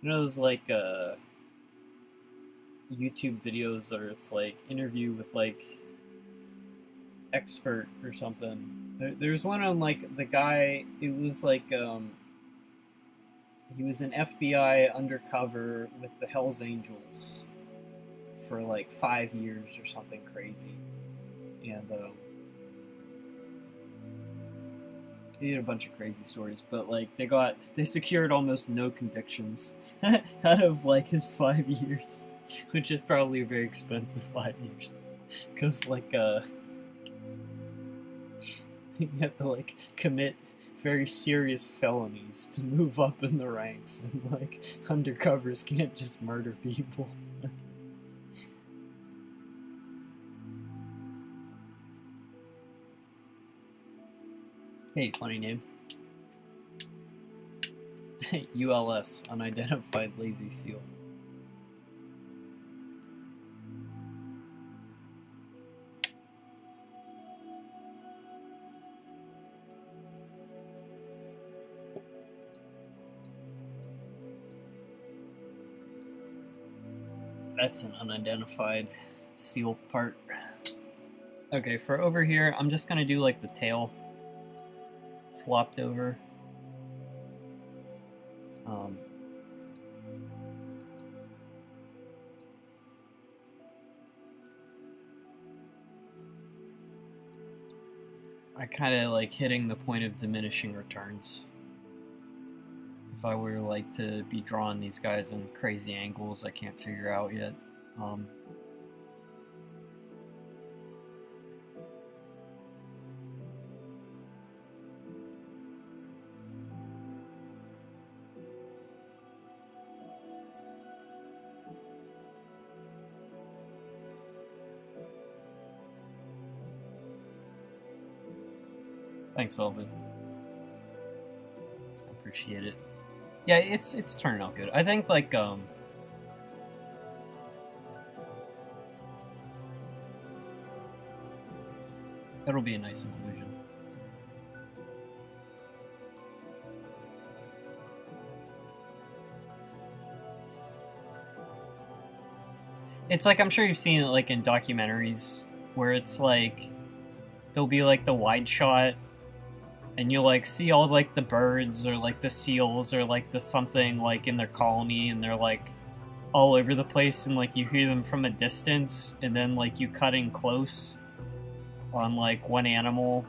those like YouTube videos that are, it's like interview with like expert or something. There's one on like the guy. It was like he was an FBI undercover with the Hells Angels for like 5 years or something crazy, and he had a bunch of crazy stories. But like they secured almost no convictions out of like his 5 years, which is probably a very expensive 5 years, because like you have to like commit very serious felonies to move up in the ranks, and like undercovers can't just murder people. Hey, funny name. ULS, Unidentified Lazy Seal. That's an unidentified seal part. Okay, for over here, I'm just gonna do like the tail flopped over. I kind of like hitting the point of diminishing returns. If I were like to be drawing these guys in crazy angles I can't figure out yet. Thanks, Velvet. I appreciate it. Yeah, it's turning out good. I think like it'll be a nice inclusion. It's like, I'm sure you've seen it like in documentaries where it's like there'll be like the wide shot and you'll like see all like the birds or like the seals or like the something like in their colony, and they're like all over the place, and like you hear them from a distance, and then like you cut in close on like one animal,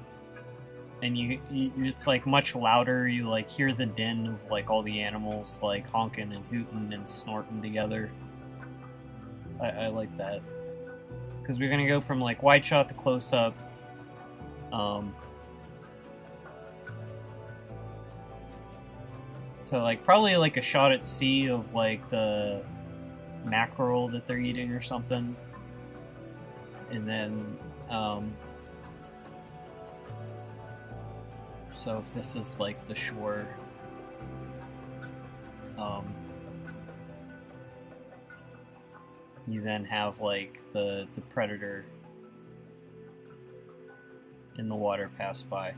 and you it's like much louder. You like hear the din of like all the animals like honking and hooting and snorting together. I like that, because we're gonna go from like wide shot to close up. So like probably like a shot at sea of like the mackerel that they're eating or something, and then so if this is like the shore, you then have like the predator in the water pass by.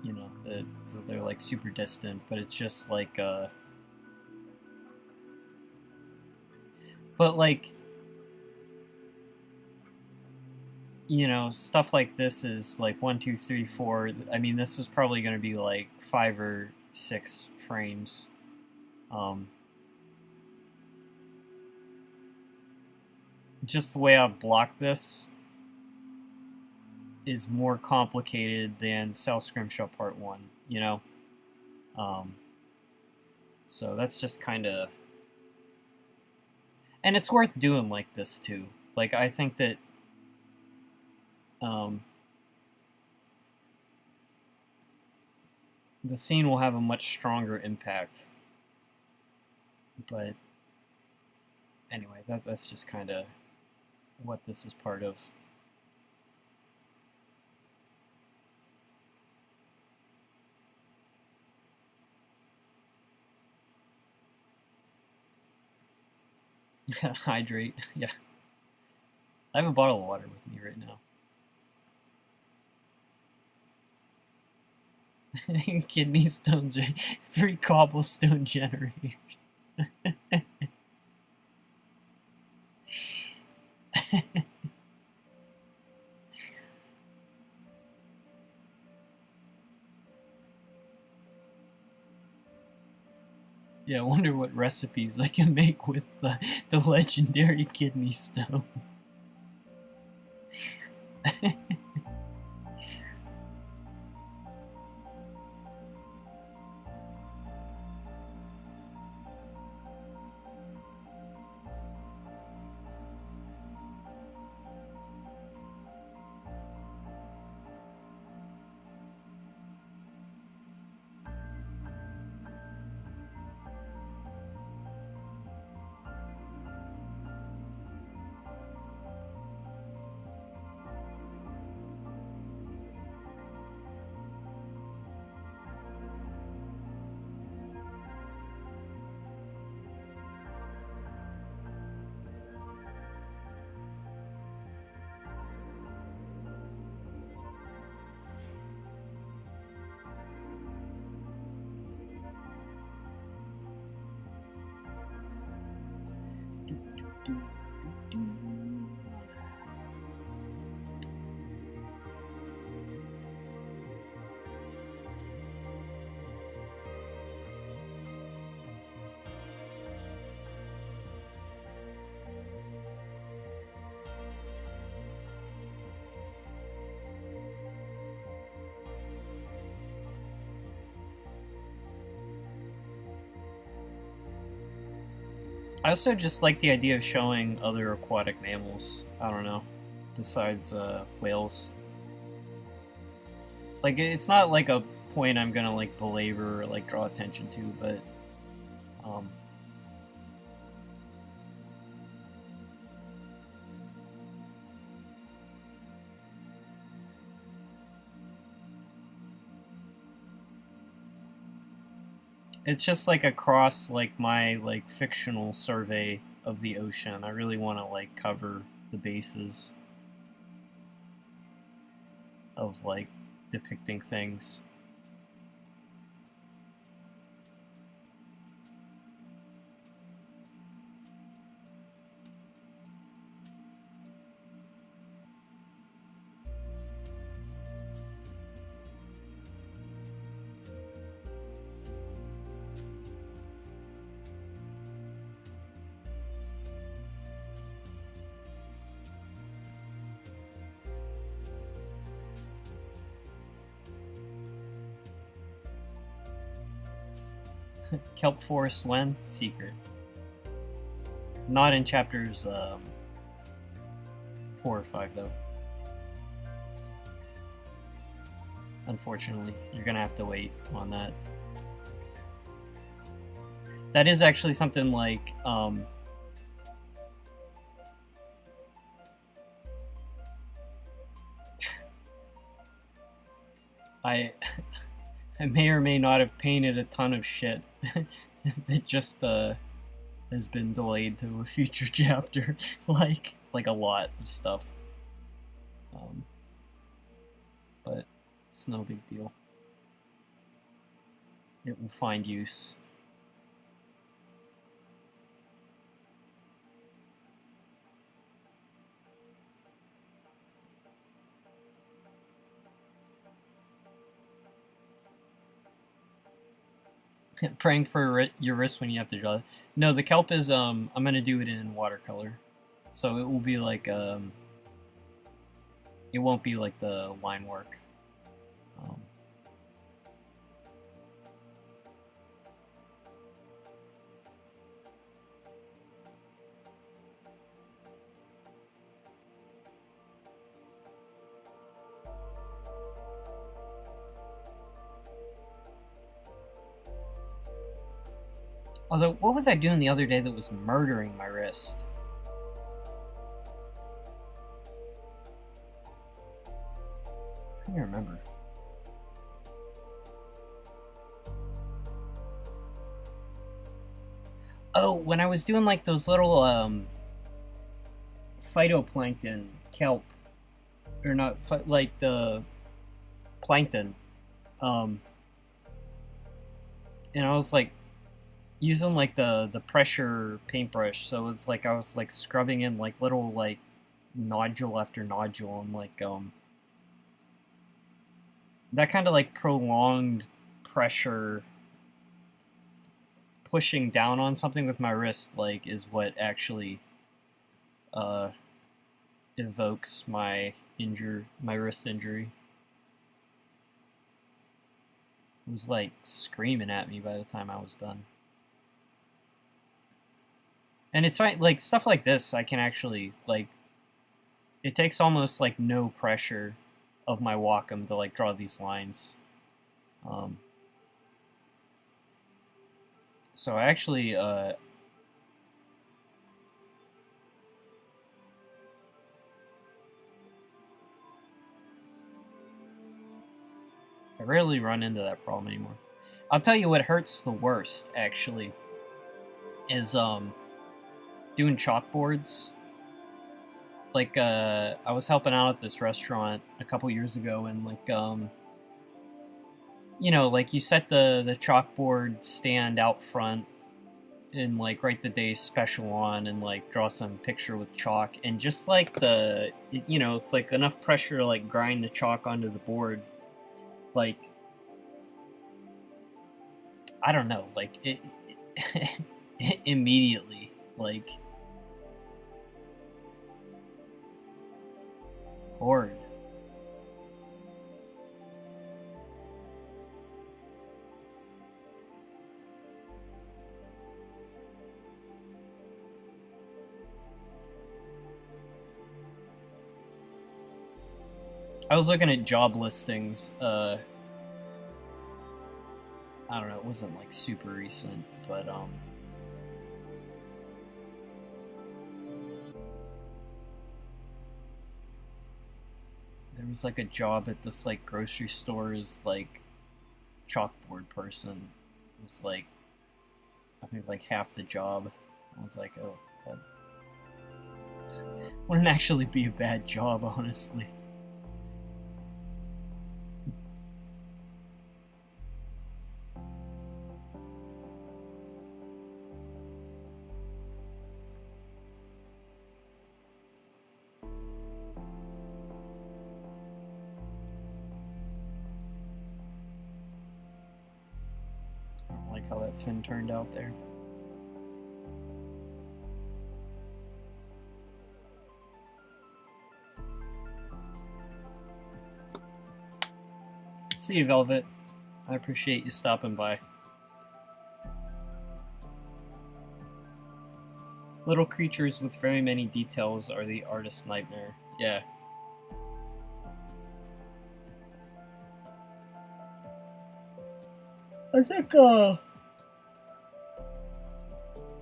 You know, so they're like super distant, but it's just like but like, you know, stuff like this is like 1, 2, 3, 4. I mean, this is probably going to be like 5 or 6 frames. Just the way I've blocked this is more complicated than South Scrimshaw Part 1, you know? So that's just kind of... And it's worth doing like this, too. Like, I think that... the scene will have a much stronger impact. But... anyway, that's just kind of what this is part of. Hydrate, yeah. I have a bottle of water with me right now. Kidney stones are free cobblestone generators. Yeah, I wonder what recipes I can make with the legendary kidney stone. I also just like the idea of showing other aquatic mammals. I don't know, besides whales. Like, it's not like a point I'm gonna like belabor or like draw attention to, but it's just like across like my like fictional survey of the ocean. I really want to like cover the bases of like depicting things. Kelp Forest when? Secret. Not in chapters 4 or 5 though. unfortunately. You're gonna have to wait on that. That is actually something like, I may or may not have painted a ton of shit that just has been delayed to a future chapter, like a lot of stuff. But it's no big deal. It will find use. Praying for your wrist when you have to draw. No, the kelp is I'm gonna do it in watercolor, so it will be like it won't be like the line work. Although, what was I doing the other day that was murdering my wrist? I can't remember. Oh, when I was doing like those little phytoplankton kelp, or not, like the plankton, and I was like using like the pressure paintbrush, so it's like I was like scrubbing in like little like nodule after nodule, and like that kind of like prolonged pressure pushing down on something with my wrist like is what actually evokes my wrist injury. It was like screaming at me by the time I was done. And it's fine, like stuff like this I can actually like, it takes almost like no pressure of my Wacom to like draw these lines. So I actually I rarely run into that problem anymore. I'll tell you what hurts the worst actually is doing chalkboards. Like I was helping out at this restaurant a couple years ago, and like you know, like you set the chalkboard stand out front and like write the day's special on, and like draw some picture with chalk, and just like you know, it's like enough pressure to like grind the chalk onto the board, like I don't know, like it immediately like horrid. I was looking at job listings. I don't know, it wasn't like super recent, but there was like a job at this like grocery store's like chalkboard person. It was like I think like half the job. I was like, oh, that wouldn't actually be a bad job, honestly. I don't like how that fin turned out there. See you, Velvet. I appreciate you stopping by. Little creatures with very many details are the artist's nightmare. Yeah. I think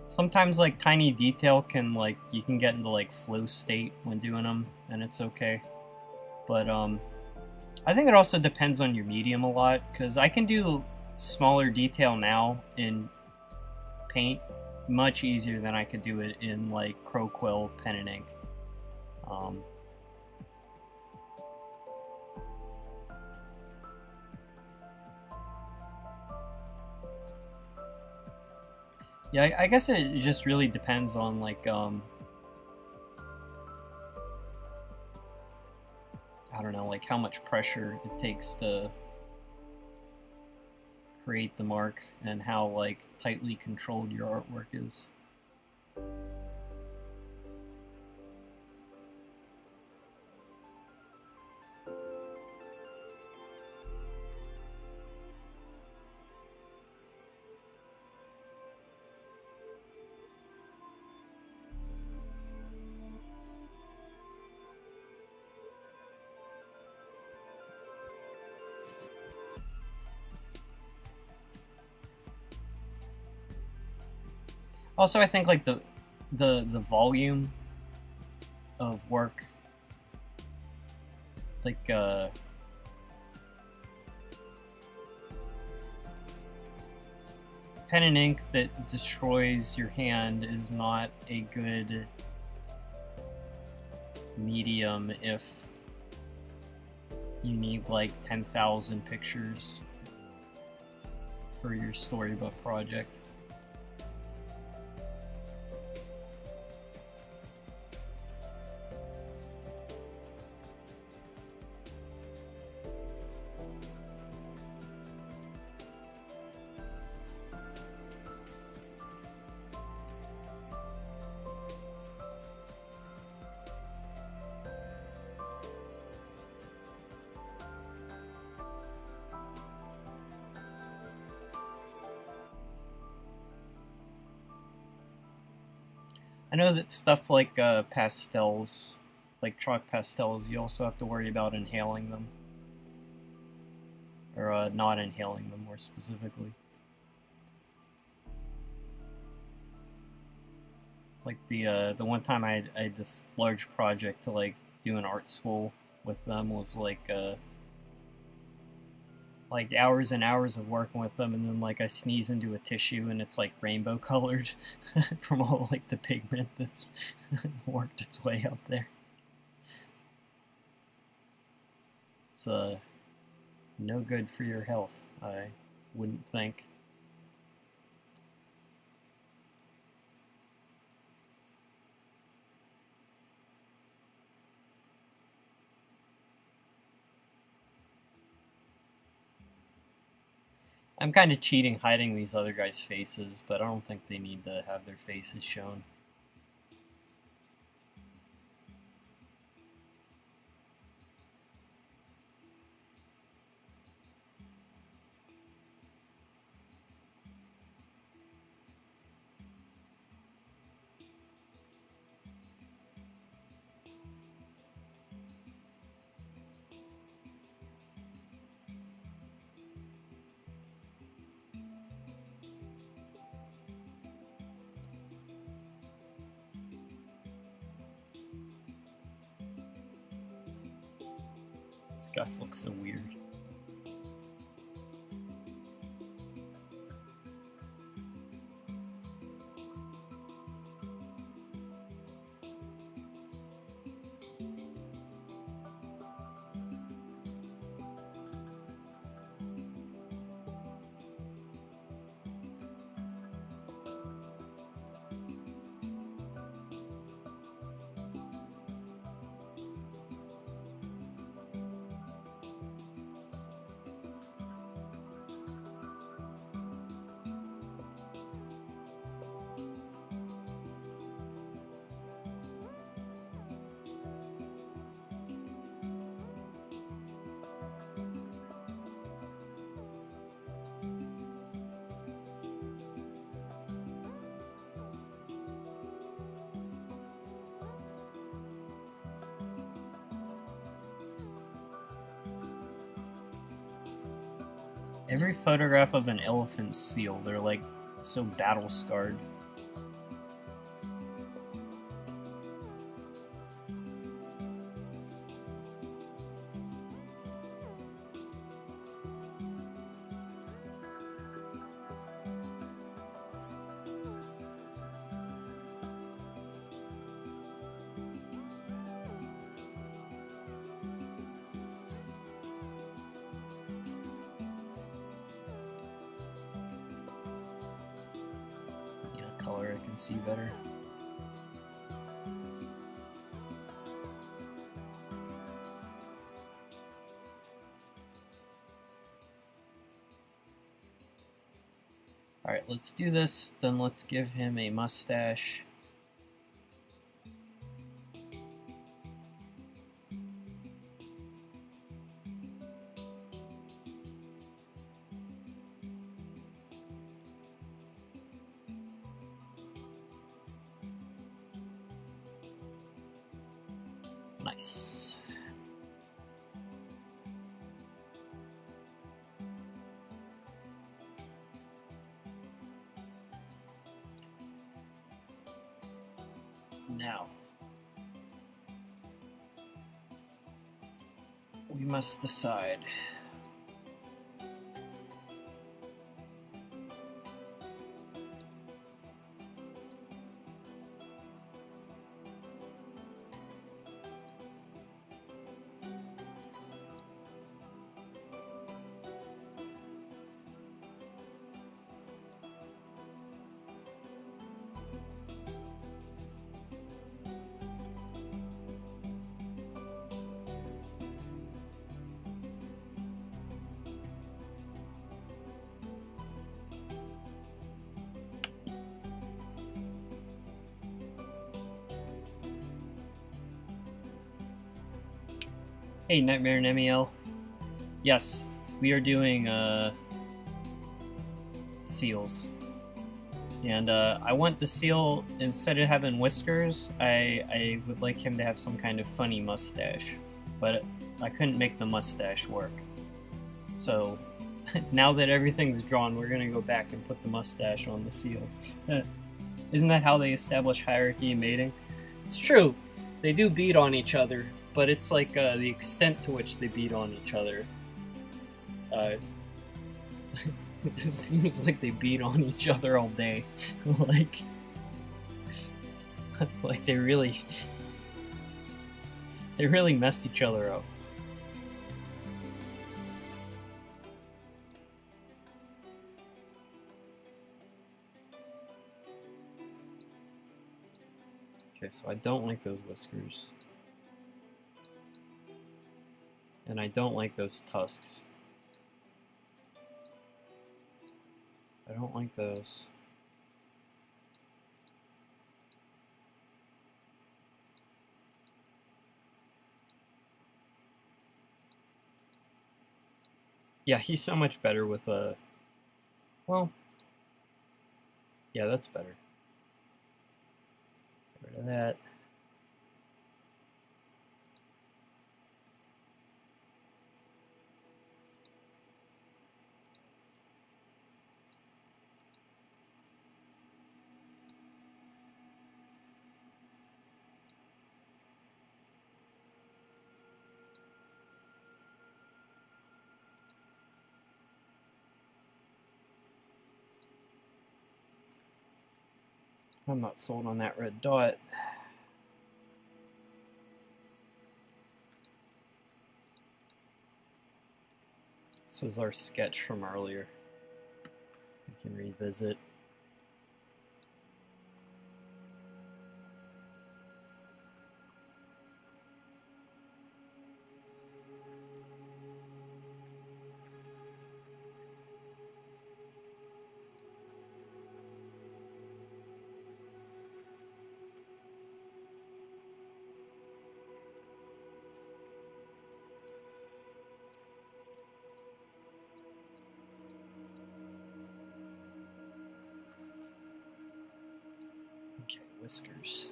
sometimes like tiny detail can like you can get into like flow state when doing them, and it's okay. But I think it also depends on your medium a lot, because I can do smaller detail now in paint much easier than I could do it in like Crow Quill pen and ink. Yeah, I guess it just really depends on like I don't know, like how much pressure it takes to create the mark and how like tightly controlled your artwork is. Also, I think like the volume of work, like pen and ink that destroys your hand is not a good medium if you need like 10,000 pictures for your storybook project. I know that stuff like pastels, like chalk pastels, you also have to worry about inhaling them. Or not inhaling them, more specifically. Like the one time I had this large project to like do an art school with them was like hours and hours of working with them, and then like I sneeze into a tissue and it's like rainbow colored from all like the pigment that's worked its way up there. It's no good for your health, I wouldn't think. I'm kind of cheating hiding these other guys' faces, but I don't think they need to have their faces shown. This Gus looks so weird. Every photograph of an elephant seal, they're like so battle scarred. Color I can see better. Alright, let's do this, then let's give him a mustache. Nice. Now, we must decide. Hey, Nightmare and Nemiel. Yes, we are doing seals. And I want the seal, instead of having whiskers, I would like him to have some kind of funny mustache. But I couldn't make the mustache work. So, now that everything's drawn, we're gonna go back and put the mustache on the seal. Isn't that how they establish hierarchy in mating? It's true, they do beat on each other, but it's like the extent to which they beat on each other. It seems like they beat on each other all day. like they really mess each other up. Okay, so I don't like those whiskers. And I don't like those tusks. I don't like those. Yeah, he's so much better with a... Well... Yeah, that's better. Get rid of that. I'm not sold on that red dot. This was our sketch from earlier. We can revisit. Okay, whiskers.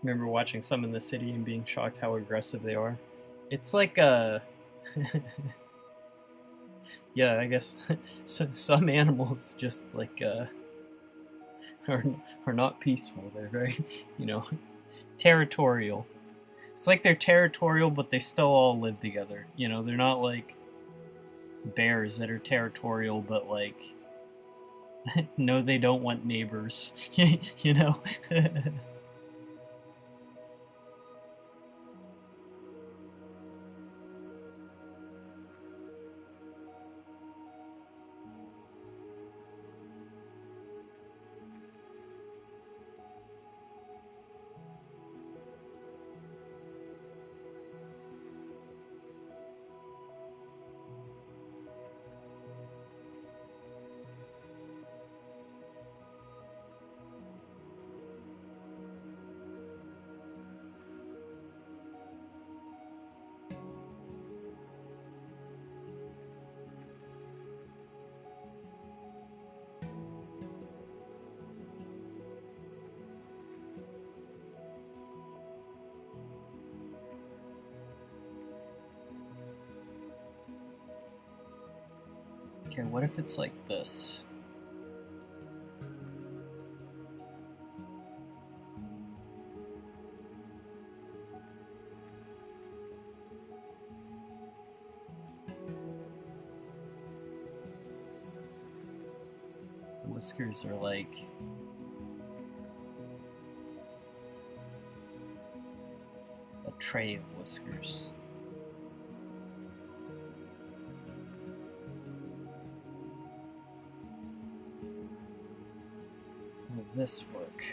remember watching some in the city and being shocked how aggressive they are. It's like a yeah, I guess some animals just like are are not peaceful. They're very, you know, territorial. It's like they're territorial, but they still all live together. You know, they're not like bears that are territorial, but like no, they don't want neighbors. You know. Okay, what if it's like this? The whiskers are like a tray of whiskers. Will this work?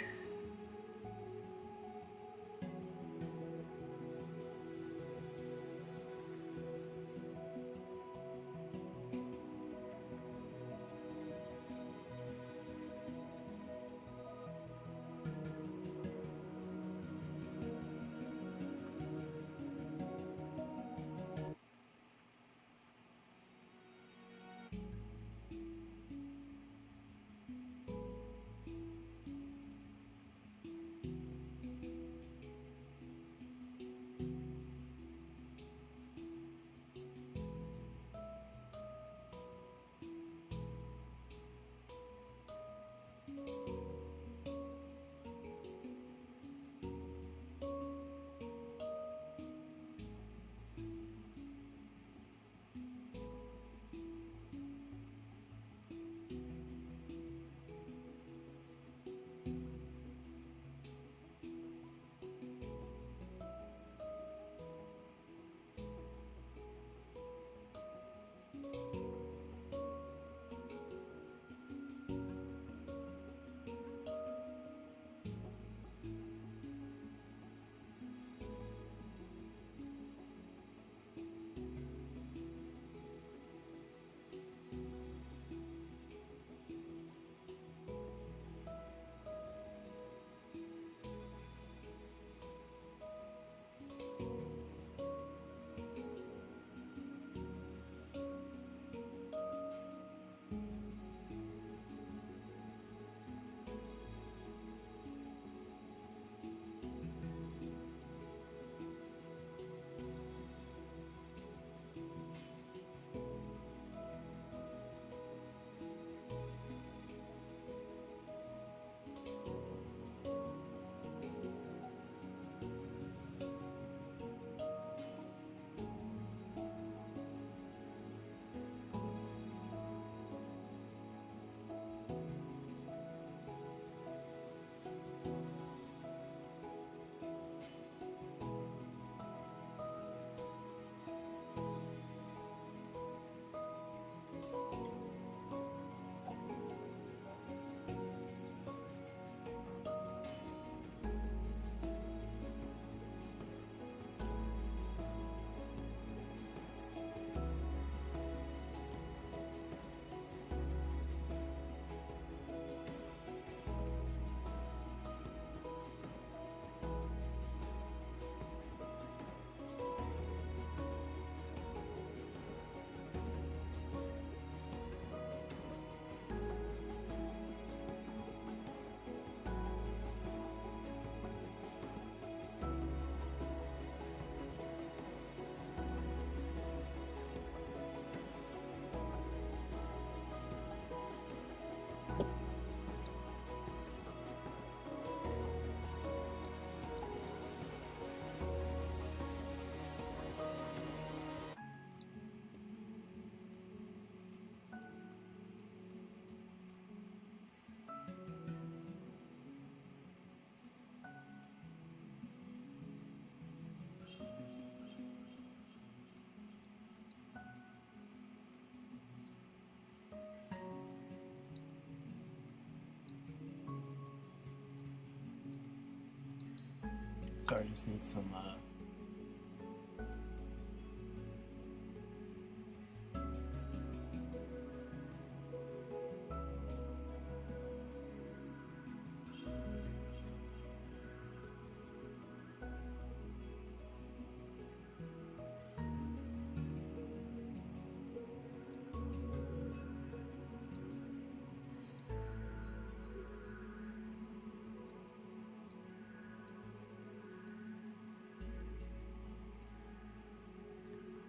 So I just need some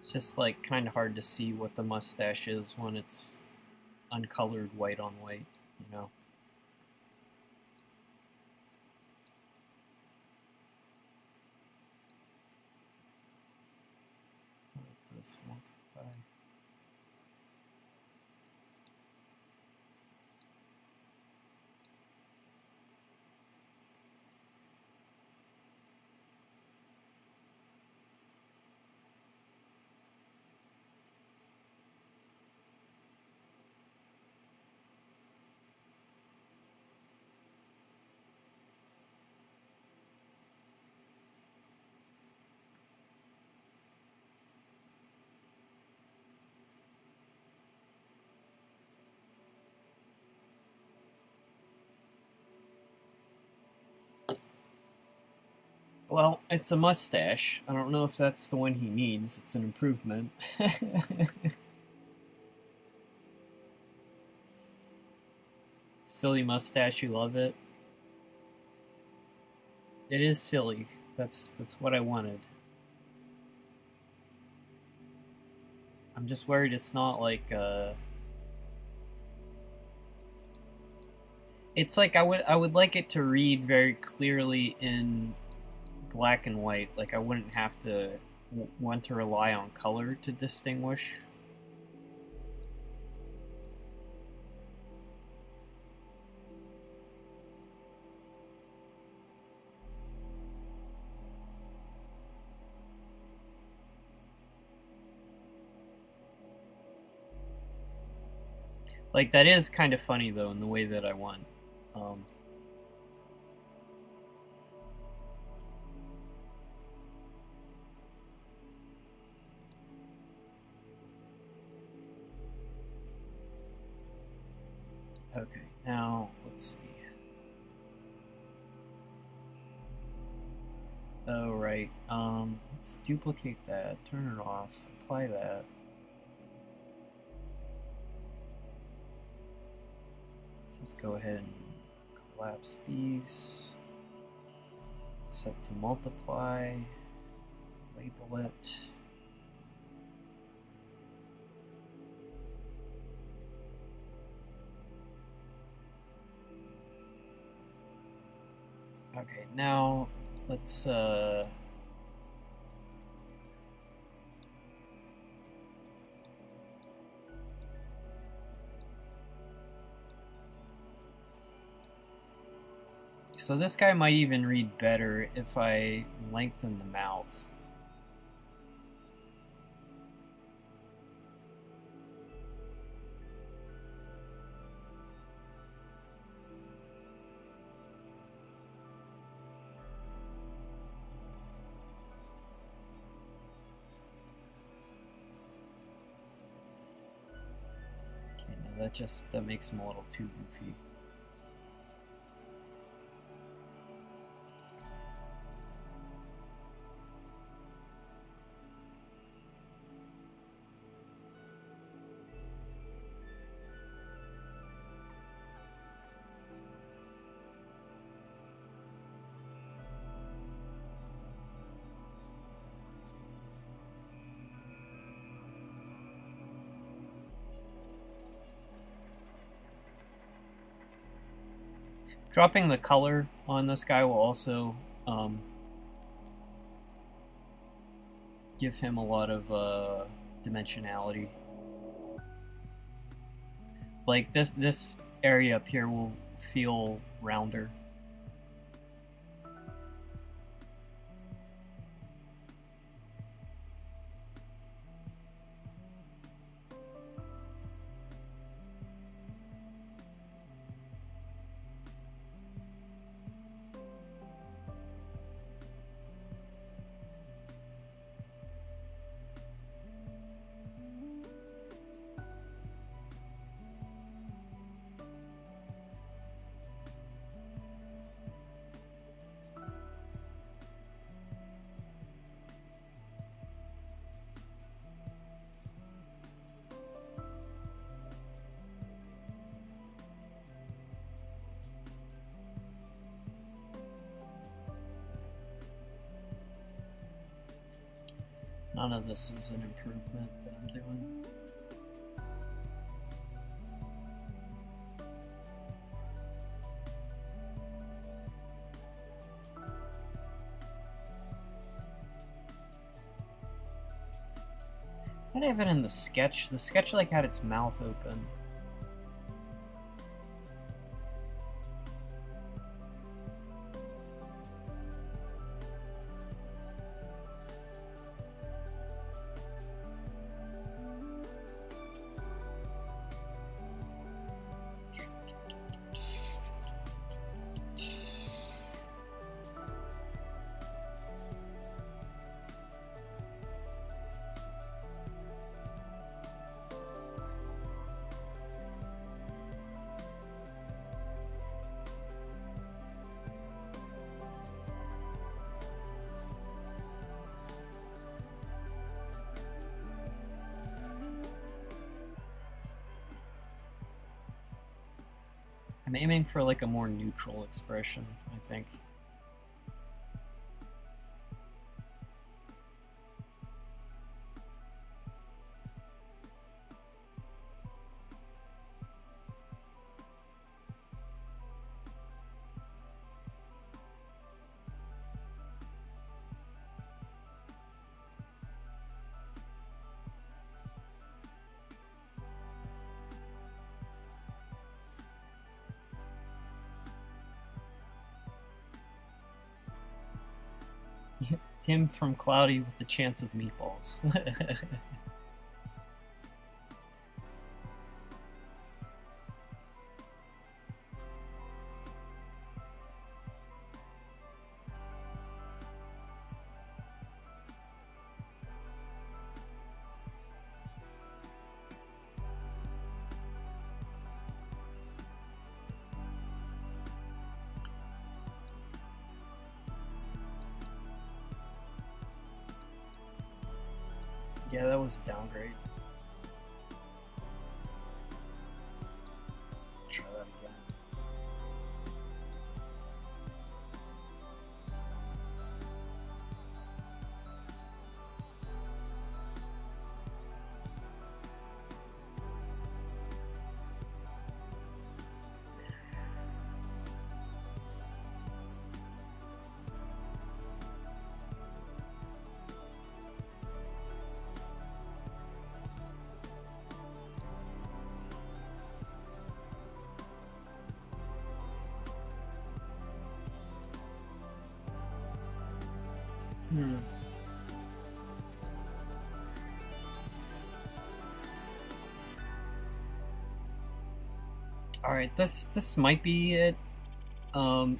it's just like kind of hard to see what the mustache is when it's uncolored white on white, you know. What's this? Multiply. Well, it's a mustache. I don't know if that's the one he needs. It's an improvement. Silly mustache, you love it. It is silly. That's what I wanted. I'm just worried it's not like it's like I would like it to read very clearly in black and white. Like I wouldn't have to want to rely on color to distinguish. Like that is kind of funny though in the way that I want. Okay, now let's see. Oh right. Let's duplicate that. Turn it off. Apply that. Just go ahead and collapse these. Set to multiply. Label it. Okay, now let's so this guy might even read better if I lengthen the mouth. Okay, now that makes him a little too goofy. Dropping the color on this guy will also give him a lot of dimensionality. Like this area up here will feel rounder. None of this is an improvement that I'm doing. I have it in the sketch. The sketch like had its mouth open. I'm aiming for like a more neutral expression, I think. Tim from Cloudy with the chance of meatballs. Yeah, that was a downgrade. Try that again. All right, this might be it. I'm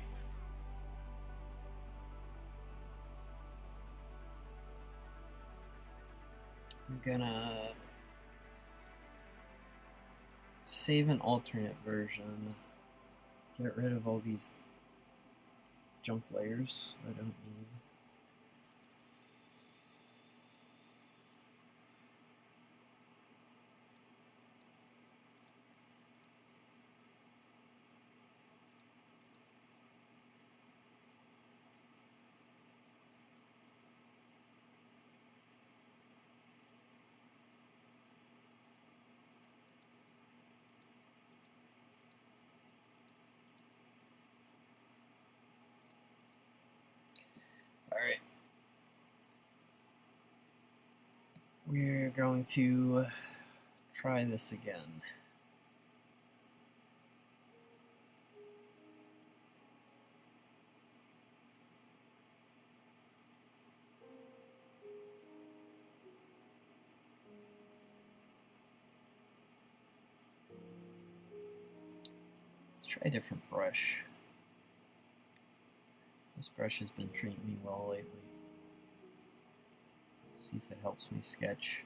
gonna save an alternate version. Get rid of all these junk layers I don't need. Alright. We're going to try this again. Let's try a different brush. This brush has been treating me well lately. See if it helps me sketch.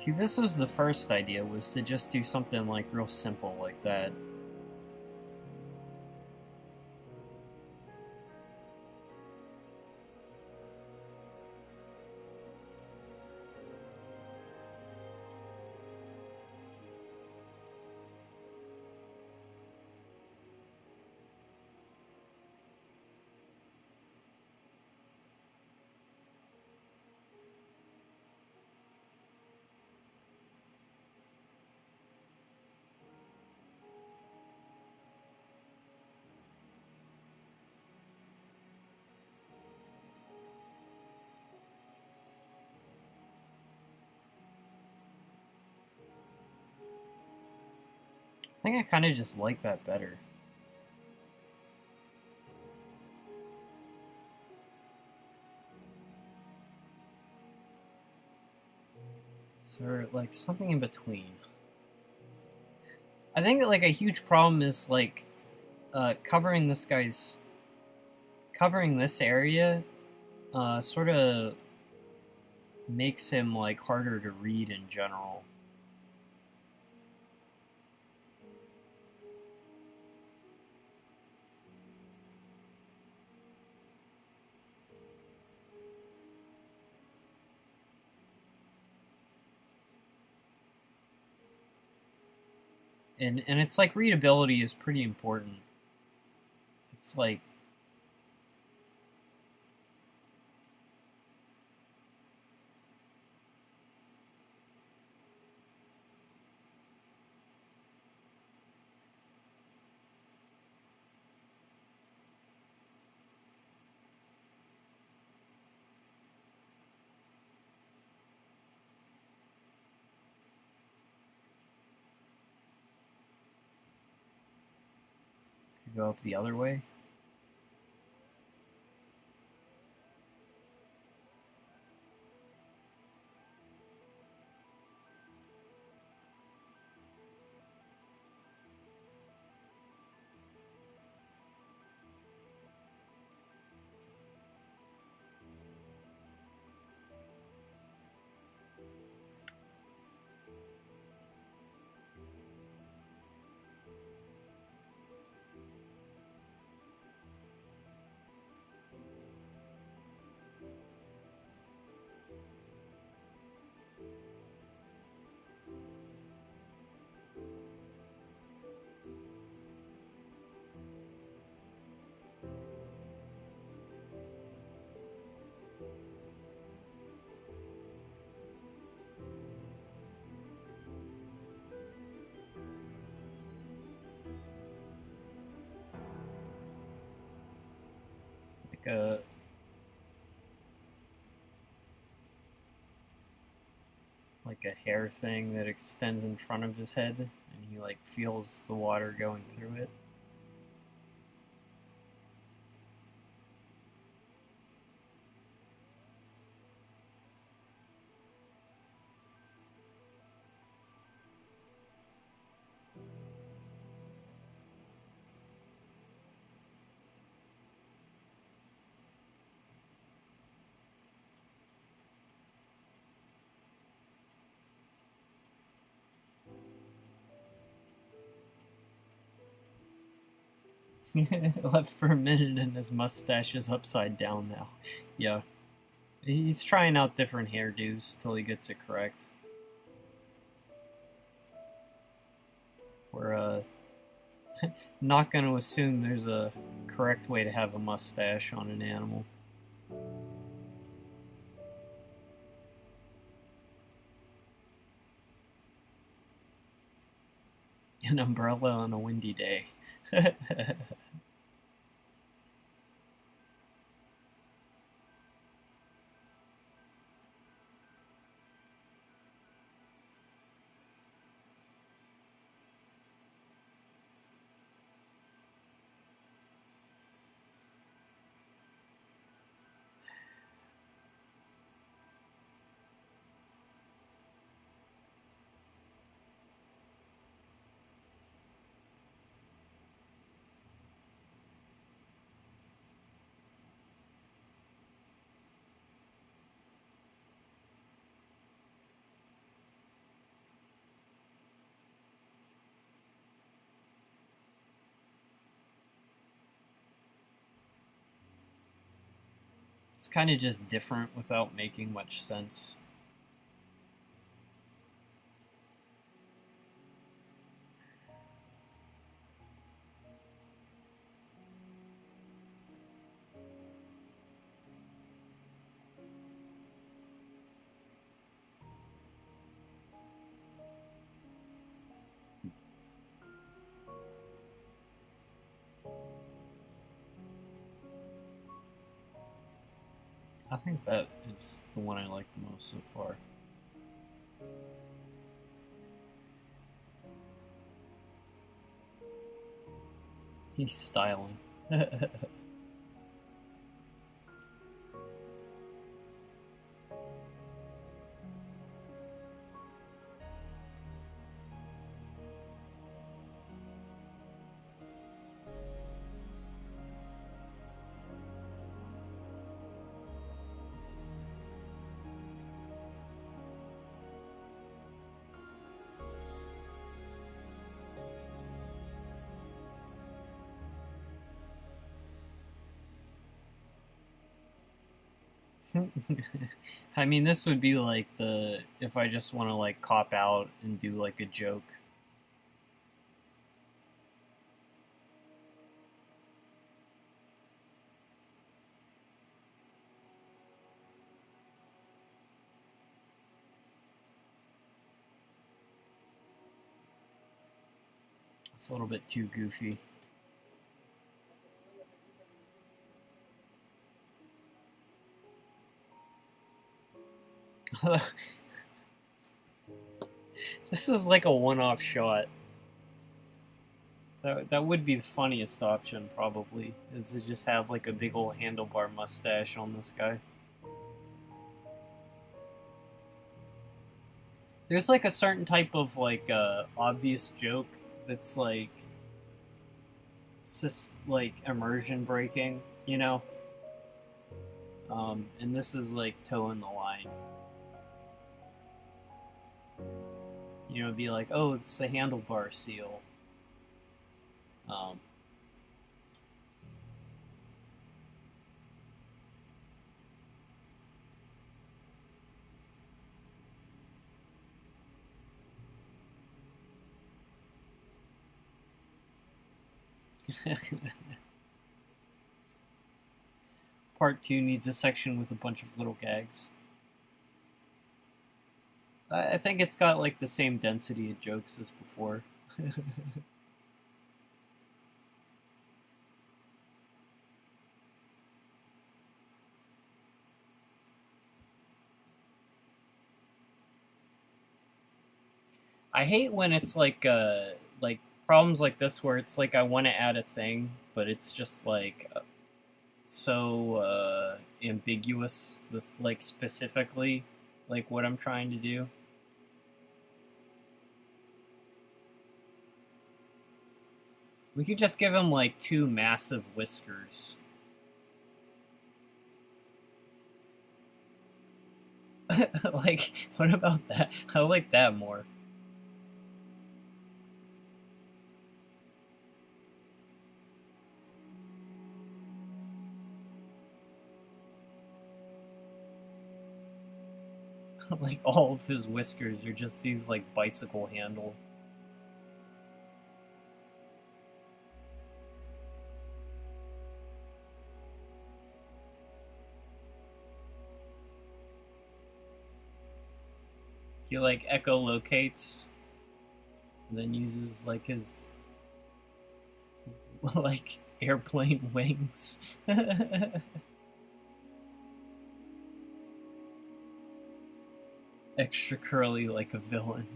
See, this was the first idea, was to just do something like real simple like that. I think I kind of just like that better. So, like, something in between. I think, like, a huge problem is, like, covering this area, sort of makes him, like, harder to read in general. And it's like readability is pretty important. It's like could go up the other way. Like a hair thing that extends in front of his head, and he like feels the water going through it. Left for a minute and his mustache is upside down now. Yeah. He's trying out different hairdos till he gets it correct. We're not going to assume there's a correct way to have a mustache on an animal. An umbrella on a windy day. It's kind of just different without making much sense. I think that is the one I like the most so far. He's styling. I mean, this would be like the if I just want to like cop out and do like a joke. It's a little bit too goofy. This is like a one-off shot. That would be the funniest option, probably, is to just have like a big old handlebar mustache on this guy. There's like a certain type of like obvious joke that's like like immersion breaking, you know? And this is like toeing the line. You know, it'd be like, oh, it's a handlebar seal. Um, Part 2 needs a section with a bunch of little gags. I think it's got like the same density of jokes as before. I hate when it's like problems like this where it's like I want to add a thing, but it's just like so ambiguous. This like specifically like what I'm trying to do. We could just give him like 2 massive whiskers. Like, what about that? I like that more. Like, all of his whiskers are just these, like, bicycle handle. He, like, echolocates and then uses, like, his, like, airplane wings. Extra curly like a villain.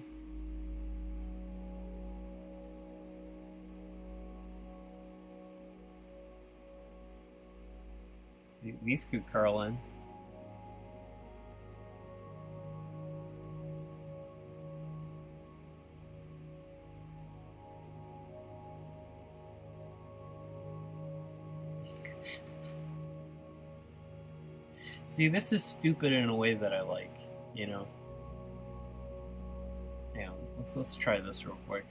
These could curl in. See, this is stupid in a way that I like, you know? Yeah, let's try this real quick.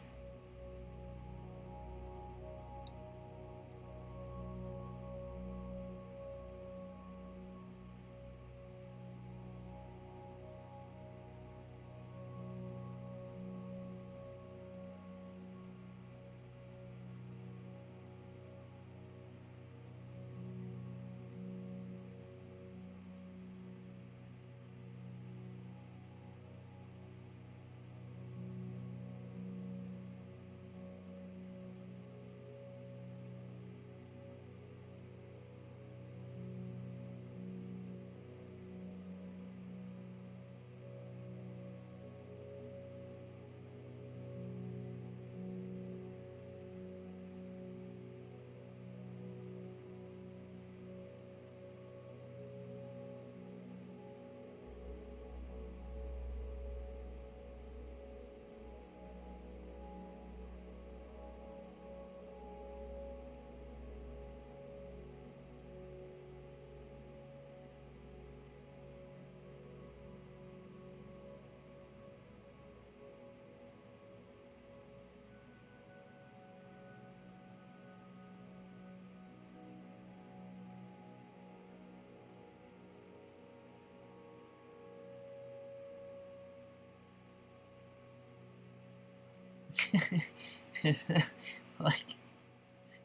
Like,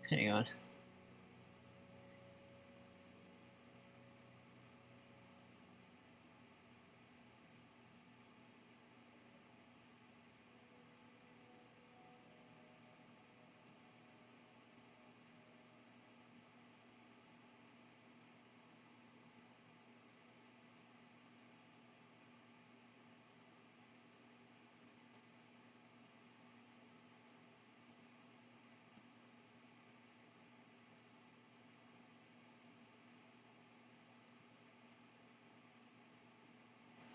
hang on.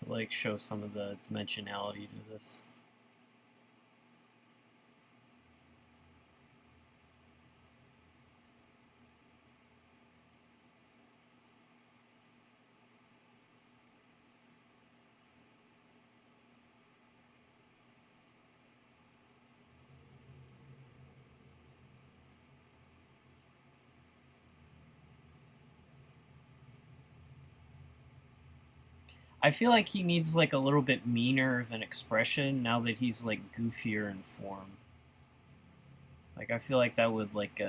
To like show some of the dimensionality to this. I feel like he needs like a little bit meaner of an expression now that he's like goofier in form. Like I feel like that would like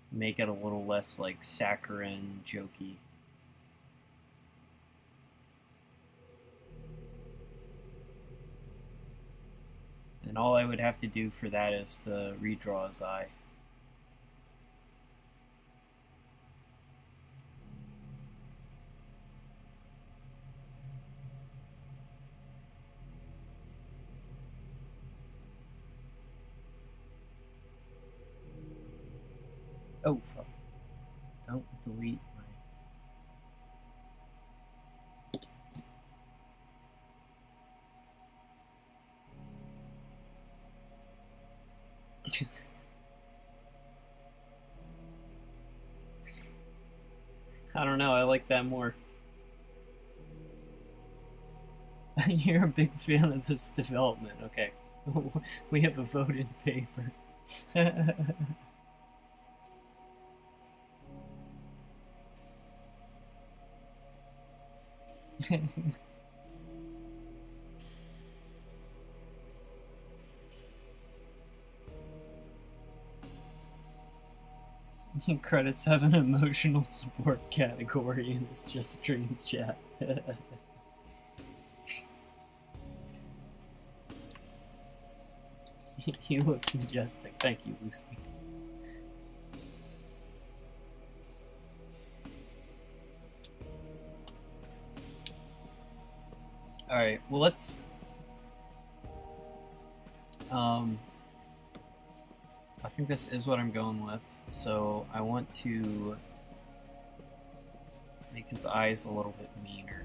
make it a little less like saccharine, jokey. And all I would have to do for that is to redraw his eye. Oh, fuck. Don't delete my... I don't know, I like that more. You're a big fan of this development, okay. We have a vote in favor. Credits have an emotional support category and it's just stream chat. He looks majestic. Thank you, Lucy. Alright, well let's I think this is what I'm going with. So I want to make his eyes a little bit meaner.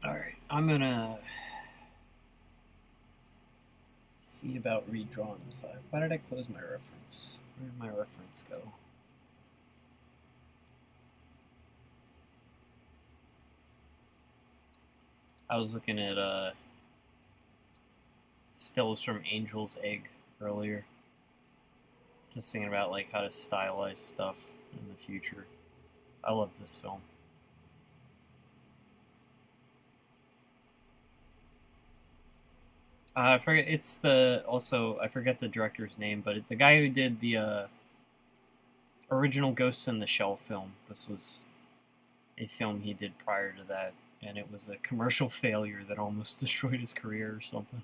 Alright, I'm gonna see about redrawing the side. Why did I close my reference? Where did my reference go? I was looking at stills from Angel's Egg earlier. Just thinking about like how to stylize stuff in the future. I love this film. I forget, it's the, also, I forget the director's name, but the guy who did the original Ghost in the Shell film. This was a film he did prior to that, and it was a commercial failure that almost destroyed his career or something.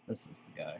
This is the guy.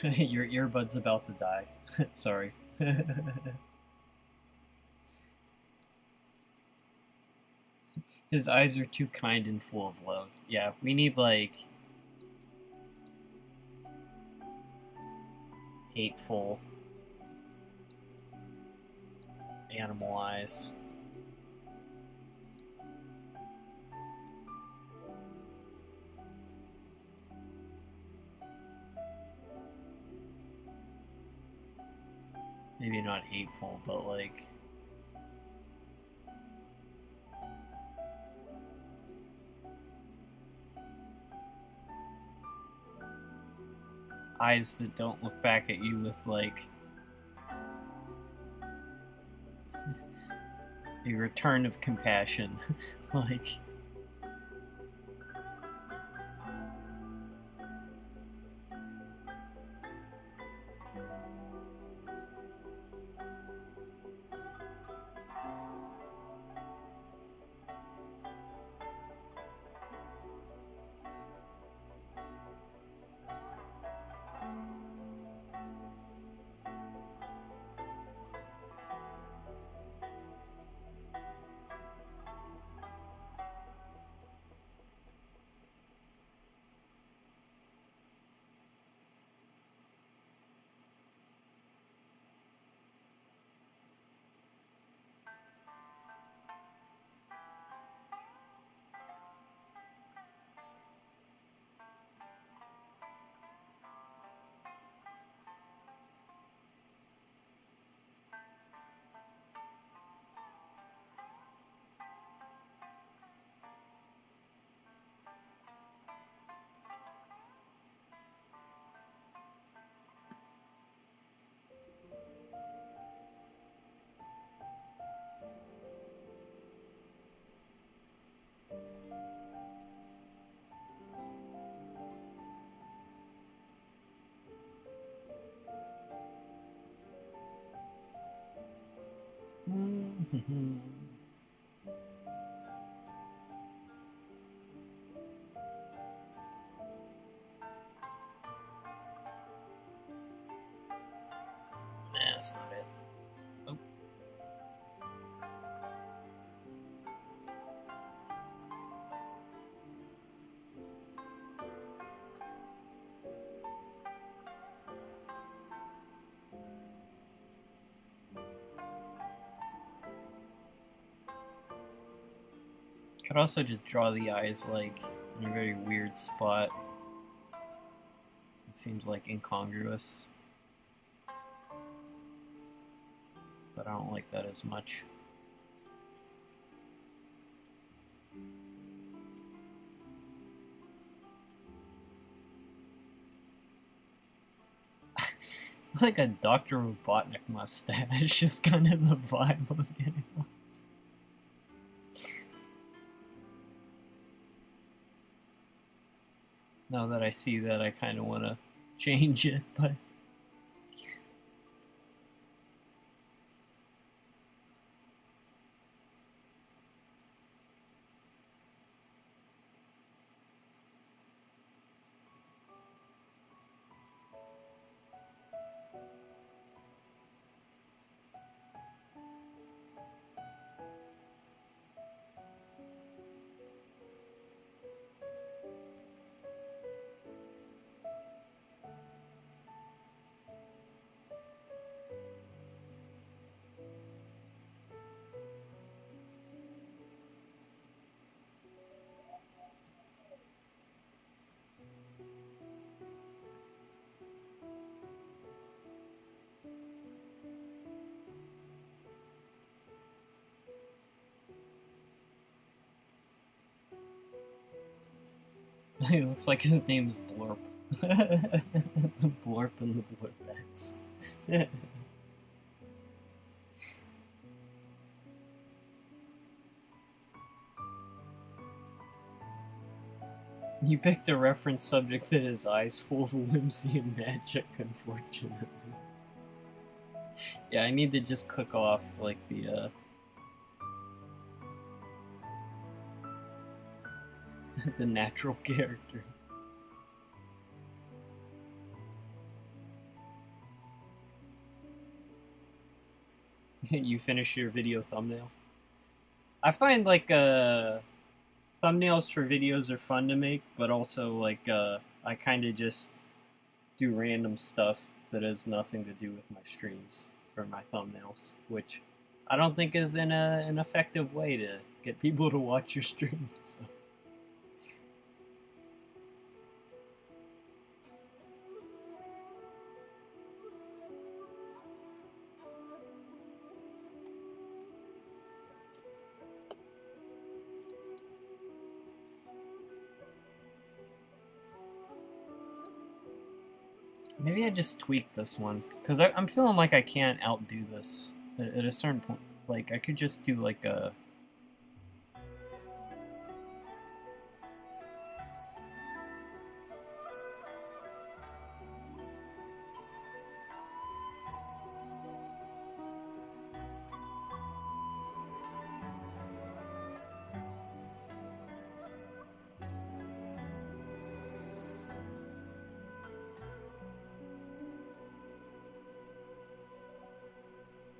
Your earbud's about to die. Sorry. His eyes are too kind and full of love. Yeah, we need, like, hateful animal eyes. Maybe not hateful, but like... eyes that don't look back at you with, like... a return of compassion. Like... That's not it. Oh. Could also just draw the eyes, like, in a very weird spot. It seems, like, incongruous. But I don't like that as much. Like a Dr. Robotnik mustache is kind of the vibe I'm getting. Now that I see that, I kind of want to change it, but... It looks like his name is Blorp. The Blorp and the Blorpettes. You picked a reference subject that has eyes full of whimsy and magic, unfortunately. Yeah, I need to just cook off, like, the, the natural character. You finish your video thumbnail? I find, like, thumbnails for videos are fun to make, but also, like, I kind of just do random stuff that has nothing to do with my streams for my thumbnails, which I don't think is an effective way to get people to watch your streams. So. Maybe I just tweak this one, because I'm feeling like I can't outdo this at a certain point. Like, I could just do, like, a...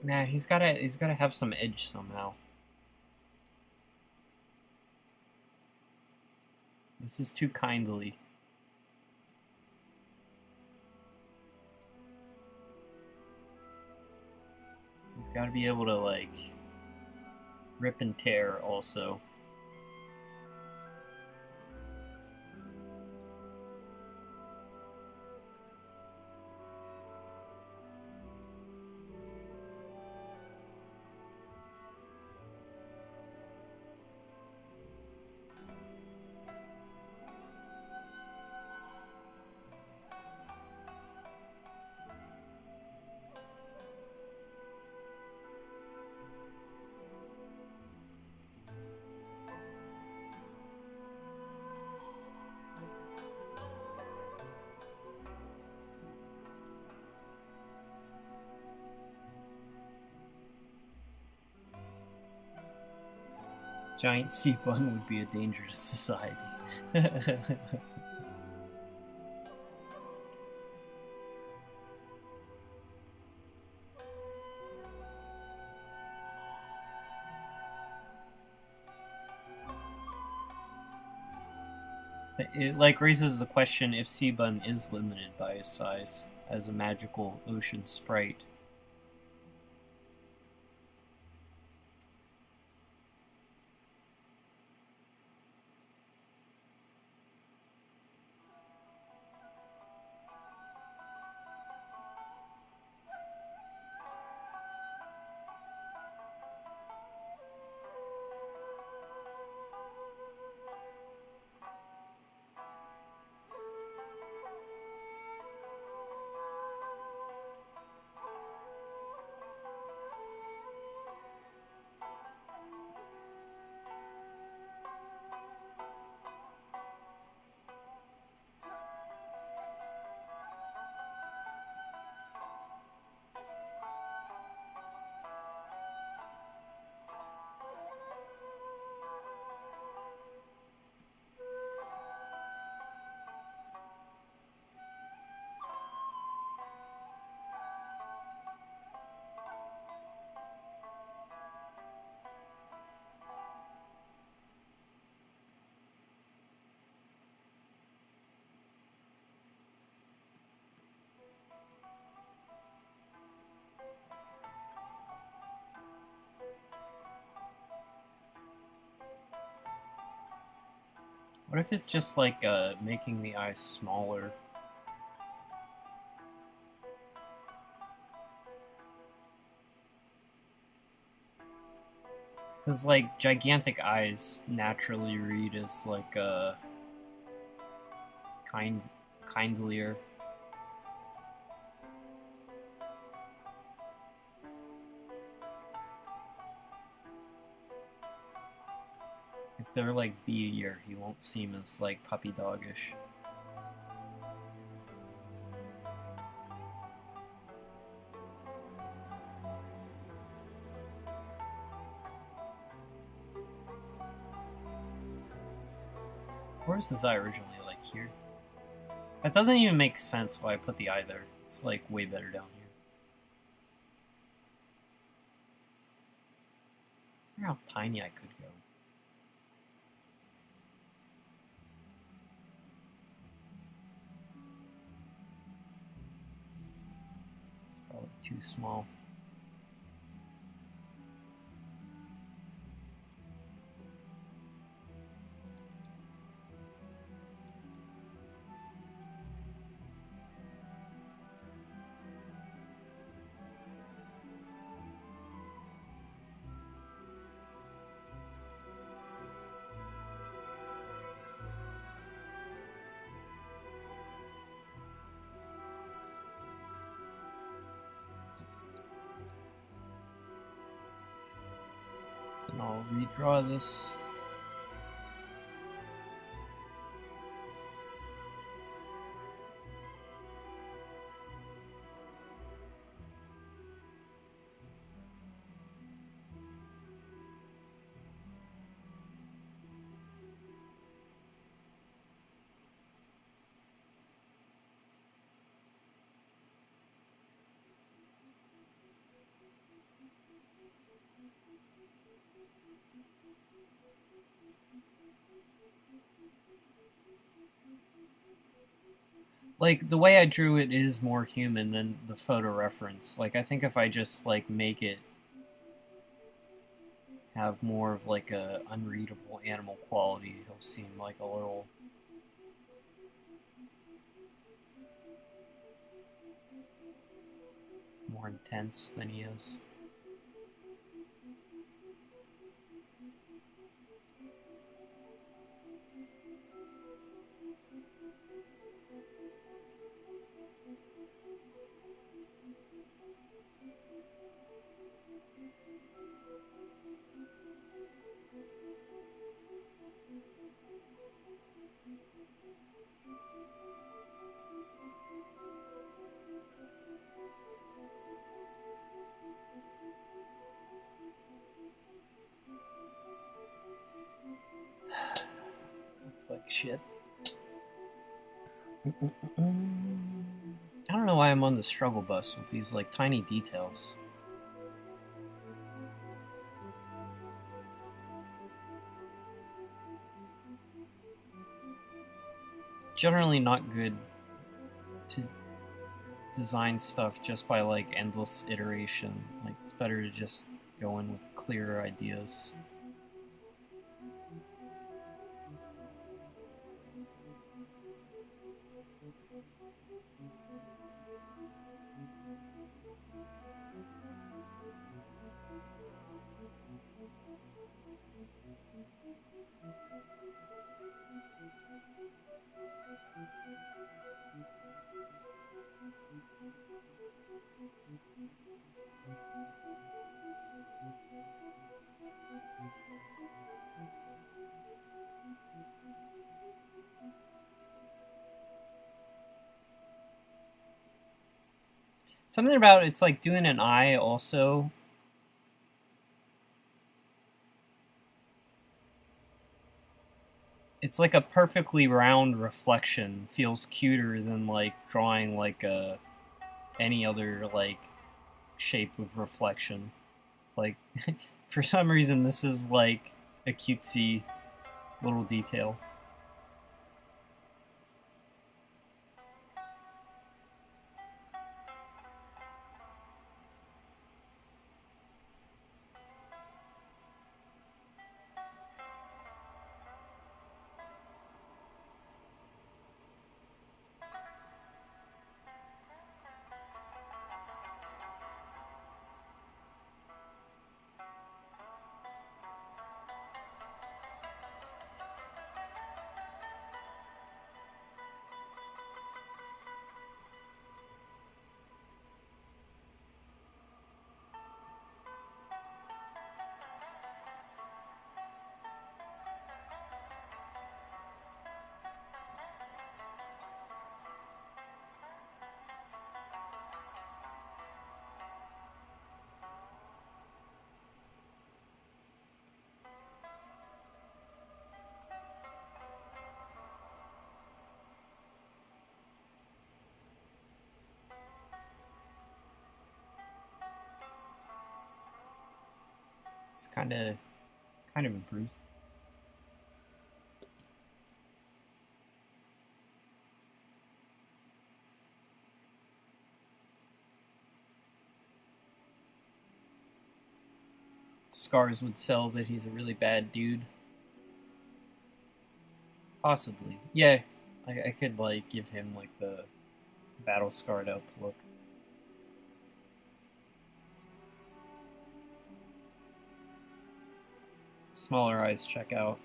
Nah, he's gotta have some edge somehow. This is too kindly. He's gotta be able to, like, rip and tear also. Giant sea bun would be a danger to society. It, like, raises the question if Seabun is limited by his size as a magical ocean sprite. What if it's just like making the eyes smaller? Because, like, gigantic eyes naturally read as, like, kindlier. If they're like beadier, he won't seem as like puppy doggish. Where's his eye originally? Like here? That doesn't even make sense why I put the eye there. It's like way better down here. I wonder how tiny I could go. It's probably too small. And I'll redraw this. Like, the way I drew it is more human than the photo reference. Like, I think if I just, like, make it have more of, like, a unreadable animal quality, he'll seem like a little more intense than he is. Like shit. I don't know why I'm on the struggle bus with these like tiny details. It's generally not good to design stuff just by like endless iteration. Like, it's better to just go in with clearer ideas. Something about it's like doing an eye also. It's like a perfectly round reflection feels cuter than like drawing like a any other like shape of reflection. Like, for some reason this is like a cutesy little detail. It's kind of improved. Scars would sell that he's a really bad dude. Possibly. Yeah, I could like give him like the battle scarred up look. Smaller eyes check out.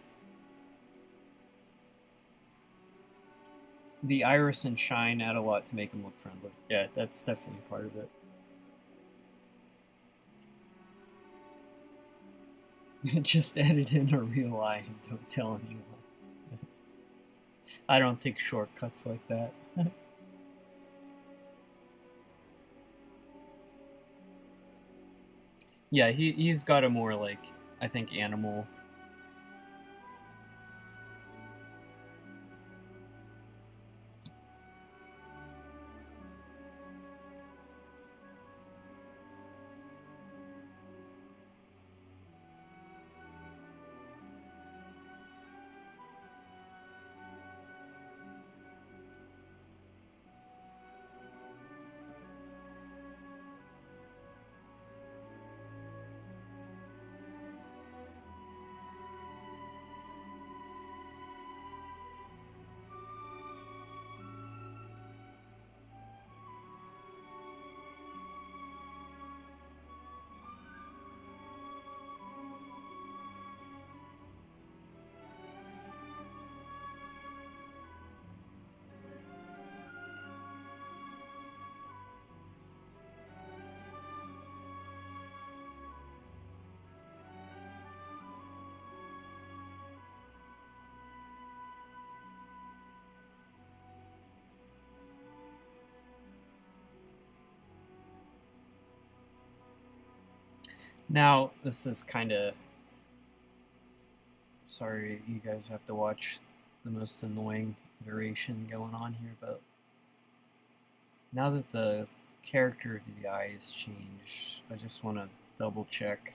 The iris and shine add a lot to make him look friendly. Yeah, that's definitely part of it. Just edit in a real eye and don't tell anyone. I don't take shortcuts like that. Yeah, he's got a more like, I think, animal. Now, this is kind of... Sorry, you guys have to watch the most annoying iteration going on here, but now that the character of the eye has changed, I just want to double check.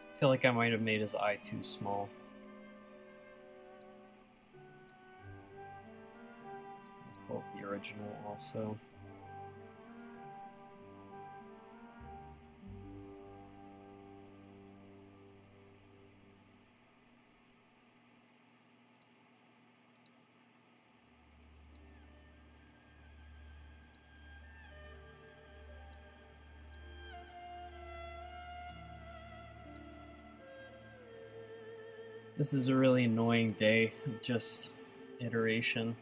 I feel like I might have made his eye too small. Pull up the original also. This is a really annoying day of just iteration.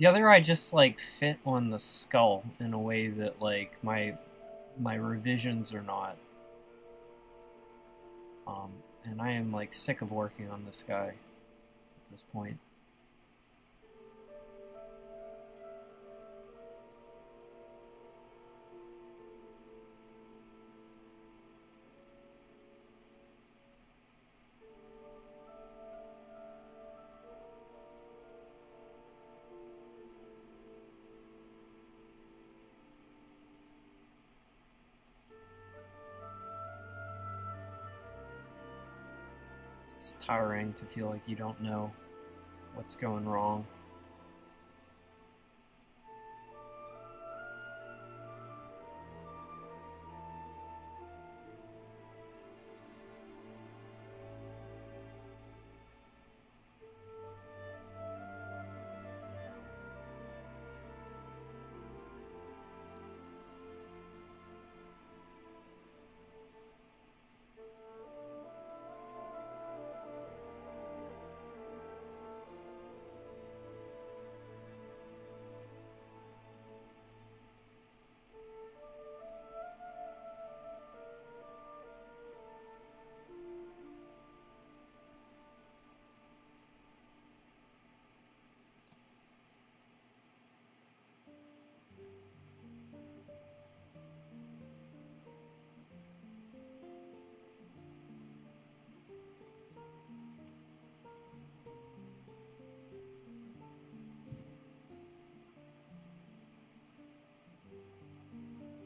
The other eye just like fit on the skull in a way that like my revisions are not. And I am like sick of working on this guy at this point. It's tiring to feel like you don't know what's going wrong.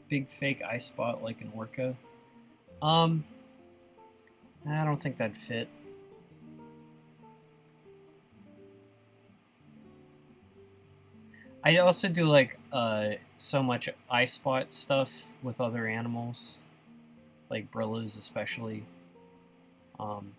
Big fake eye spot like an orca. I don't think that'd fit. I also do like so much eye spot stuff with other animals, like Brillos especially. Um,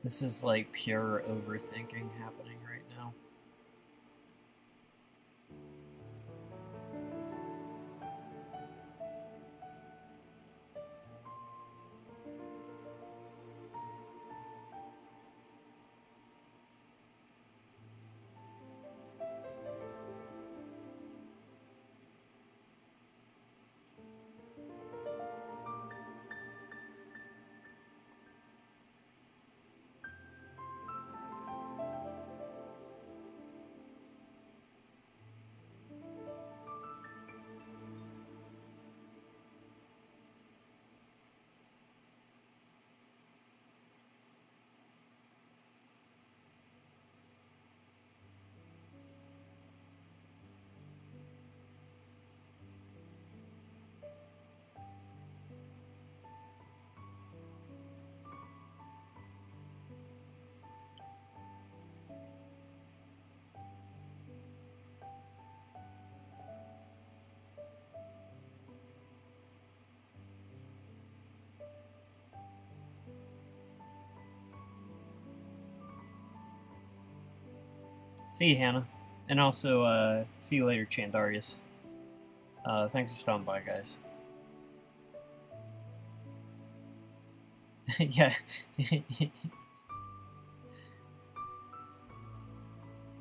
this is like pure overthinking happening right now. See you, Hannah. And also, see you later, Chandarius. Thanks for stopping by, guys. Yeah.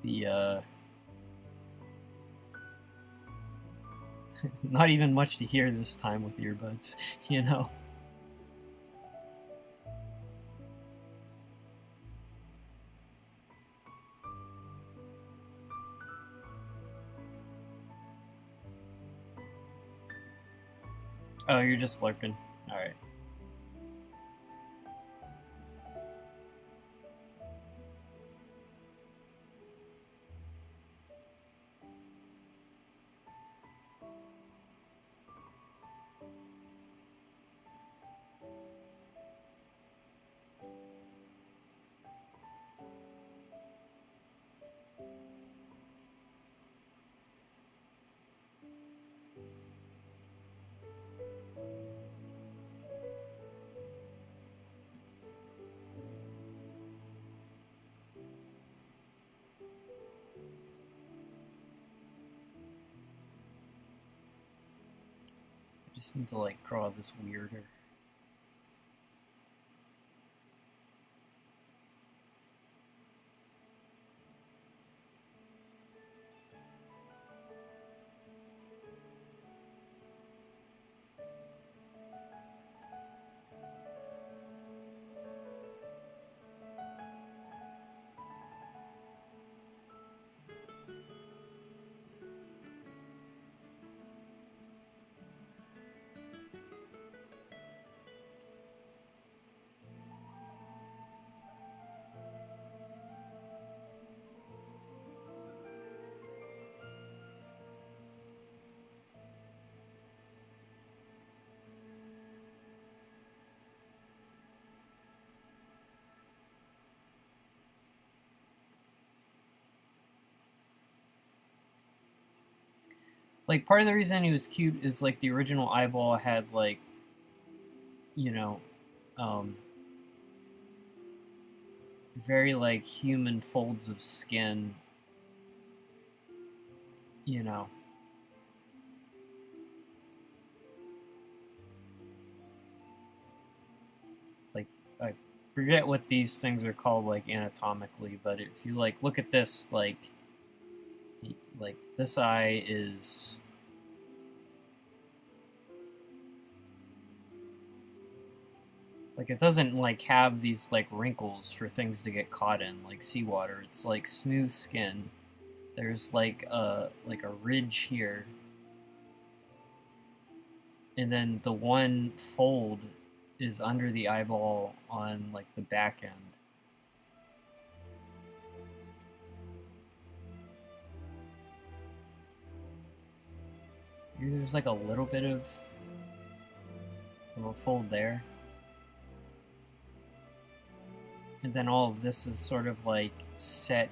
The, not even much to hear this time with earbuds, you know? Oh, you're just lurking. Alright. I just need to, like, draw this weirder. Like, part of the reason he was cute is, like, the original eyeball had, like, you know, um, very, like, human folds of skin, you know. Like, I forget what these things are called, like, anatomically, but if you, like, look at this, like, this eye is... Like, it doesn't, like, have these, like, wrinkles for things to get caught in, like seawater. It's, like, smooth skin. There's, like a ridge here. And then the one fold is under the eyeball on, like, the back end. There's, like, a little bit of a fold there. And then all of this is sort of, like, set.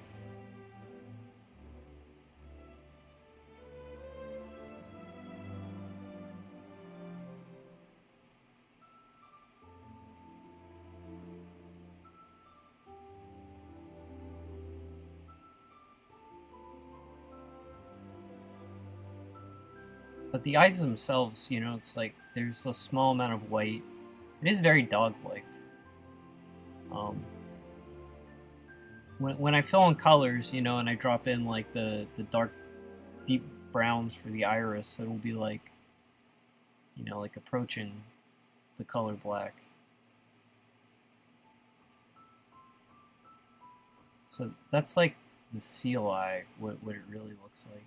But the eyes themselves, you know, it's like there's a small amount of white. It is very dog-like. When I fill in colors, you know, and I drop in, like, the dark, deep browns for the iris, it'll be like, you know, like approaching the color black. So that's like the seal eye, what it really looks like.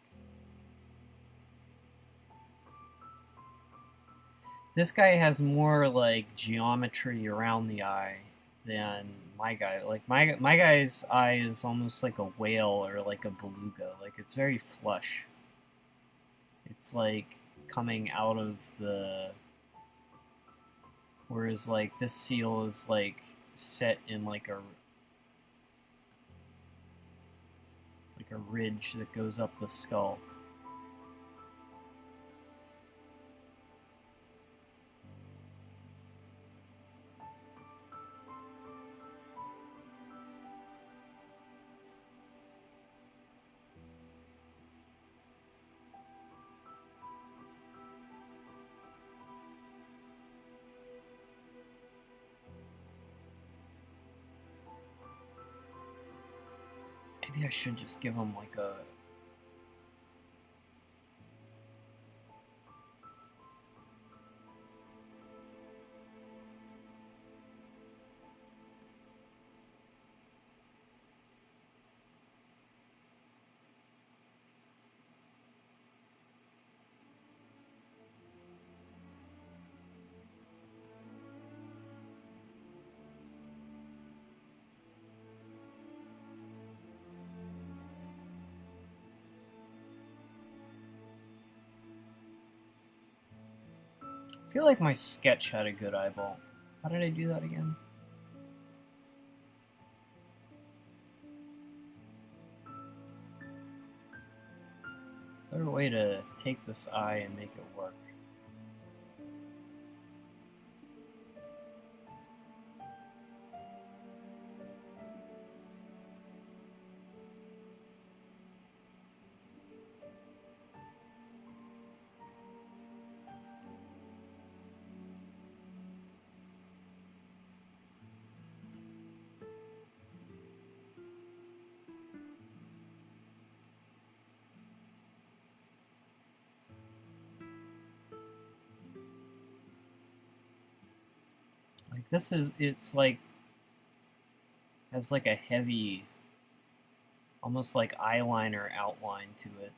This guy has more, like, geometry around the eye than my guy. Like, my guy's eye is almost like a whale or like a beluga. Like, it's very flush. It's like coming out of the... Whereas, like, this seal is, like, set in like a ridge that goes up the skull. Maybe I should just give him like a... I feel like my sketch had a good eyeball. How did I do that again? Is there a way to take this eye and make it work? Like this is, it's like, has like a heavy, almost like eyeliner outline to it.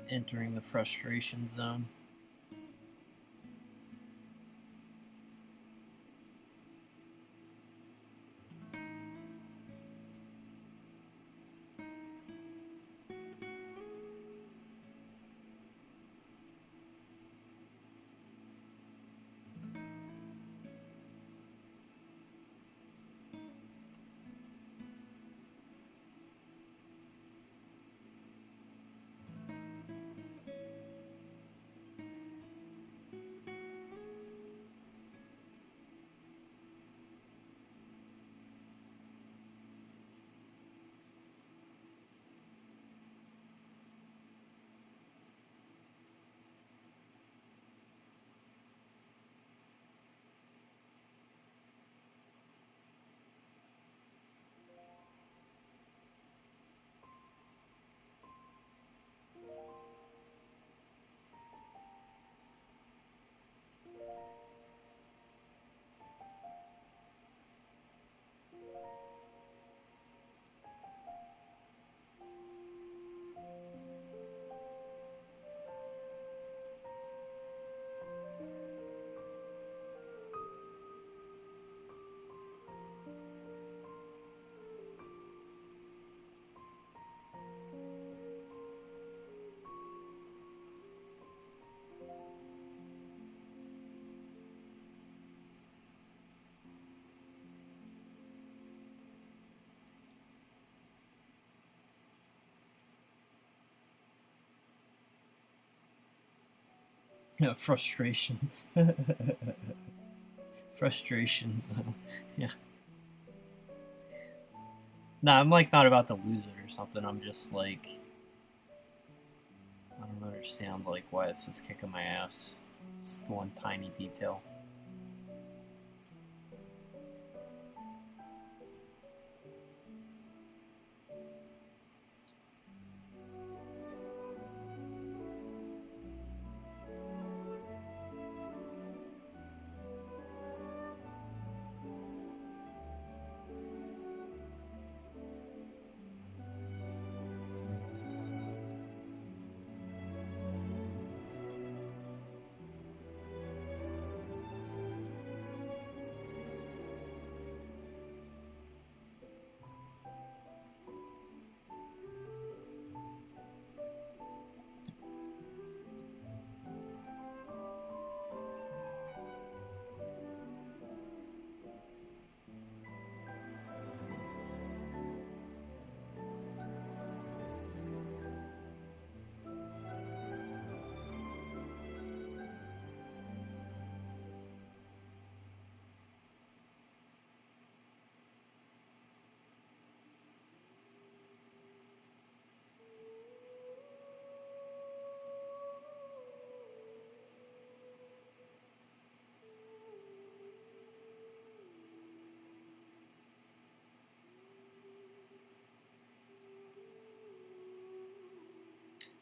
Entering the frustration zone. Frustration. Frustrations. Yeah. Nah, I'm like not about to lose it or something. I'm just like, I don't understand like why this is kicking my ass. It's one tiny detail.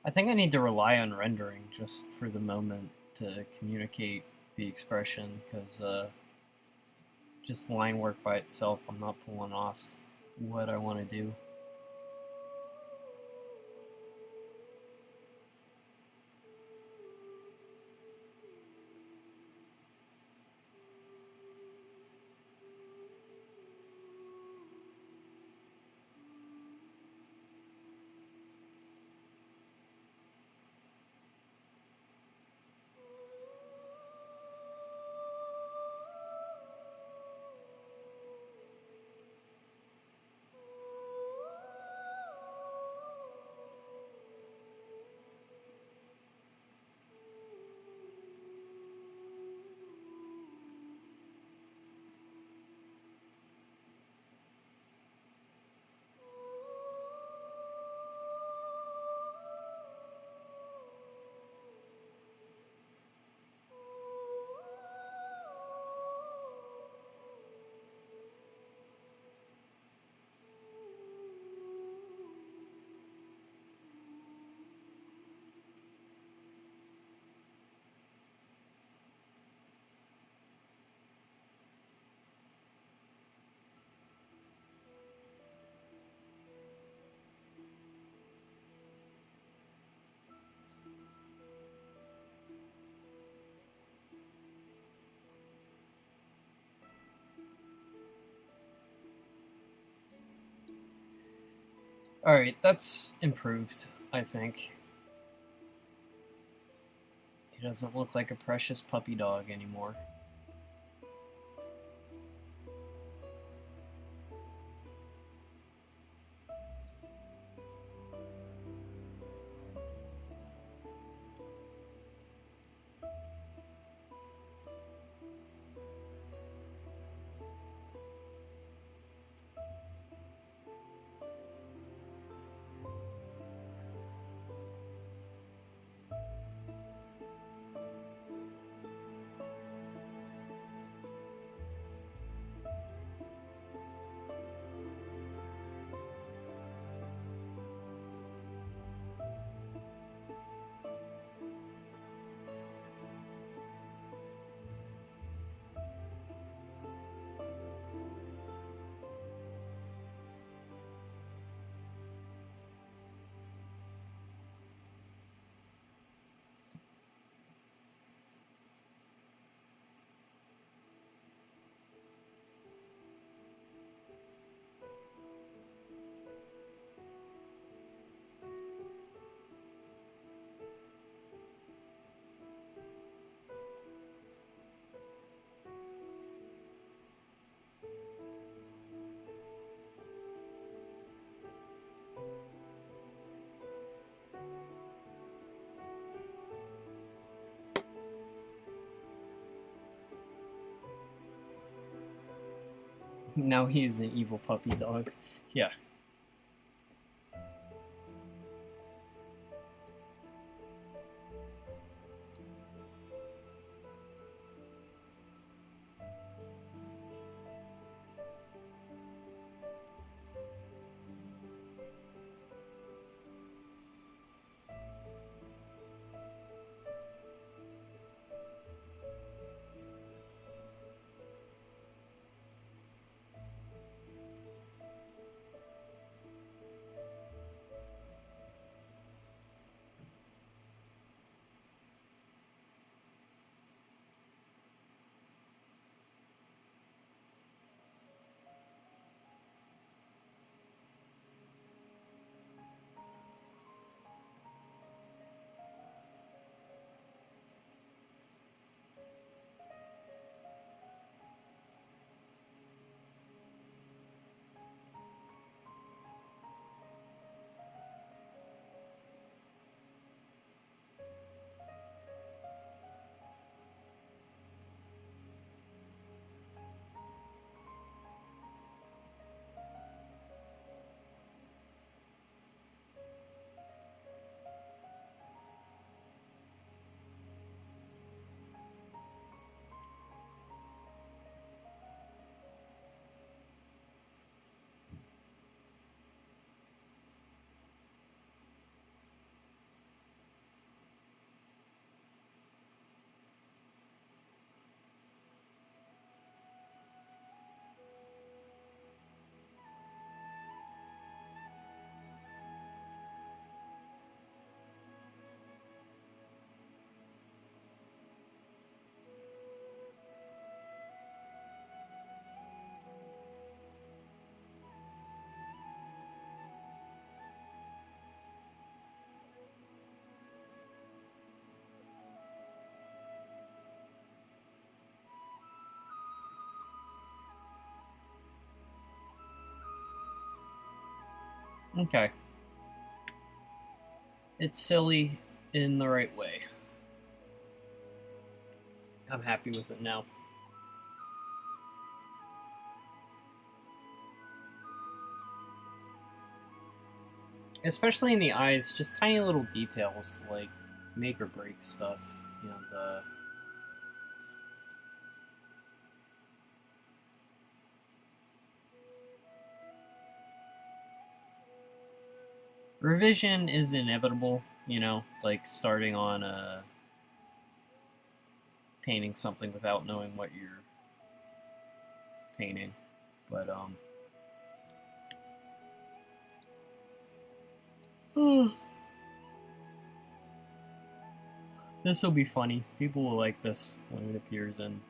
I think I need to rely on rendering just for the moment to communicate the expression, because just line work by itself, I'm not pulling off what I want to do. Alright, that's improved, I think. He doesn't look like a precious puppy dog anymore. Now he is an evil puppy dog. Yeah. Okay. It's silly in the right way. I'm happy with it now. Especially in the eyes, just tiny little details like make or break stuff. You know, the revision is inevitable, you know, like starting on painting something without knowing what you're painting. But this will be funny. People will like this when it appears in.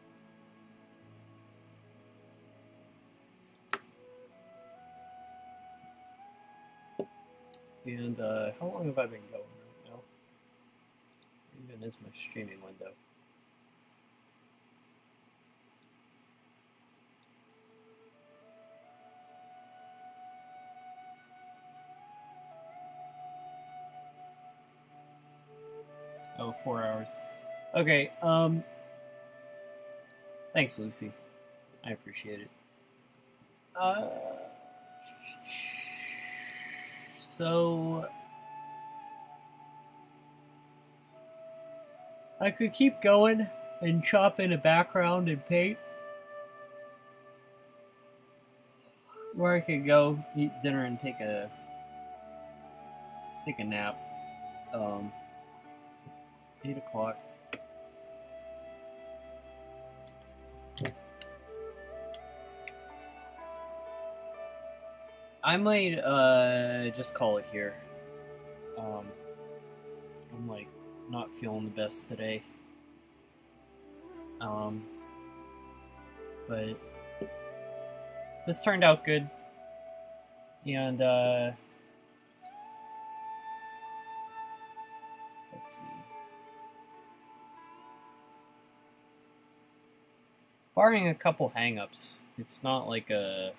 And how long have I been going right now? Even is my streaming window. Oh, 4 hours. Okay, thanks, Lucy. I appreciate it. So I could keep going and chop in a background and paint, or I could go eat dinner and take a nap. 8 o'clock. I might just call it here. I'm like not feeling the best today. But this turned out good. And let's see. Barring a couple hang-ups, it's not like a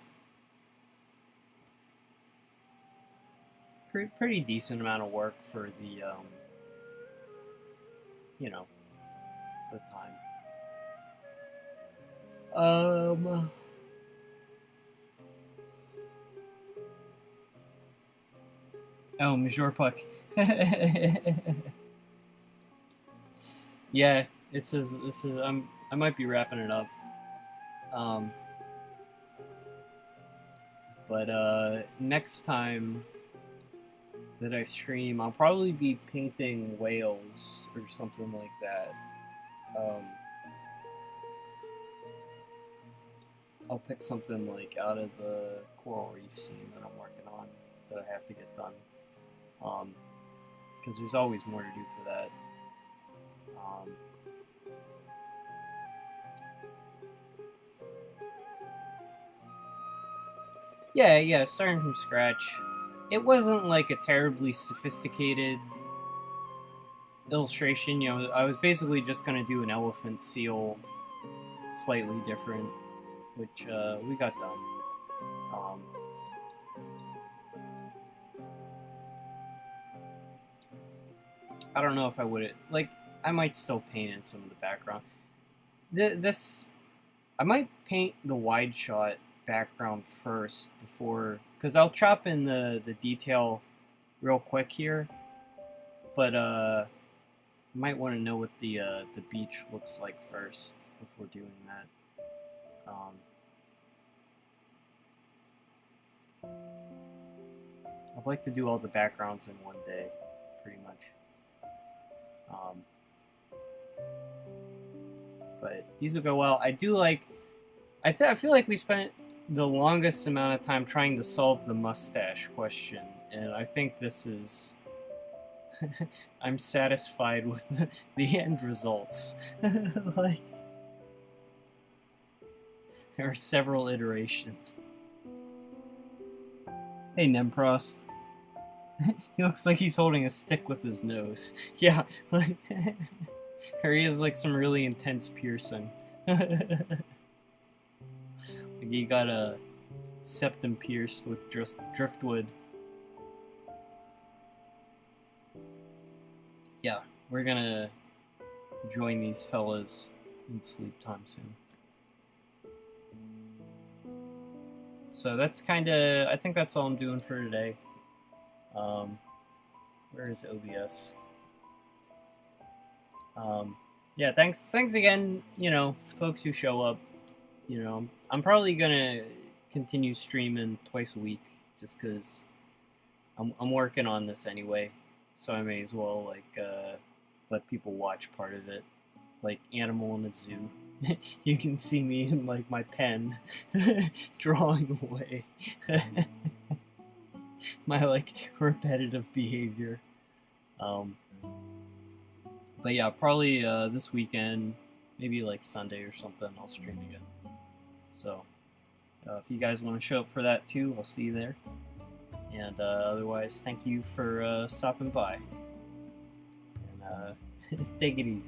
pretty decent amount of work for the you know, the time. Oh, Major Puck. Yeah, I might be wrapping it up. But next time that I stream, I'll probably be painting whales or something like that. I'll pick something like out of the coral reef scene that I'm working on that I have to get done. Because there's always more to do for that. Yeah, starting from scratch. It wasn't like a terribly sophisticated illustration. You know, I was basically just gonna do an elephant seal, slightly different, which we got done. I don't know if I would like. I might still paint in some of the background. This I might paint the wide shot background first before, because I'll chop in the detail real quick here, but you might want to know what the beach looks like first before doing that. I'd like to do all the backgrounds in one day, pretty much. But these will go well. I do like. I feel like we spent the longest amount of time trying to solve the mustache question, and I think this is. I'm satisfied with the end results. Like, there are several iterations. Hey, Nemprost. He looks like he's holding a stick with his nose. Yeah, like, or he has like some really intense piercing. Like he got a septum pierced with just driftwood. Yeah, we're gonna join these fellas in sleep time soon. So that's kind of, I think that's all I'm doing for today. Where is OBS? Yeah, thanks again, you know, folks who show up. You know, I'm probably gonna continue streaming twice a week just because I'm working on this anyway, so I may as well like let people watch part of it, like Animal in a Zoo. You can see me in like my pen drawing away my like repetitive behavior. But yeah, probably this weekend, maybe like Sunday or something, I'll stream again. So if you guys want to show up for that too, I'll see you there. And otherwise, thank you for stopping by. And take it easy.